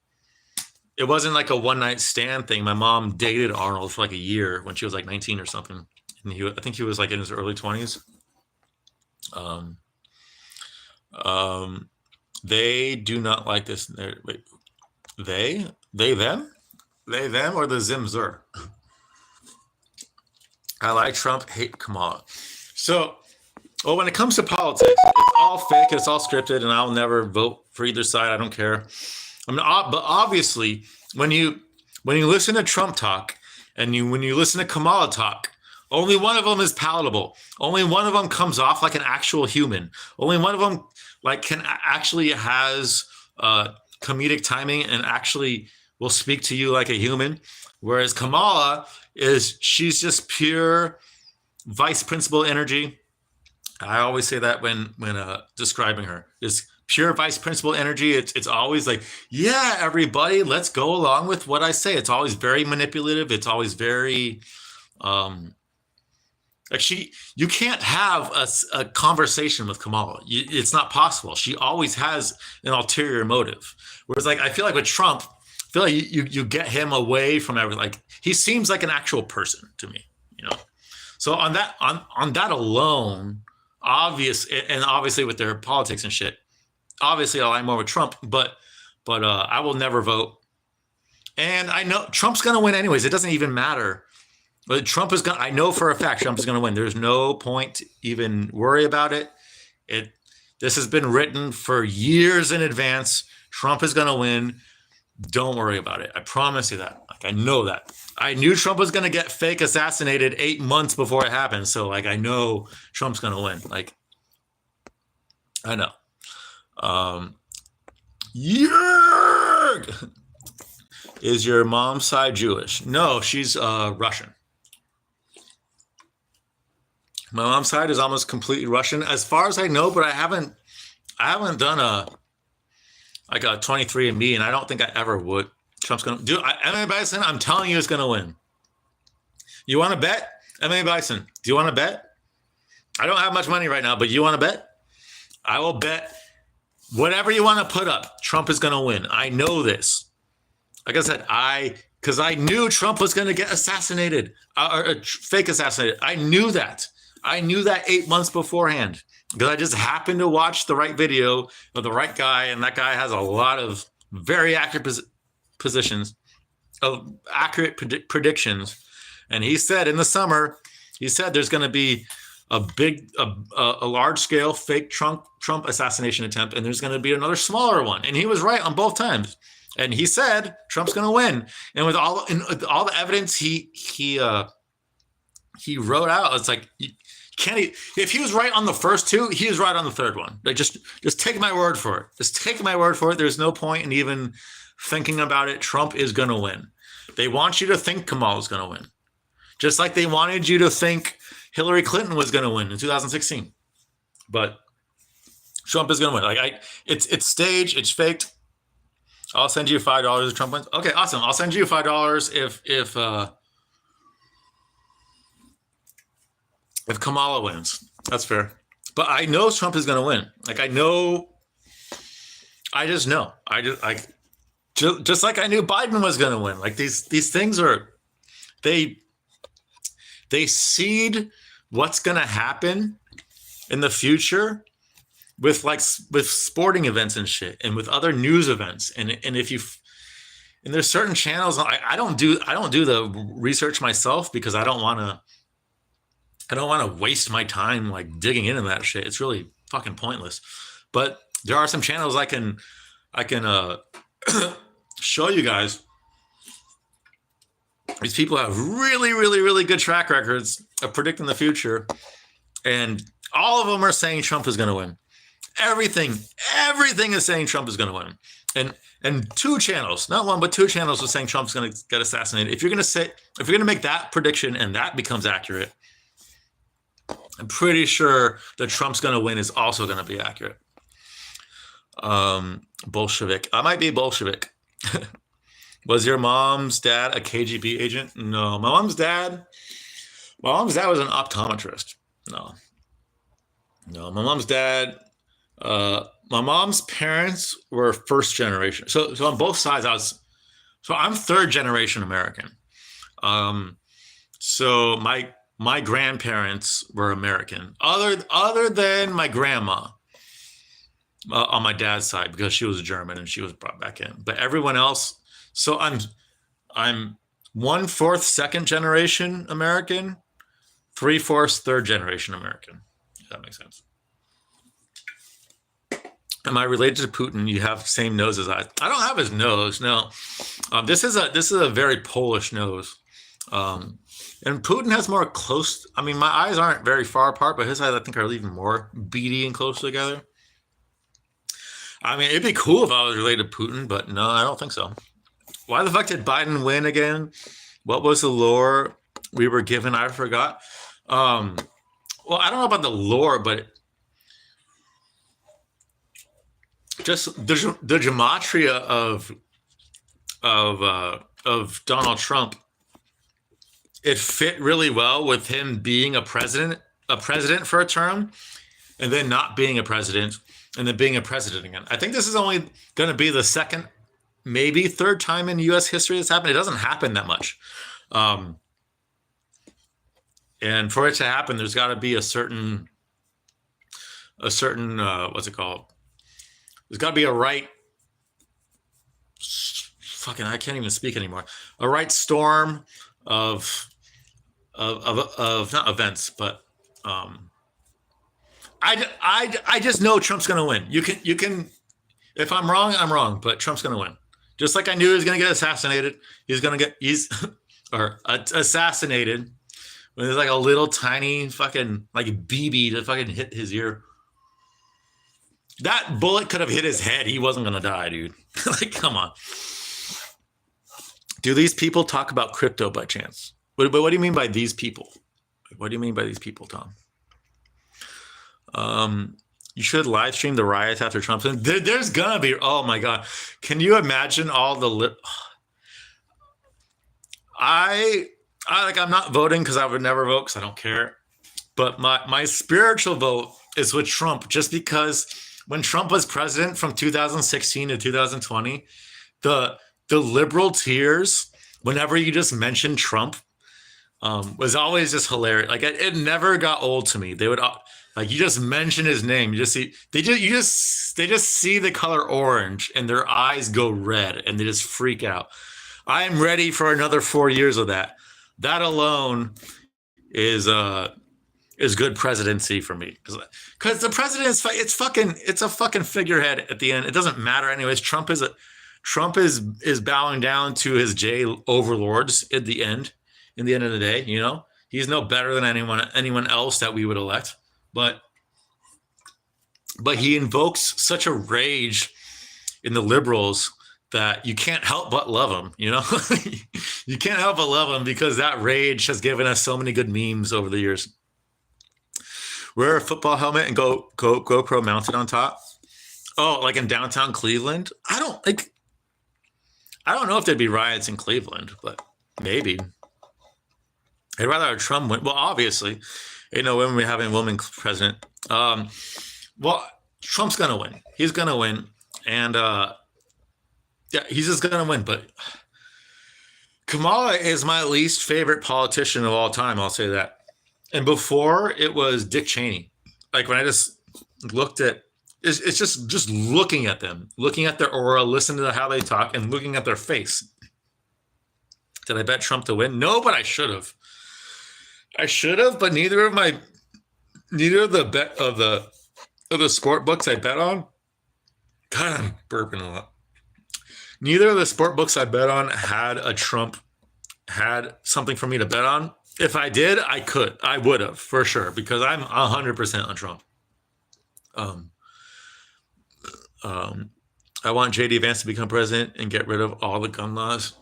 It wasn't like a one night stand thing. My mom dated Arnold for like a year when she was like 19 or something, and I think he was like in his early 20s. They do not like this. Wait, they them, or the Zimzer? I like Trump, hate Kamala. So, well, when it comes to politics, it's all fake, it's all scripted, and I'll never vote for either side. I don't care. I mean, but obviously, when you listen to Trump talk, and when you listen to Kamala talk, only one of them is palatable. Only one of them comes off like an actual human. Only one of them can actually has comedic timing and actually will speak to you like a human. Whereas Kamala she's just pure vice principal energy. I always say that when describing her, is pure vice principal energy. It's always like, yeah, everybody, let's go along with what I say. It's always very manipulative. It's always very you can't have a conversation with Kamala. It's not possible. She always has an ulterior motive. Whereas I feel like with Trump, I feel like you get him away from everything. Like he seems like an actual person to me, So on that alone, obviously with their politics and shit, obviously I like more with Trump, but I will never vote. And I know Trump's gonna win anyways. It doesn't even matter. But Trump is going to, I know for a fact Trump is going to win. There's no point to even worry about it. This has been written for years in advance. Trump is going to win. Don't worry about it. I promise you that. I know that. I knew Trump was going to get fake assassinated 8 months before it happened. So I know Trump's going to win. I know. Yerg! Is your mom's side Jewish? No, she's Russian. My mom's side is almost completely Russian, as far as I know, but I haven't done a 23andMe, and I don't think I ever would. Trump's gonna do. MMA Bison, I'm telling you, is gonna win. You want to bet? MMA Bison, do you want to bet? I don't have much money right now, but you want to bet? I will bet whatever you want to put up. Trump is gonna win. I know this. Like I said, because I knew Trump was gonna get assassinated, or fake assassinated. I knew that. 8 months beforehand because I just happened to watch the right video of the right guy, and that guy has a lot of very accurate accurate predictions. And he said in the summer, there's going to be a large scale fake Trump assassination attempt, and there's going to be another smaller one. And he was right on both times. And he said Trump's going to win. And with all the evidence he wrote out, it's like, if he was right on the first two, he was right on the third one. Just take my word for it. Just take my word for it. There's no point in even thinking about it. Trump is going to win. They want you to think Kamala's going to win. Just like they wanted you to think Hillary Clinton was going to win in 2016. But Trump is going to win. It's staged. It's faked. I'll send you $5 if Trump wins. Okay, awesome. I'll send you $5 if Kamala wins. That's fair. But I know Trump is going to win. I just know. Just like I knew Biden was going to win. These things are, they seed what's going to happen in the future with sporting events and shit, and with other news events. And there's certain channels, I don't do the research myself because I don't want to waste my time digging into that shit. It's really fucking pointless. But there are some channels I can show you guys. These people have really, really, really good track records of predicting the future, and all of them are saying Trump is going to win. Everything is saying Trump is going to win. And two channels, not one, but two channels are saying Trump's going to get assassinated. If you're going to make that prediction and that becomes accurate, I'm pretty sure that Trump's going to win is also going to be accurate. Bolshevik. I might be Bolshevik. Was your mom's dad a KGB agent? No. My mom's dad was an optometrist. No. My mom's dad, my mom's parents were first generation. So on both sides, I'm third generation American. So my grandparents were American, other than my grandma on my dad's side, because she was German and she was brought back in. But everyone else, so I'm 1/4 second generation American, 3/4, third generation American. If that makes sense. Am I related to Putin? You have the same nose as I. I don't have his nose. No. This is a very Polish nose. And Putin has more close. I mean, my eyes aren't very far apart, but his eyes I think are even more beady and close together. I mean, it'd be cool if I was related to Putin, but no, I don't think so. Why the fuck did Biden win again? What was the lore we were given? I forgot. Well, I don't know about the lore, but just the gematria of Donald Trump, it fit really well with him being a president for a term, and then not being a president, and then being a president again. I think this is only going to be the second, maybe third time in U.S. history this happened. It doesn't happen that much, and for it to happen, there's got to be a certain what's it called? There's got to be a right. Fucking, I can't even speak anymore. A right storm of not events, but I just know Trump's going to win. You can. If I'm wrong, I'm wrong, but Trump's going to win. Just like I knew he was going to get assassinated. Assassinated when there's like a little tiny fucking like BB to fucking hit his ear. That bullet could have hit his head. He wasn't going to die, dude. Like, come on. Do these people talk about crypto by chance? But what do you mean by these people? What do you mean by these people, Tom? You should live stream the riots after Trump. There's gonna be. Oh my god! Can you imagine all the? I'm not voting because I would never vote because I don't care. But my spiritual vote is with Trump, just because when Trump was president from 2016 to 2020, the liberal tears whenever you just mentioned Trump was always just hilarious. Like it never got old to me. They would like you just mention his name, you just see they just see the color orange and their eyes go red and they just freak out. I am ready for another 4 years of that. That alone is good presidency for me because the president is it's a fucking figurehead at the end. It doesn't matter anyways. Trump is bowing down to his J overlords at the end. In the end of the day, you know, he's no better than anyone else that we would elect. But he invokes such a rage in the liberals that you can't help but love him. You know, you can't help but love him because that rage has given us so many good memes over the years. Wear a football helmet and go GoPro mounted on top. Oh, like in downtown Cleveland? I don't know if there'd be riots in Cleveland, but maybe. I'd rather have Trump win. Well, obviously, when we're having a woman president. Well, Trump's gonna win. He's gonna win, and he's just gonna win. But Kamala is my least favorite politician of all time. I'll say that. And before it was Dick Cheney. Like when I just looked at. It's just looking at them, looking at their aura, listening to how they talk, and looking at their face. Did I bet Trump to win? No, but I should have. But neither of the sport books I bet on. God, I'm burping a lot. Neither of the sport books I bet on had something for me to bet on. If I did, I would have for sure because I'm 100% on Trump. I want JD Vance to become president and get rid of all the gun laws.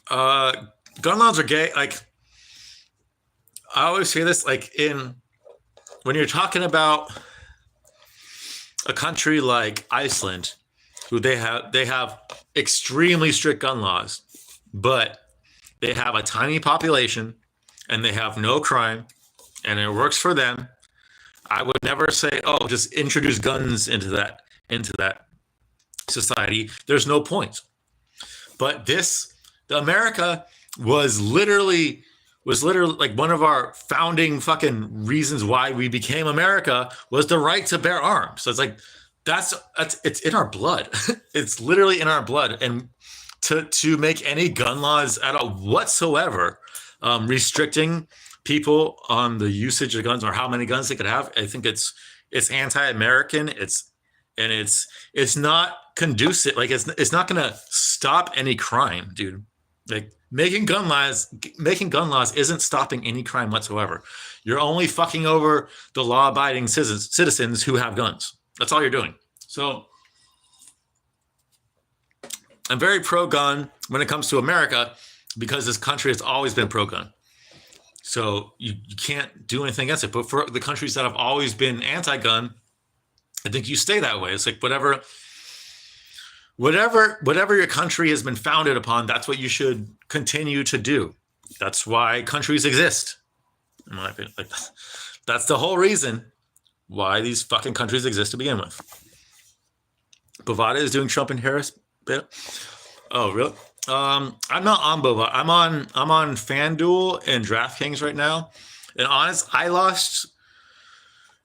Gun laws are gay. Like I always say this, like when you're talking about a country like Iceland, who they have extremely strict gun laws, but they have a tiny population and they have no crime and it works for them. I would never say, oh, just introduce guns into that society. There's no point. But America was literally like one of our founding fucking reasons why we became America was the right to bear arms. So it's like it's in our blood. It's literally in our blood. And to make any gun laws at all whatsoever, restricting people on the usage of guns or how many guns they could have. I think it's anti-American. It's not conducive. Like it's not going to stop any crime, dude. Like making gun laws isn't stopping any crime whatsoever. You're only fucking over the law-abiding citizens who have guns. That's all you're doing. So I'm very pro-gun when it comes to America because this country has always been pro-gun. So you can't do anything against it. But for the countries that have always been anti-gun, I think you stay that way. It's like whatever your country has been founded upon, that's what you should continue to do. That's why countries exist, in my opinion. Like that's the whole reason why these fucking countries exist to begin with. Bovada is doing Trump and Harris bit. Oh, really? I'm not on Bovada. I'm on FanDuel and DraftKings right now. And honest, I lost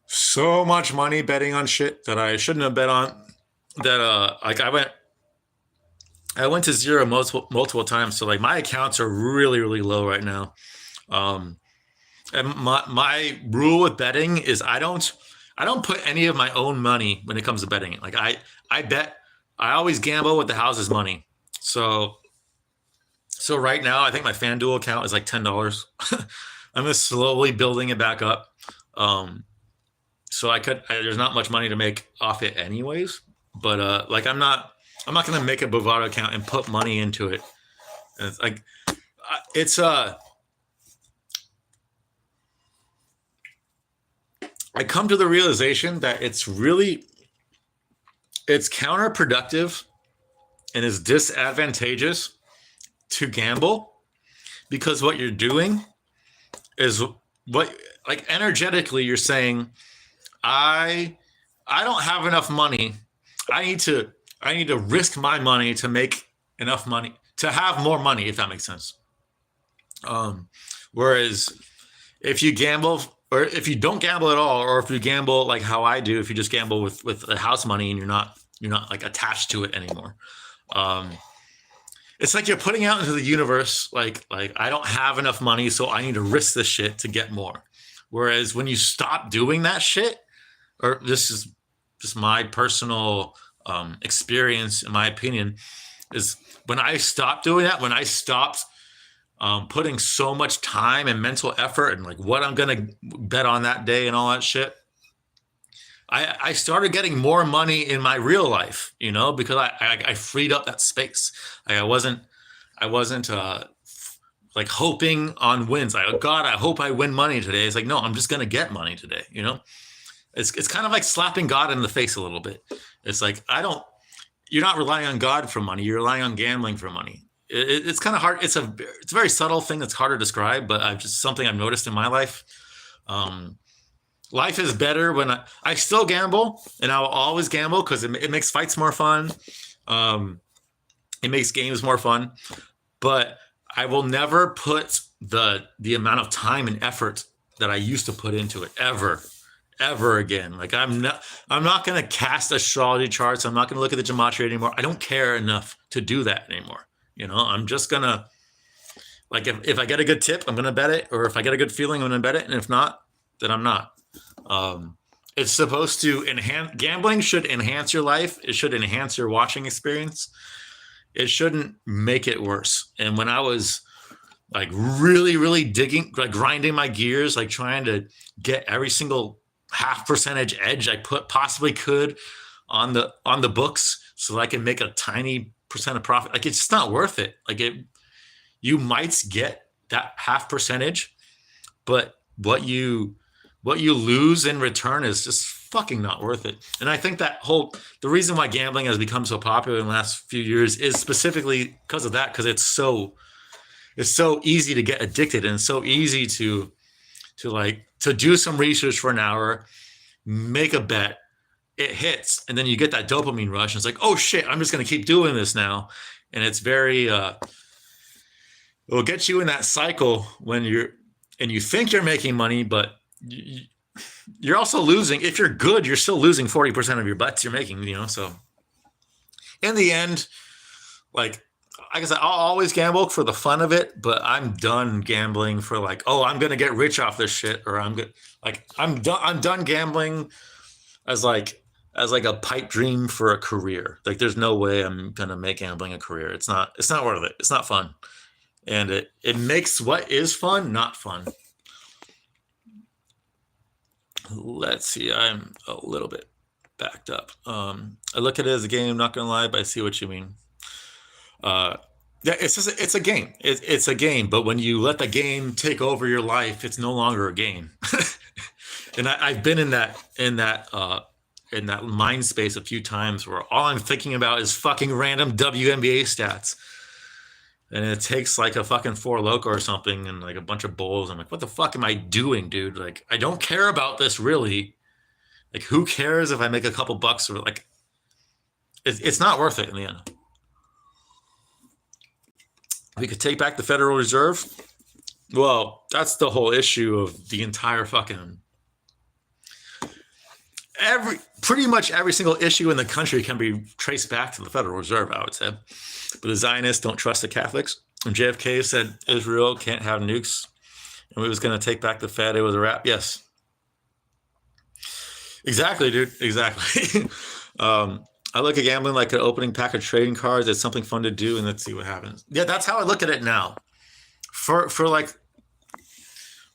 so much money betting on shit that I shouldn't have bet on. That like I went to zero multiple times. So like my accounts are really, really low right now. And my rule with betting is I don't put any of my own money when it comes to betting. Like I bet, I always gamble with the house's money. So right now I think my FanDuel account is like $10. I'm just slowly building it back up. So there's not much money to make off it anyways, but like I'm not going to make a Bovada account and put money into it. And it's like, I come to the realization that it's counterproductive and is disadvantageous to gamble because what you're doing is like energetically you're saying, I don't have enough money. I need to risk my money to make enough money to have more money, if that makes sense. Whereas if you gamble or if you don't gamble at all, or if you gamble like how I do, if you just gamble with the house money and you're not like attached to it anymore. It's like you're putting out into the universe, like I don't have enough money, so I need to risk this shit to get more. Whereas when you stop doing that shit, or this is just my personal experience, in my opinion, is when I stopped doing that, when I stopped putting so much time and mental effort and like what I'm going to bet on that day and all that shit, I started getting more money in my real life, because I freed up that space. Like I wasn't like hoping on wins. God, I hope I win money today. It's like, no, I'm just going to get money today. It's kind of like slapping God in the face a little bit. It's like, you're not relying on God for money. You're relying on gambling for money. It's kind of hard. It's a very subtle thing that's hard to describe, but something I've noticed in my life. Life is better when I still gamble, and I will always gamble because it makes fights more fun. It makes games more fun, but I will never put the amount of time and effort that I used to put into it ever again. Like I'm not going to cast astrology charts. I'm not going to look at the gematria anymore. I don't care enough to do that anymore. I'm just going to, like, if I get a good tip, I'm going to bet it. Or if I get a good feeling, I'm going to bet it. And if not, then I'm not. It's supposed to gambling should enhance your life. It should enhance your watching experience. It shouldn't make it worse. And when I was like really, really digging, like grinding my gears, like trying to get every single half percentage edge I possibly could on the books so that I can make a tiny percent of profit, like it's just not worth it. Like you might get that half percentage, but what you lose in return is just fucking not worth it. And I think the reason why gambling has become so popular in the last few years is specifically because of that, because it's so easy to get addicted, and it's so easy to do some research for an hour, make a bet, it hits, and then you get that dopamine rush, and it's like, oh shit, I'm just going to keep doing this now. And it's very it'll get you in that cycle when you think you're making money, but you're also losing. If you're good, you're still losing 40% of your bets you're making, so in the end, like like I said, I'll always gamble for the fun of it, but I'm done gambling for like, oh, I'm gonna get rich off this shit, or I'm good. Like I'm done. I'm done gambling as like a pipe dream for a career. Like there's no way I'm gonna make gambling a career. It's not. It's not worth it. It's not fun, and it makes what is fun not fun. Let's see. I'm a little bit backed up. I look at it as a game. Not gonna lie, but I see what you mean. Yeah, it's a game. It's a game, but when you let the game take over your life, it's no longer a game. And I've been in that mind space a few times where all I'm thinking about is fucking random WNBA stats. And it takes like a fucking Four Loko or something and like a bunch of bowls. I'm like, what the fuck am I doing, dude? Like, I don't care about this really. Like, who cares if I make a couple bucks or like, it's not worth it in the end. We could take back the Federal Reserve. Well, that's the whole issue of the entire fucking pretty much every single issue in the country can be traced back to the Federal Reserve, I would say. But the Zionists don't trust the Catholics. When JFK said Israel can't have nukes and we was going to take back the Fed, it was a wrap. Yes. Exactly, dude. Exactly. I look at gambling like an opening pack of trading cards. It's something fun to do, and let's see what happens. Yeah, that's how I look at it now. For like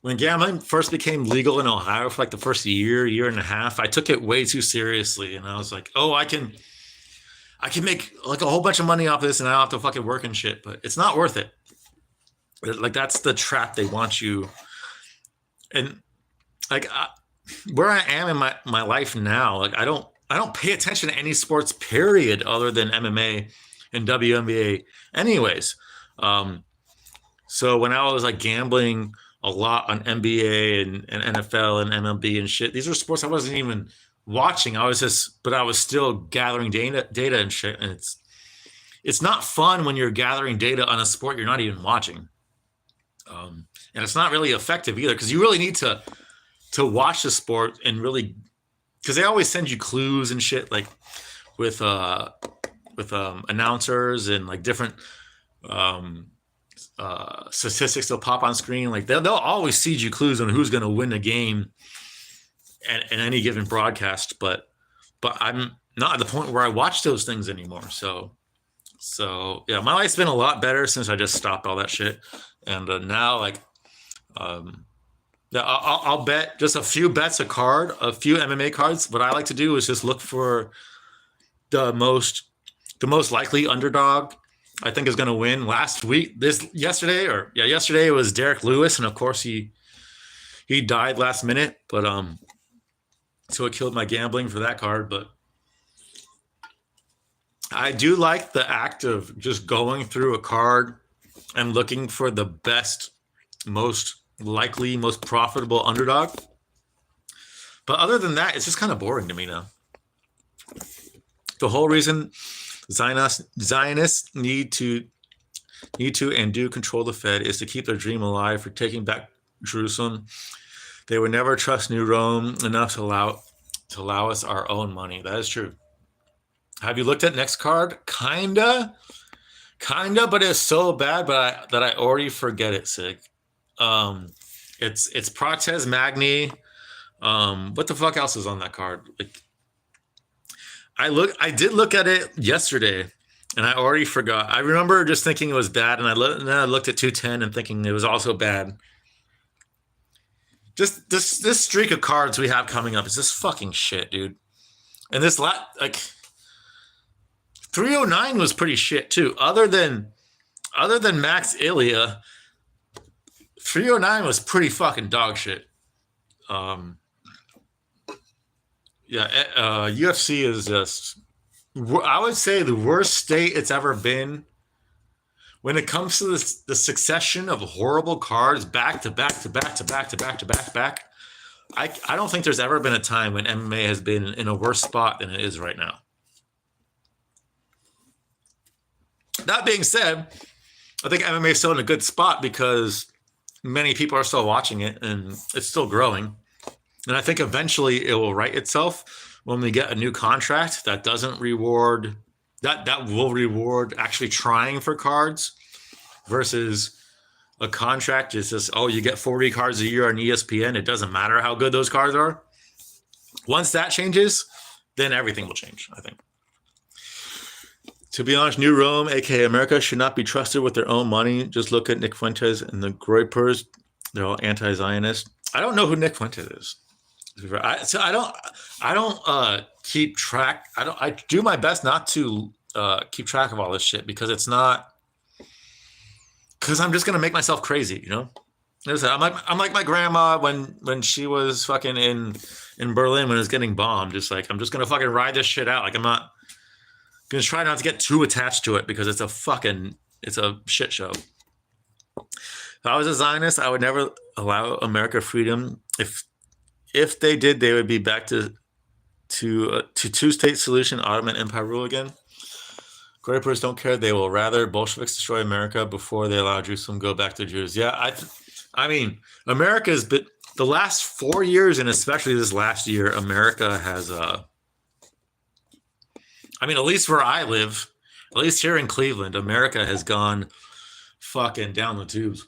when gambling first became legal in Ohio for like the first year and a half, I took it way too seriously, and I was like, oh, I can make like a whole bunch of money off this, and I don't have to fucking work and shit. But it's not worth it. Like that's the trap they want you. And like where I am in my life now, like I don't pay attention to any sports period other than MMA and WNBA anyways. So when I was like gambling a lot on NBA and NFL and MLB and shit, these are sports I wasn't even watching. I was still gathering data and shit. And it's not fun when you're gathering data on a sport you're not even watching. And it's not really effective either because you really need to watch the sport and really, because they always send you clues and shit like with announcers and like different statistics they'll pop on screen. Like they'll always seed you clues on who's going to win the game in any given broadcast. But I'm not at the point where I watch those things anymore. So yeah, my life's been a lot better since I just stopped all that shit. And now like, yeah, I'll bet just a few bets a card, a few MMA cards. What I like to do is just look for the most likely underdog I think is going to win. Yesterday was Derek Lewis, and of course he died last minute, but so it killed my gambling for that card. But I do like the act of just going through a card and looking for the best, most likely, most profitable underdog. But other than that, it's just kind of boring to me now. The whole reason Zionists need to and do control the Fed is to keep their dream alive for taking back Jerusalem. They would never trust New Rome enough to allow us our own money. That is true. Have you looked at next card? Kinda, but it's so bad, that I already forget it. Sig. It's Protez Magni. What the fuck else is on that card? Like, I did look at it yesterday, and I already forgot. I remember just thinking it was bad, and then I looked at 210 and thinking it was also bad. Just this streak of cards we have coming up is just fucking shit, dude. And this like 309 was pretty shit too. Other than Max Ilya, 309 was pretty fucking dog shit. UFC is just, I would say, the worst state it's ever been when it comes to the succession of horrible cards back to back. I don't think there's ever been a time when MMA has been in a worse spot than it is right now. That being said, I think MMA is still in a good spot because many people are still watching it and it's still growing. And I think eventually it will right itself when we get a new contract that doesn't reward that will reward actually trying for cards versus a contract is just, oh, you get 40 cards a year on ESPN. It doesn't matter how good those cards are. Once that changes, then everything will change, I think. To be honest, New Rome, aka America, should not be trusted with their own money. Just look at Nick Fuentes and the Groypers. They're all anti-Zionist. I don't know who Nick Fuentes is. I don't keep track. I do my best not to keep track of all this shit because it's not. Because I'm just gonna make myself crazy, you know. I'm like my grandma when she was fucking in Berlin when it was getting bombed. Just like I'm just gonna fucking ride this shit out. Like I'm not gonna try not to get too attached to it because it's a shit show. If I was a Zionist, I would never allow America freedom. If they did, they would be back to two-state solution, Ottoman Empire rule again. Groypers don't care. They will rather Bolsheviks destroy America before they allow Jerusalem go back to Jews. Yeah, I mean, America's been the last 4 years, and especially this last year, America has I mean, at least where I live, at least here in Cleveland, America has gone fucking down the tubes.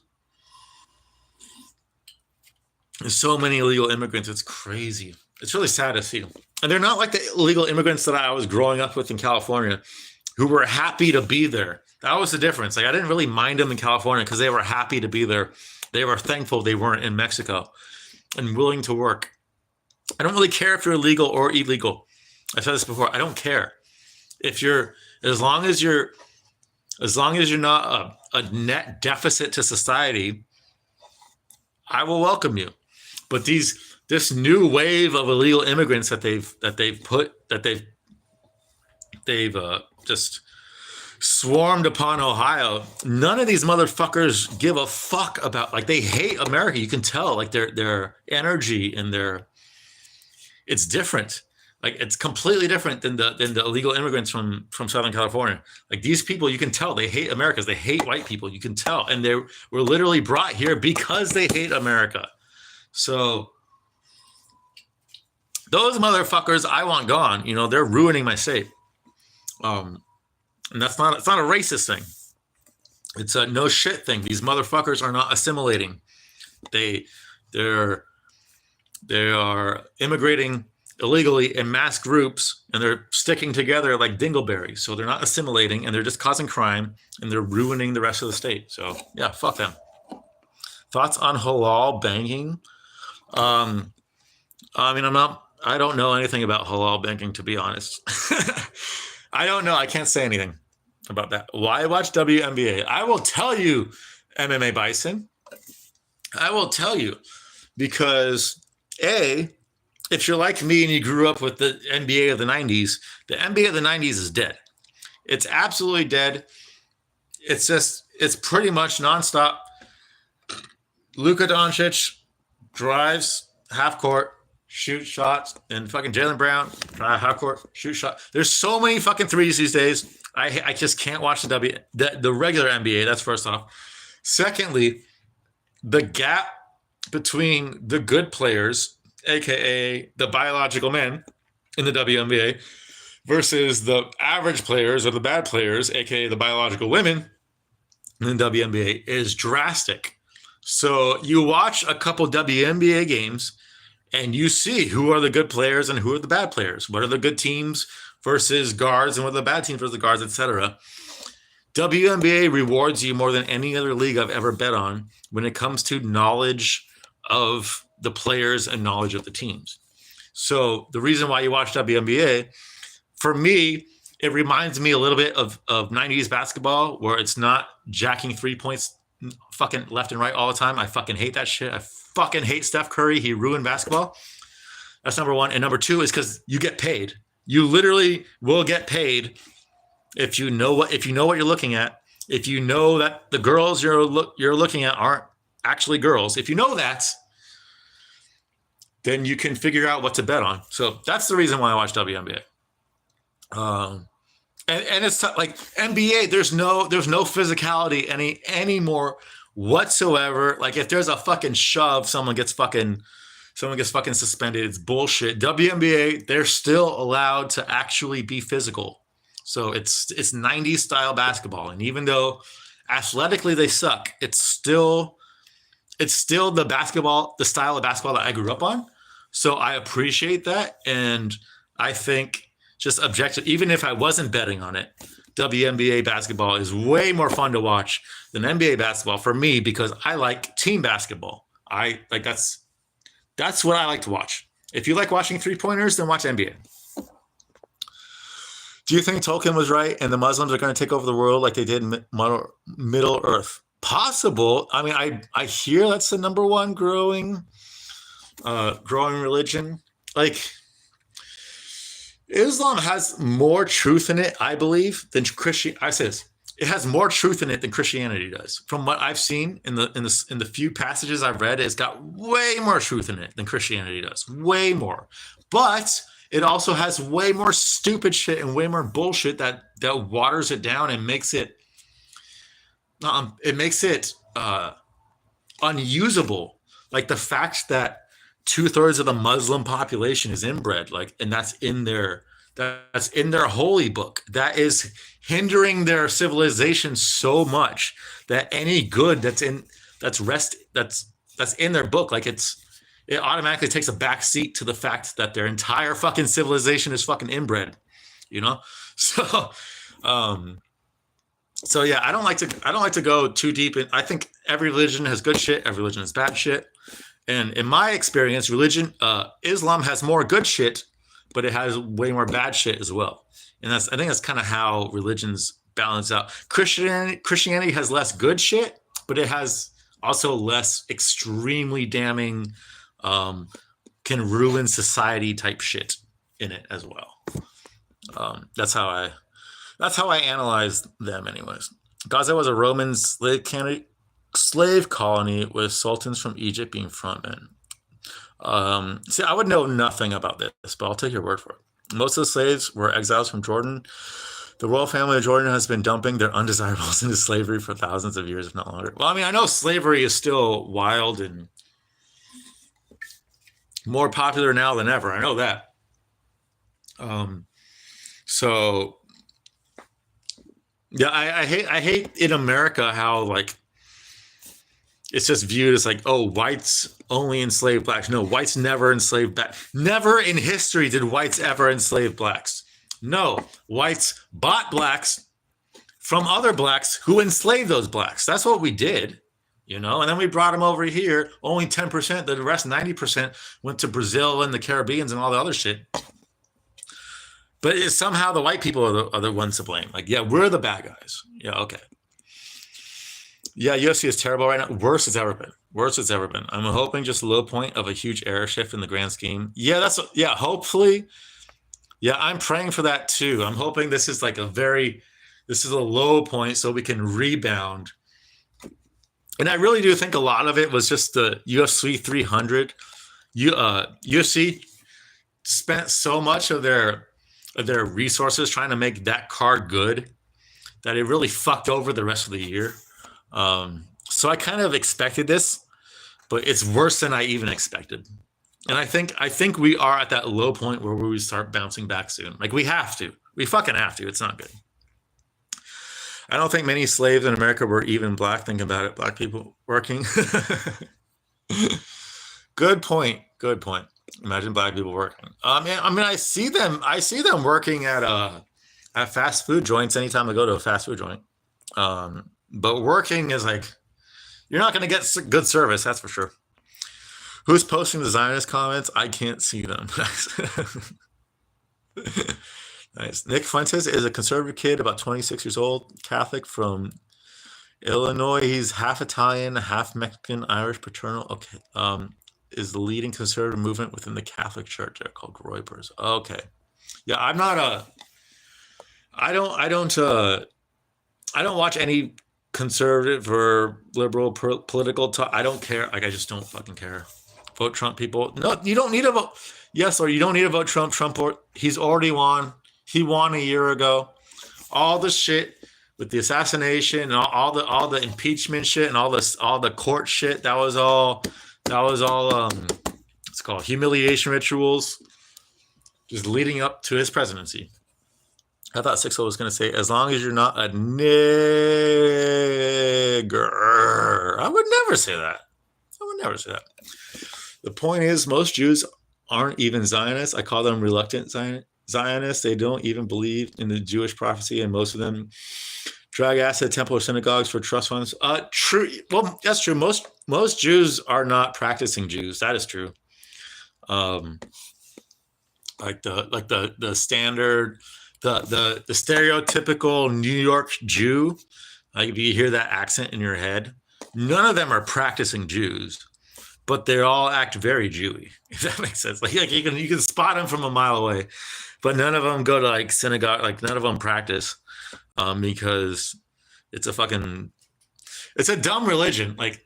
There's so many illegal immigrants. It's crazy. It's really sad to see. And they're not like the illegal immigrants that I was growing up with in California who were happy to be there. That was the difference. Like I didn't really mind them in California because they were happy to be there. They were thankful they weren't in Mexico and willing to work. I don't really care if you're legal or illegal. I said this before. I don't care. If you're as long as you're not a net deficit to society, I will welcome you. But this new wave of illegal immigrants that they've just swarmed upon Ohio. None of these motherfuckers give a fuck about, like, they hate America. You can tell, like, their energy and it's different. Like, it's completely different than the illegal immigrants from Southern California. Like, these people, you can tell they hate Americans. They hate white people. You can tell. And they were literally brought here because they hate America. So those motherfuckers I want gone. You know, they're ruining my state. And it's not a racist thing. It's a no shit thing. These motherfuckers are not assimilating. They are immigrating illegally in mass groups, and they're sticking together like dingleberries. So they're not assimilating, and they're just causing crime, and they're ruining the rest of the state. So yeah, fuck them. Thoughts on halal banking? I mean, I don't know anything about halal banking, to be honest. I don't know. I can't say anything about that. Why watch WNBA? I will tell you, MMA Bison. I will tell you because if you're like me and you grew up with the NBA of the 90s, the NBA of the 90s is dead. It's absolutely dead. It's pretty much nonstop. Luka Doncic drives half court, shoot shots, and fucking Jaylen Brown drive half court, shoot shot. There's so many fucking threes these days. I just can't watch the regular NBA. That's first off. Secondly, the gap between the good players, aka the biological men in the WNBA, versus the average players or the bad players, aka the biological women in the WNBA, is drastic. So you watch a couple WNBA games and you see who are the good players and who are the bad players. What are the good teams versus guards and what are the bad teams versus the guards, etc. WNBA rewards you more than any other league I've ever bet on when it comes to knowledge of the players and knowledge of the teams. So the reason why you watch WNBA, for me, it reminds me a little bit of 90s basketball, where it's not jacking 3 points fucking left and right all the time. I fucking hate that shit. I fucking hate Steph Curry. He ruined basketball. That's number one. And number two is because you get paid. You literally will get paid if you know what you're looking at. If you know that the girls you're looking at aren't actually girls. If you know that, then you can figure out what to bet on. So that's the reason why I watch WNBA. And it's like NBA, there's no physicality anymore whatsoever. Like if there's a fucking shove, someone gets fucking suspended. It's bullshit. WNBA, they're still allowed to actually be physical. So it's 90s style basketball, and even though athletically they suck, it's still the style of basketball that I grew up on. So I appreciate that, and I think just objective, even if I wasn't betting on it, WNBA basketball is way more fun to watch than NBA basketball for me because I like team basketball. I like that's what I like to watch. If you like watching 3-pointers, then watch NBA. Do you think Tolkien was right and the Muslims are going to take over the world like they did in Middle Earth? Possible. I mean, I hear that's the number one growing religion. Like, Islam has more truth in it, I believe, than Christianity. I say this: it has more truth in it than Christianity does. From what I've seen in the few passages I've read, it's got way more truth in it than Christianity does. Way more. But it also has way more stupid shit and way more bullshit that waters it down and makes it unusable. Like the fact that 2/3 of the Muslim population is inbred, like, and that's in their holy book. That is hindering their civilization so much that any good that's in their book, like it automatically takes a back seat to the fact that their entire fucking civilization is fucking inbred, you know? So yeah, I don't like to go too deep in. I think every religion has good shit, every religion has bad shit. And in my experience, Islam has more good shit, but it has way more bad shit as well. And I think that's kind of how religions balance out. Christianity has less good shit, but it has also less extremely damning, can ruin society type shit in it as well. That's how I analyze them, anyways. Gaza was a Roman slave colony with sultans from Egypt being frontmen. See, I would know nothing about this, but I'll take your word for it. Most of the slaves were exiles from Jordan. The royal family of Jordan has been dumping their undesirables into slavery for thousands of years, if not longer. Well, I mean, I know slavery is still wild and more popular now than ever. I know that. So yeah, I hate in America how, like, it's just viewed as like, oh, whites only enslave blacks. No, whites never enslaved blacks. Never in history did whites ever enslave blacks. No, whites bought blacks from other blacks who enslaved those blacks. That's what we did, you know? And then we brought them over here. Only 10%, the rest 90% went to Brazil and the Caribbeans and all the other shit. But somehow the white people are the ones to blame. Like, yeah, we're the bad guys. Yeah, okay. Yeah, UFC is terrible right now. Worse it's ever been. I'm hoping just a low point of a huge error shift in the grand scheme. Yeah, hopefully. Yeah, I'm praying for that too. I'm hoping this is a low point so we can rebound. And I really do think a lot of it was just the UFC 300. UFC spent so much of their resources trying to make that card good that it really fucked over the rest of the year. So I kind of expected this, but it's worse than I even expected. And I think we are at that low point where we start bouncing back soon. Like, we have to. We fucking have to. It's not good. I don't think many slaves in America were even black. Think about it. Black people working. Good point. Imagine black people working. I mean, I see them working at fast food joints anytime I go to a fast food joint. But working is like, you're not going to get good service, that's for sure. Who's posting the Zionist comments? I can't see them. Nice. Nick Fuentes is a conservative kid, about 26 years old, Catholic from Illinois. He's half Italian, half Mexican, Irish paternal. Okay. Is the leading conservative movement within the Catholic Church. They're called Groypers. Okay. Yeah, I'm not I don't watch any conservative or liberal political talk. I don't care. Like, I just don't fucking care. Vote Trump, people. No, you don't need to vote. Yes, or you don't need to vote Trump. He's already won. He won a year ago. All the shit with the assassination and all the impeachment shit and all the court shit. That was all it's called humiliation rituals, just leading up to his presidency. I thought 60 was going to say, as long as you're not a nigger. I would never say that. I would never say that. The point is, most Jews aren't even Zionists. I call them reluctant Zionists. They don't even believe in the Jewish prophecy, and most of them drag ass at temple or synagogues for trust funds. True. Well, that's true. Most Jews are not practicing Jews. That is true. Like the standard, the stereotypical New York Jew. Like if you hear that accent in your head, none of them are practicing Jews, but they all act very Jewy. If that makes sense. Like you can spot them from a mile away, but none of them go to like synagogue. Like none of them practice, because it's a dumb religion. Like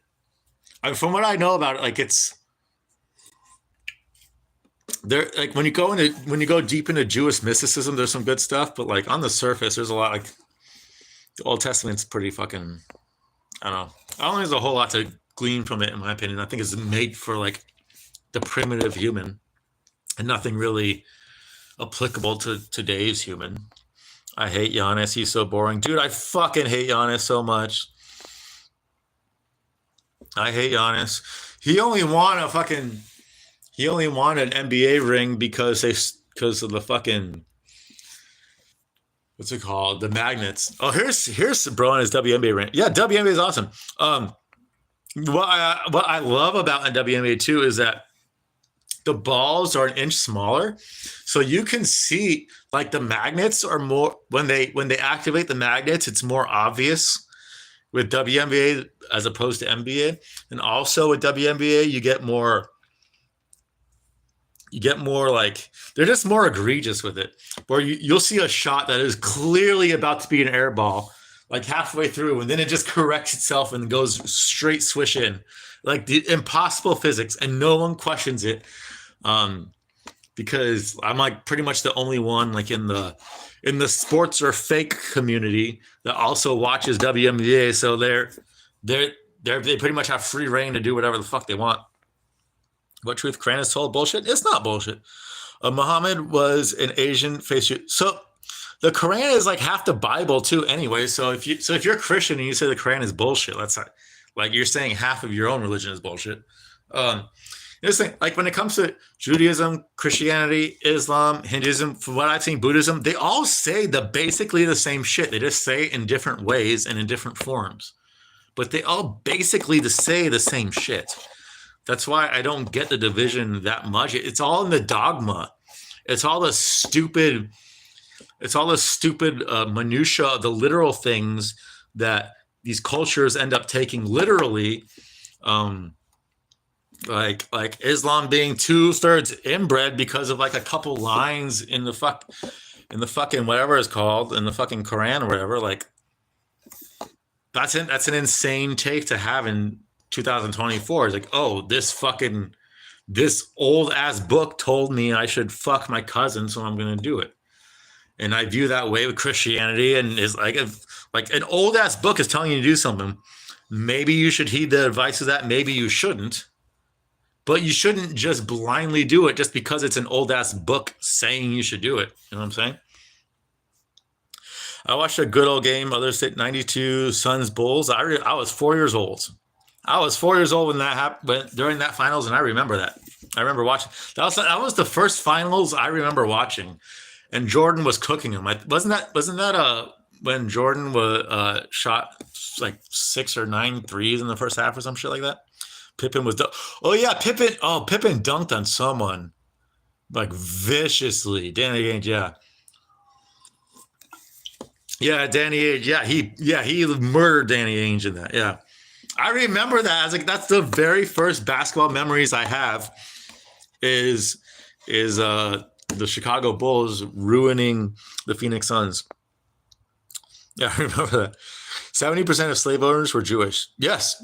from what I know about it, like it's. There, like when you go deep into Jewish mysticism, there's some good stuff, but like on the surface, there's a lot. Like the Old Testament's pretty fucking. I don't know. I don't think there's a whole lot to glean from it, in my opinion. I think it's made for like the primitive human, and nothing really applicable to today's human. I hate Giannis. He's so boring, dude. I fucking hate Giannis so much. I hate Giannis. He only won an NBA ring because of the fucking, what's it called? The magnets. Oh, here's bro and his WNBA ring. Yeah, WNBA is awesome. What I love about WNBA too is that the balls are an inch smaller, so you can see like the magnets are more when they activate the magnets, it's more obvious with WNBA as opposed to NBA. And also with WNBA, you get more like they're just more egregious with it. Where you'll see a shot that is clearly about to be an air ball, like halfway through, and then it just corrects itself and goes straight swish in, like the impossible physics, and no one questions it, because I'm like pretty much the only one like in the sports or fake community that also watches WNBA. So they pretty much have free reign to do whatever the fuck they want. What truth Quran is told? Bullshit? It's not bullshit. Muhammad was an Asian face. So the Quran is like half the Bible too, anyway. So if you're a Christian and you say the Quran is bullshit, that's not, like you're saying half of your own religion is bullshit. This thing, like when it comes to Judaism, Christianity, Islam, Hinduism, from what I've seen, Buddhism, they all say basically the same shit. They just say it in different ways and in different forms, but they all basically say the same shit. That's why I don't get the division that much. It's all in the dogma. It's all the stupid minutia of the literal things that these cultures end up taking literally. Like Islam being 2/3 inbred because of like a couple lines in the fucking whatever it's called, in the fucking Quran or whatever. Like that's an insane take to have in 2024. It's like, oh, this old ass book told me I should fuck my cousin, so I'm gonna do it. And I view that way with Christianity, and is like an old ass book is telling you to do something. Maybe you should heed the advice of that. Maybe you shouldn't. But you shouldn't just blindly do it just because it's an old ass book saying you should do it. You know what I'm saying? I watched a good old game, Other State 92 Suns Bulls. I was 4 years old. I was 4 years old when that happened, during that finals, and I remember that. I remember watching. That was the first finals I remember watching, and Jordan was cooking them. Wasn't that when Jordan was shot like 6 or 9 threes in the first half or some shit like that? Pippen was Pippen dunked on someone like viciously. Danny Ainge, Danny Ainge, he murdered Danny Ainge in that. Yeah, I remember that. I was like, that's the very first basketball memories I have. Is the Chicago Bulls ruining the Phoenix Suns? Yeah, I remember that. 70% of slave owners were Jewish. Yes.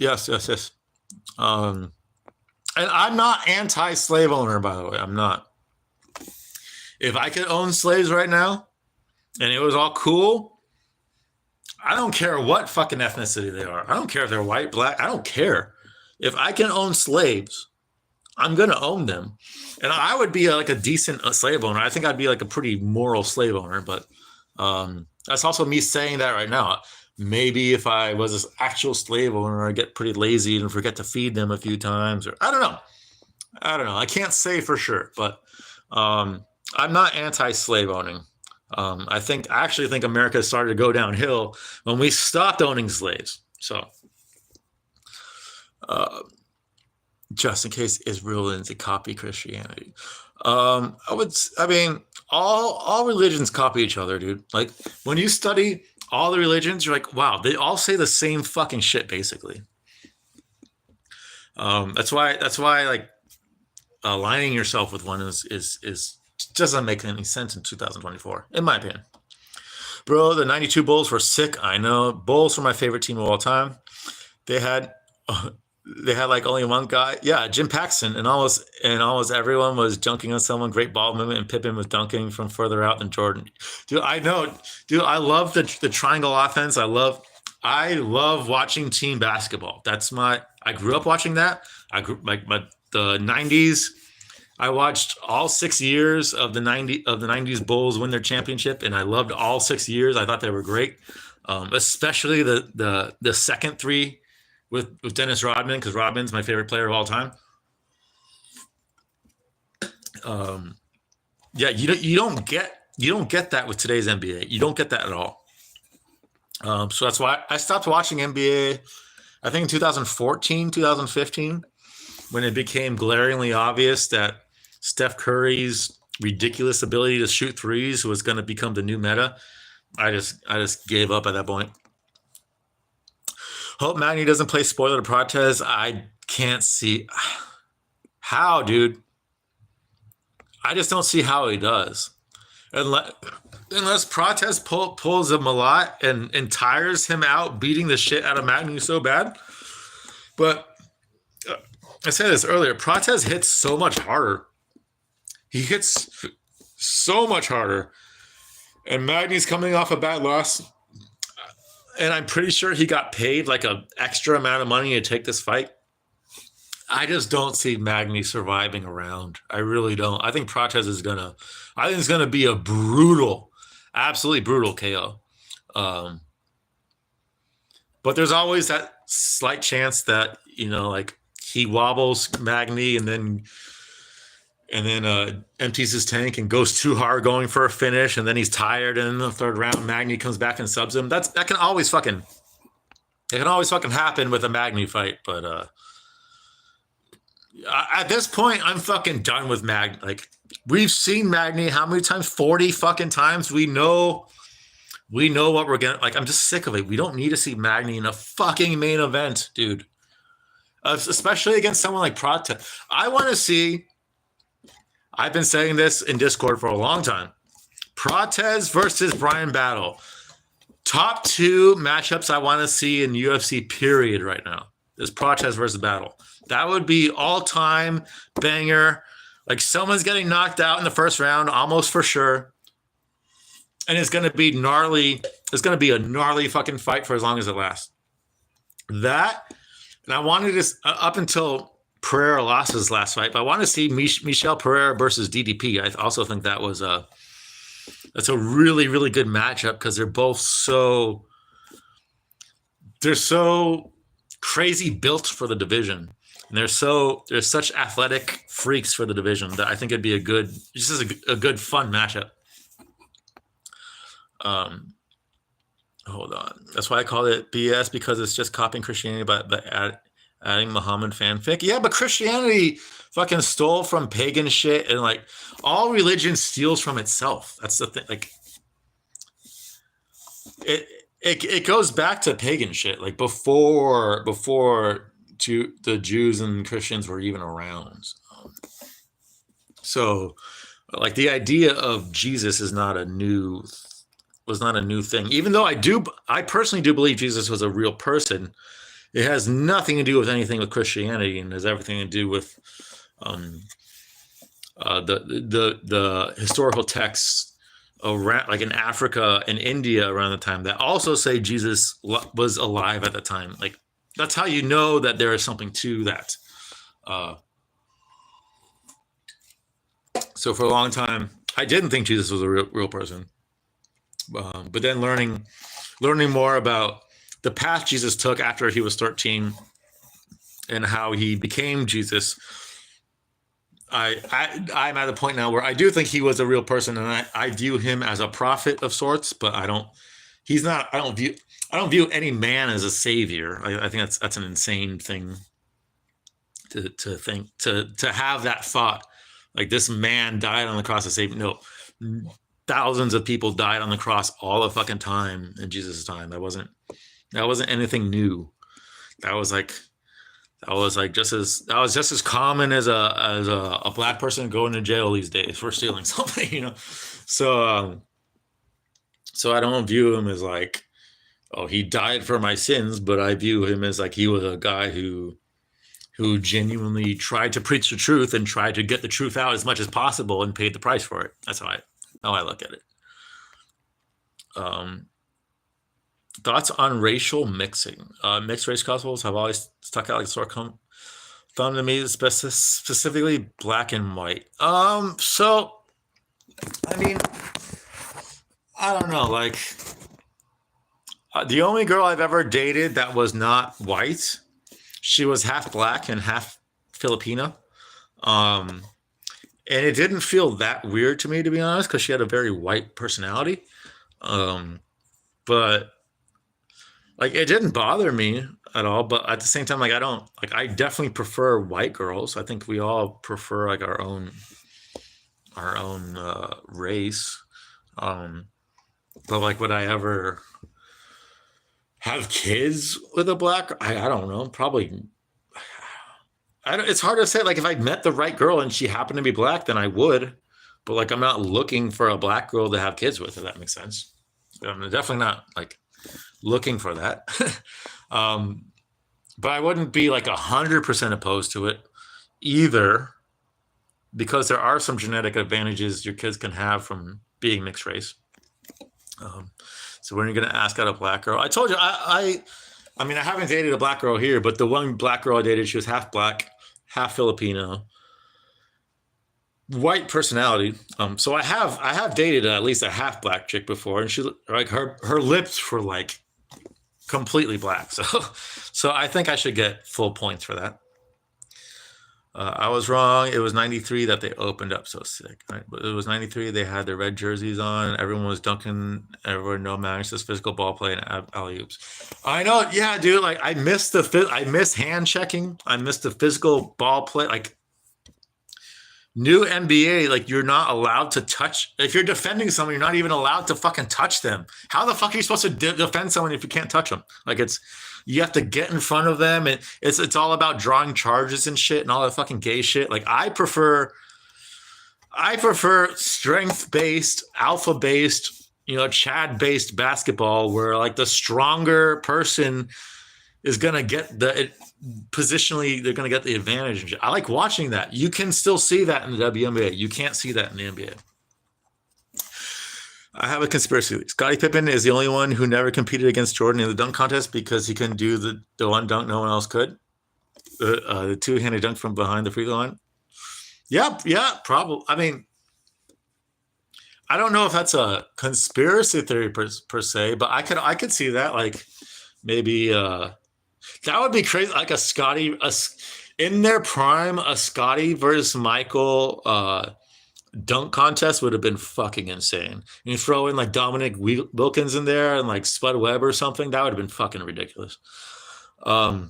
And I'm not anti-slave owner, by the way. I'm not. If I could own slaves right now and it was all cool, I don't care what fucking ethnicity they are. I don't care if they're white, black. I don't care. If I can own slaves, I'm going to own them. And I would be like a decent slave owner. I think I'd be like a pretty moral slave owner, but That's also me saying that right now. Maybe if I was this actual slave owner, I get pretty lazy and forget to feed them a few times, or I don't know. I can't say for sure, but I'm not anti-slave owning. I actually think America started to go downhill when we stopped owning slaves. So, just in case Israel is to copy Christianity, I mean, all religions copy each other, dude. Like when you study all the religions, you're like, wow, they all say the same fucking shit, basically. That's why like aligning yourself with one is doesn't make any sense in 2024, in my opinion. Bro, the 92 Bulls were sick. I know. Bulls were my favorite team of all time. They had like only one guy. Yeah, Jim Paxson, and almost everyone was dunking on someone. Great ball movement, and Pippen was dunking from further out than Jordan. Dude, I know. Dude, I love the triangle offense. I love watching team basketball. I grew up watching that. I grew like the 90s. I watched all 6 years of the 90s Bulls win their championship, and I loved all 6 years. I thought they were great, especially the second three with Dennis Rodman, because Rodman's my favorite player of all time. Yeah, you don't get that with today's NBA. You don't get that at all. So that's why I stopped watching NBA. I think in 2014, 2015, when it became glaringly obvious that Steph Curry's ridiculous ability to shoot threes was going to become the new meta. I just gave up at that point. Hope Magny doesn't play spoiler to Protez. I can't see how, dude. I just don't see how he does. Unless Protez pulls him a lot and tires him out beating the shit out of Magny so bad. But I said this earlier, Protez hits so much harder. He hits so much harder. And Magny's coming off a bad loss. And I'm pretty sure he got paid like an extra amount of money to take this fight. I just don't see Magny surviving a round. I really don't. I think Protez is it's gonna be a brutal, absolutely brutal KO. But there's always that slight chance that, like he wobbles Magny and then empties his tank and goes too hard going for a finish, and then he's tired, and in the third round Magny comes back and subs him. That can always fucking happen with a Magny fight. But at this point, I'm fucking done with Magny. Like, we've seen Magny how many times? 40 fucking times. We know what we're gonna like. I'm just sick of it. We don't need to see Magny in a fucking main event, dude. Especially against someone like Protez. I want to see. I've been saying this in Discord for a long time. Protez versus Bryan Battle. Top 2 matchups I want to see in UFC period right now is Protez versus Battle. That would be all-time banger. Like, someone's getting knocked out in the first round, almost for sure. And it's going to be gnarly. It's going to be a gnarly fucking fight for as long as it lasts. That, and I wanted this up until Pereira lost his last fight, but I want to see Michel Pereira versus DDP. I also think that's a really, really good matchup because they're both so crazy built for the division, and they're such athletic freaks for the division that I think it'd be a good fun matchup. Hold on, that's why I call it BS, because it's just copying Christianity by adding Muhammad fanfic. Yeah, but Christianity fucking stole from pagan shit, and like all religion steals from itself. That's the thing. Like it goes back to pagan shit. Like before the Jews and Christians were even around. So like the idea of Jesus was not a new thing. Even though I personally do believe Jesus was a real person. It has nothing to do with anything with Christianity, and has everything to do with the historical texts around, like in Africa and India around the time, that also say Jesus was alive at the time. Like, that's how you know that there is something to that. So for a long time, I didn't think Jesus was a real person. But then learning more about the path Jesus took after he was 13 and how he became Jesus. I'm at a point now where I do think he was a real person, and I view him as a prophet of sorts, but I don't view any man as a savior. I think that's an insane thing to think, to have that thought, like this man died on the cross to save. No, thousands of people died on the cross all the fucking time in Jesus' time. That wasn't anything new. That was just as common as a black person going to jail these days for stealing something, you know. So I don't view him as like, oh, he died for my sins, but I view him as like he was a guy who genuinely tried to preach the truth and tried to get the truth out as much as possible and paid the price for it. That's how I look at it. Thoughts on racial mixing? Mixed race couples have always stuck out like a sore thumb to me, specifically black and white. So, I mean, I don't know. Like, the only girl I've ever dated that was not white, she was half black and half Filipino. And it didn't feel that weird to me, to be honest, because she had a very white personality. But like, it didn't bother me at all. But at the same time, like, I definitely prefer white girls. I think we all prefer like our own race. But like, would I ever have kids with a black? I don't know. Probably. It's hard to say. Like, if I met the right girl and she happened to be black, then I would. But like, I'm not looking for a black girl to have kids with, if that makes sense. I'm definitely not like looking for that. But I wouldn't be like 100% opposed to it either, because there are some genetic advantages your kids can have from being mixed race. So when you're going to ask out a black girl, I told you, I mean, I haven't dated a black girl here, but the one black girl I dated, she was half black, half Filipino, white personality. So I have dated at least a half black chick before, and she like her lips were like completely black. So I think I should get full points for that. I was wrong. It was 93 that they opened up. So sick. Right? But it was 93. They had their red jerseys on. Everyone was dunking. Everyone no match. This physical ball play and alley oops. I know. Yeah, dude. Like, I miss hand checking. I miss the physical ball play. Like, new NBA, like, you're not allowed to touch. If you're defending someone, you're not even allowed to fucking touch them. How the fuck are you supposed to defend someone if you can't touch them? Like, you have to get in front of them, and it's all about drawing charges and shit and all that fucking gay shit. Like, I prefer strength-based, alpha-based, Chad-based basketball, where like the stronger person is gonna get positionally, they're gonna get the advantage. I like watching that. You can still see that in the WNBA. You can't see that in the NBA. I have a conspiracy. Scottie Pippen is the only one who never competed against Jordan in the dunk contest because he couldn't do the one dunk no one else could. The two-handed dunk from behind the free throw line. Yeah, probably. I mean, I don't know if that's a conspiracy theory per se, but I could see that. Like, maybe that would be crazy. Like a Scottie, in their prime, a Scottie versus Michael dunk contest would have been fucking insane. And you throw in like Dominic Wilkins in there and like Spud Webb or something, that would have been fucking ridiculous. No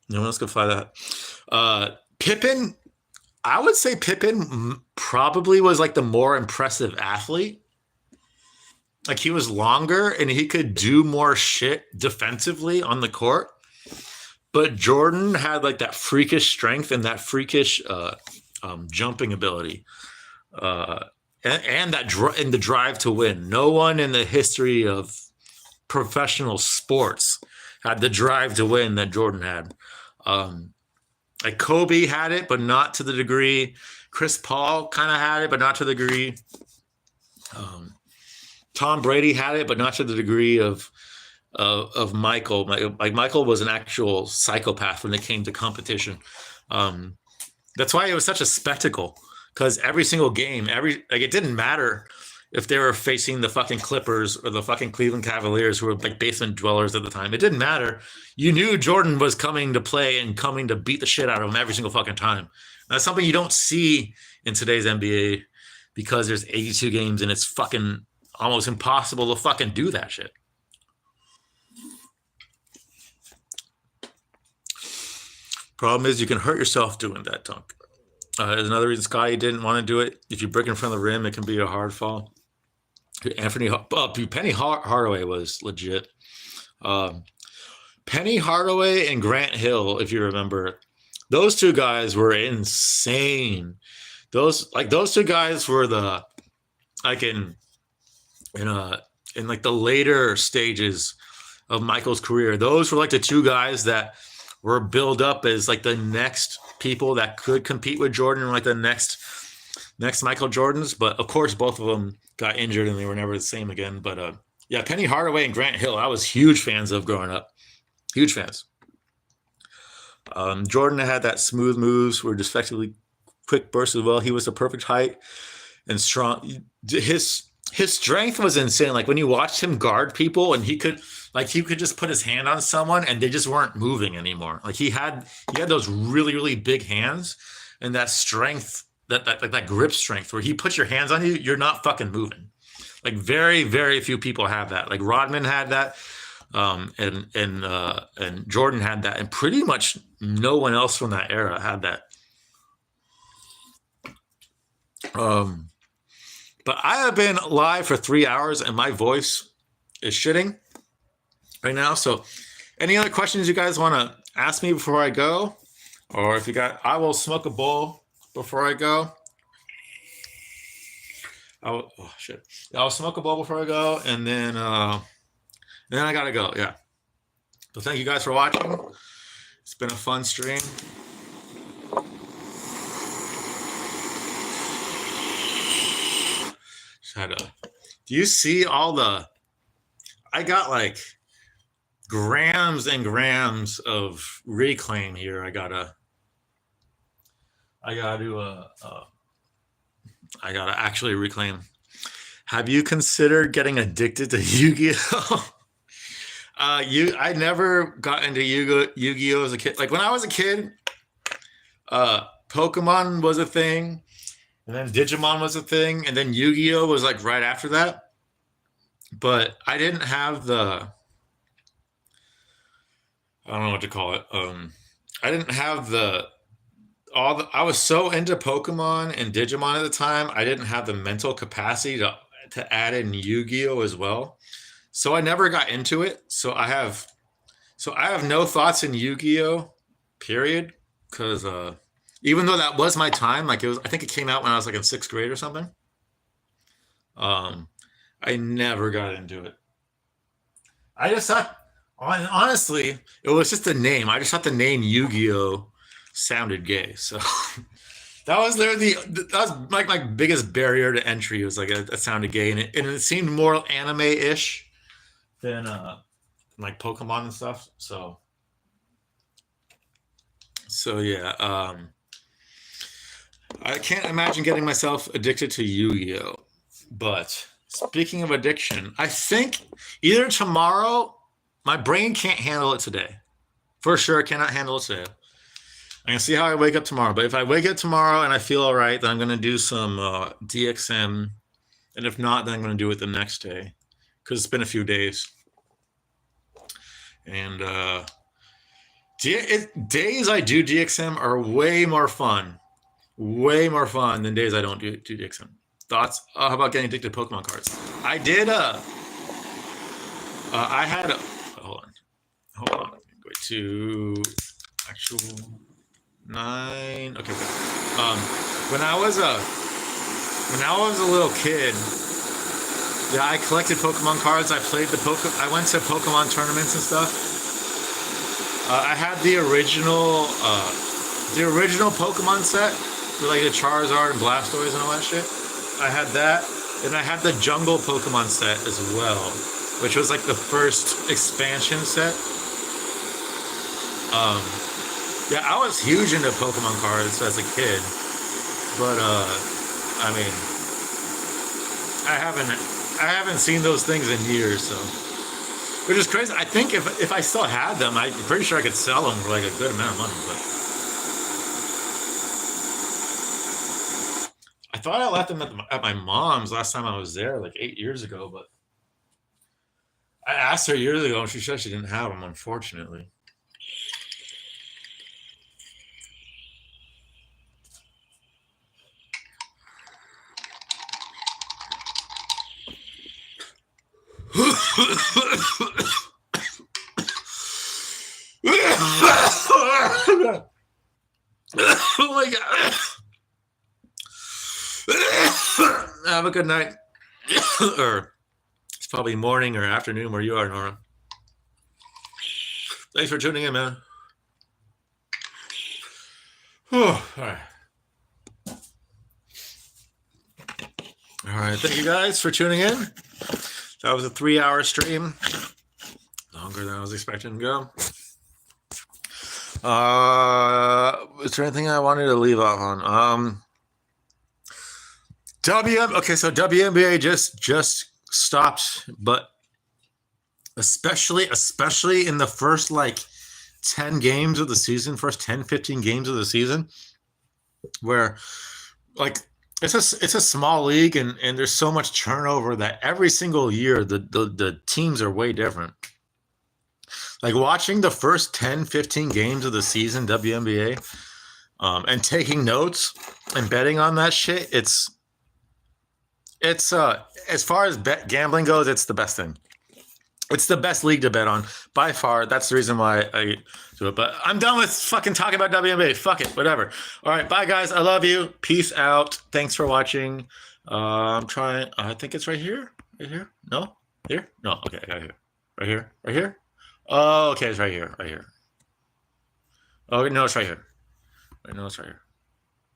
one else could fly that. Pippen, I would say Pippen probably was like the more impressive athlete. Like, he was longer and he could do more shit defensively on the court. But Jordan had like that freakish strength and that freakish jumping ability, and the drive to win. No one in the history of professional sports had the drive to win that Jordan had. Like, Kobe had it, but not to the degree. Chris Paul kind of had it, but not to the degree. Tom Brady had it, but not to the degree of Michael. Like, Michael was an actual psychopath when it came to competition. That's why it was such a spectacle, because every single game, it didn't matter if they were facing the fucking Clippers or the fucking Cleveland Cavaliers, who were like basement dwellers at the time. It didn't matter. You knew Jordan was coming to play and coming to beat the shit out of them every single fucking time. That's something you don't see in today's NBA because there's 82 games and it's fucking almost impossible to fucking do that shit. Problem is, you can hurt yourself doing that dunk. There's another reason Scottie didn't want to do it. If you break in front of the rim, it can be a hard fall. Penny Hardaway was legit. Penny Hardaway and Grant Hill, if you remember, those two guys were insane. Those two guys were the like in like the later stages of Michael's career. Those were like the two guys that were built up as like the next people that could compete with Jordan, like the next Michael Jordans. But of course, both of them got injured and they were never the same again. But yeah, Penny Hardaway and Grant Hill, I was huge fans of growing up. Huge fans. Jordan had that smooth moves, were effectively quick bursts as well. He was the perfect height and strong. His strength was insane. Like when you watched him guard people, and he could just put his hand on someone and they just weren't moving anymore. Like he had those really, really big hands and that strength, that grip strength where he puts your hands on you, you're not fucking moving. Like very, very few people have that. Like Rodman had that. And Jordan had that, and pretty much no one else from that era had that. But I have been live for 3 hours and my voice is shitting right now. So any other questions you guys want to ask me before I go? Or if you got, I will smoke a bowl before I go. I'll smoke a bowl before I go, and then I gotta go. Yeah. So thank you guys for watching. It's been a fun stream. Do you see all the? I got like grams and grams of reclaim here. I gotta actually reclaim. Have you considered getting addicted to Yu-Gi-Oh? I never got into Yu-Gi-Oh as a kid. Like when I was a kid, Pokemon was a thing, and then Digimon was a thing, and then Yu-Gi-Oh was like right after that. But I didn't have I don't know what to call it. I didn't have I was so into Pokemon and Digimon at the time, I didn't have the mental capacity to add in Yu-Gi-Oh as well. So I never got into it. So I have no thoughts in Yu-Gi-Oh, period. Because even though that was my time, like I think it came out when I was like in 6th grade or something. I never got into it. I just thought, honestly, it was just a name. I just thought the name Yu-Gi-Oh sounded gay. So that was like my biggest barrier to entry. It was like it sounded gay, and it seemed more anime-ish than like Pokemon and stuff. So yeah, I can't imagine getting myself addicted to Yu-Gi-Oh. But speaking of addiction, I think either tomorrow, my brain can't handle it today. For sure, cannot handle it today. I can see how I wake up tomorrow. But if I wake up tomorrow and I feel all right, then I'm going to do some DXM. And if not, then I'm going to do it the next day. Because it's been a few days. And days I do DXM are way more fun. Way more fun than days I don't do DXM. Thoughts? How about getting addicted to Pokemon cards? I did. I had. Hold on. Go to actual 9. Okay. When I was a little kid, yeah, I collected Pokemon cards. I played I went to Pokemon tournaments and stuff. I had the original Pokemon set with like the Charizard and Blastoise and all that shit. I had that, and I had the Jungle Pokemon set as well, which was like the first expansion set. Yeah, I was huge into Pokemon cards as a kid, but I mean, I haven't seen those things in years, so which is crazy. I think if I still had them, I'm pretty sure I could sell them for like a good amount of money. But I thought I left them at my mom's last time I was there, like 8 years ago. But I asked her years ago, and she said she didn't have them, unfortunately. Oh my god. Have a good night. Or it's probably morning or afternoon where you are, Nora. Thanks for tuning in, man. All right. All right. Thank you guys for tuning in. That was a 3-hour stream. Longer than I was expecting to go. Is there anything I wanted to leave off on? Okay, so WNBA just stopped, but especially in the first like 10 games of the season, first 10, 15 games of the season, where like it's a small league and there's so much turnover that every single year the teams are way different. Like watching the first 10, 15 games of the season, WNBA, and taking notes and betting on that shit, it's as far as gambling goes, it's the best thing. It's the best league to bet on by far. That's the reason why I do it. But I'm done with fucking talking about WNBA. Fuck it, whatever. All right, bye guys. I love you. Peace out. Thanks for watching. I'm trying. I think it's right here. Right here? No? Here? No. Okay, I got it here. Right here. Right here. Oh, okay, it's right here. Right here. Oh no, it's right here. No, it's right here.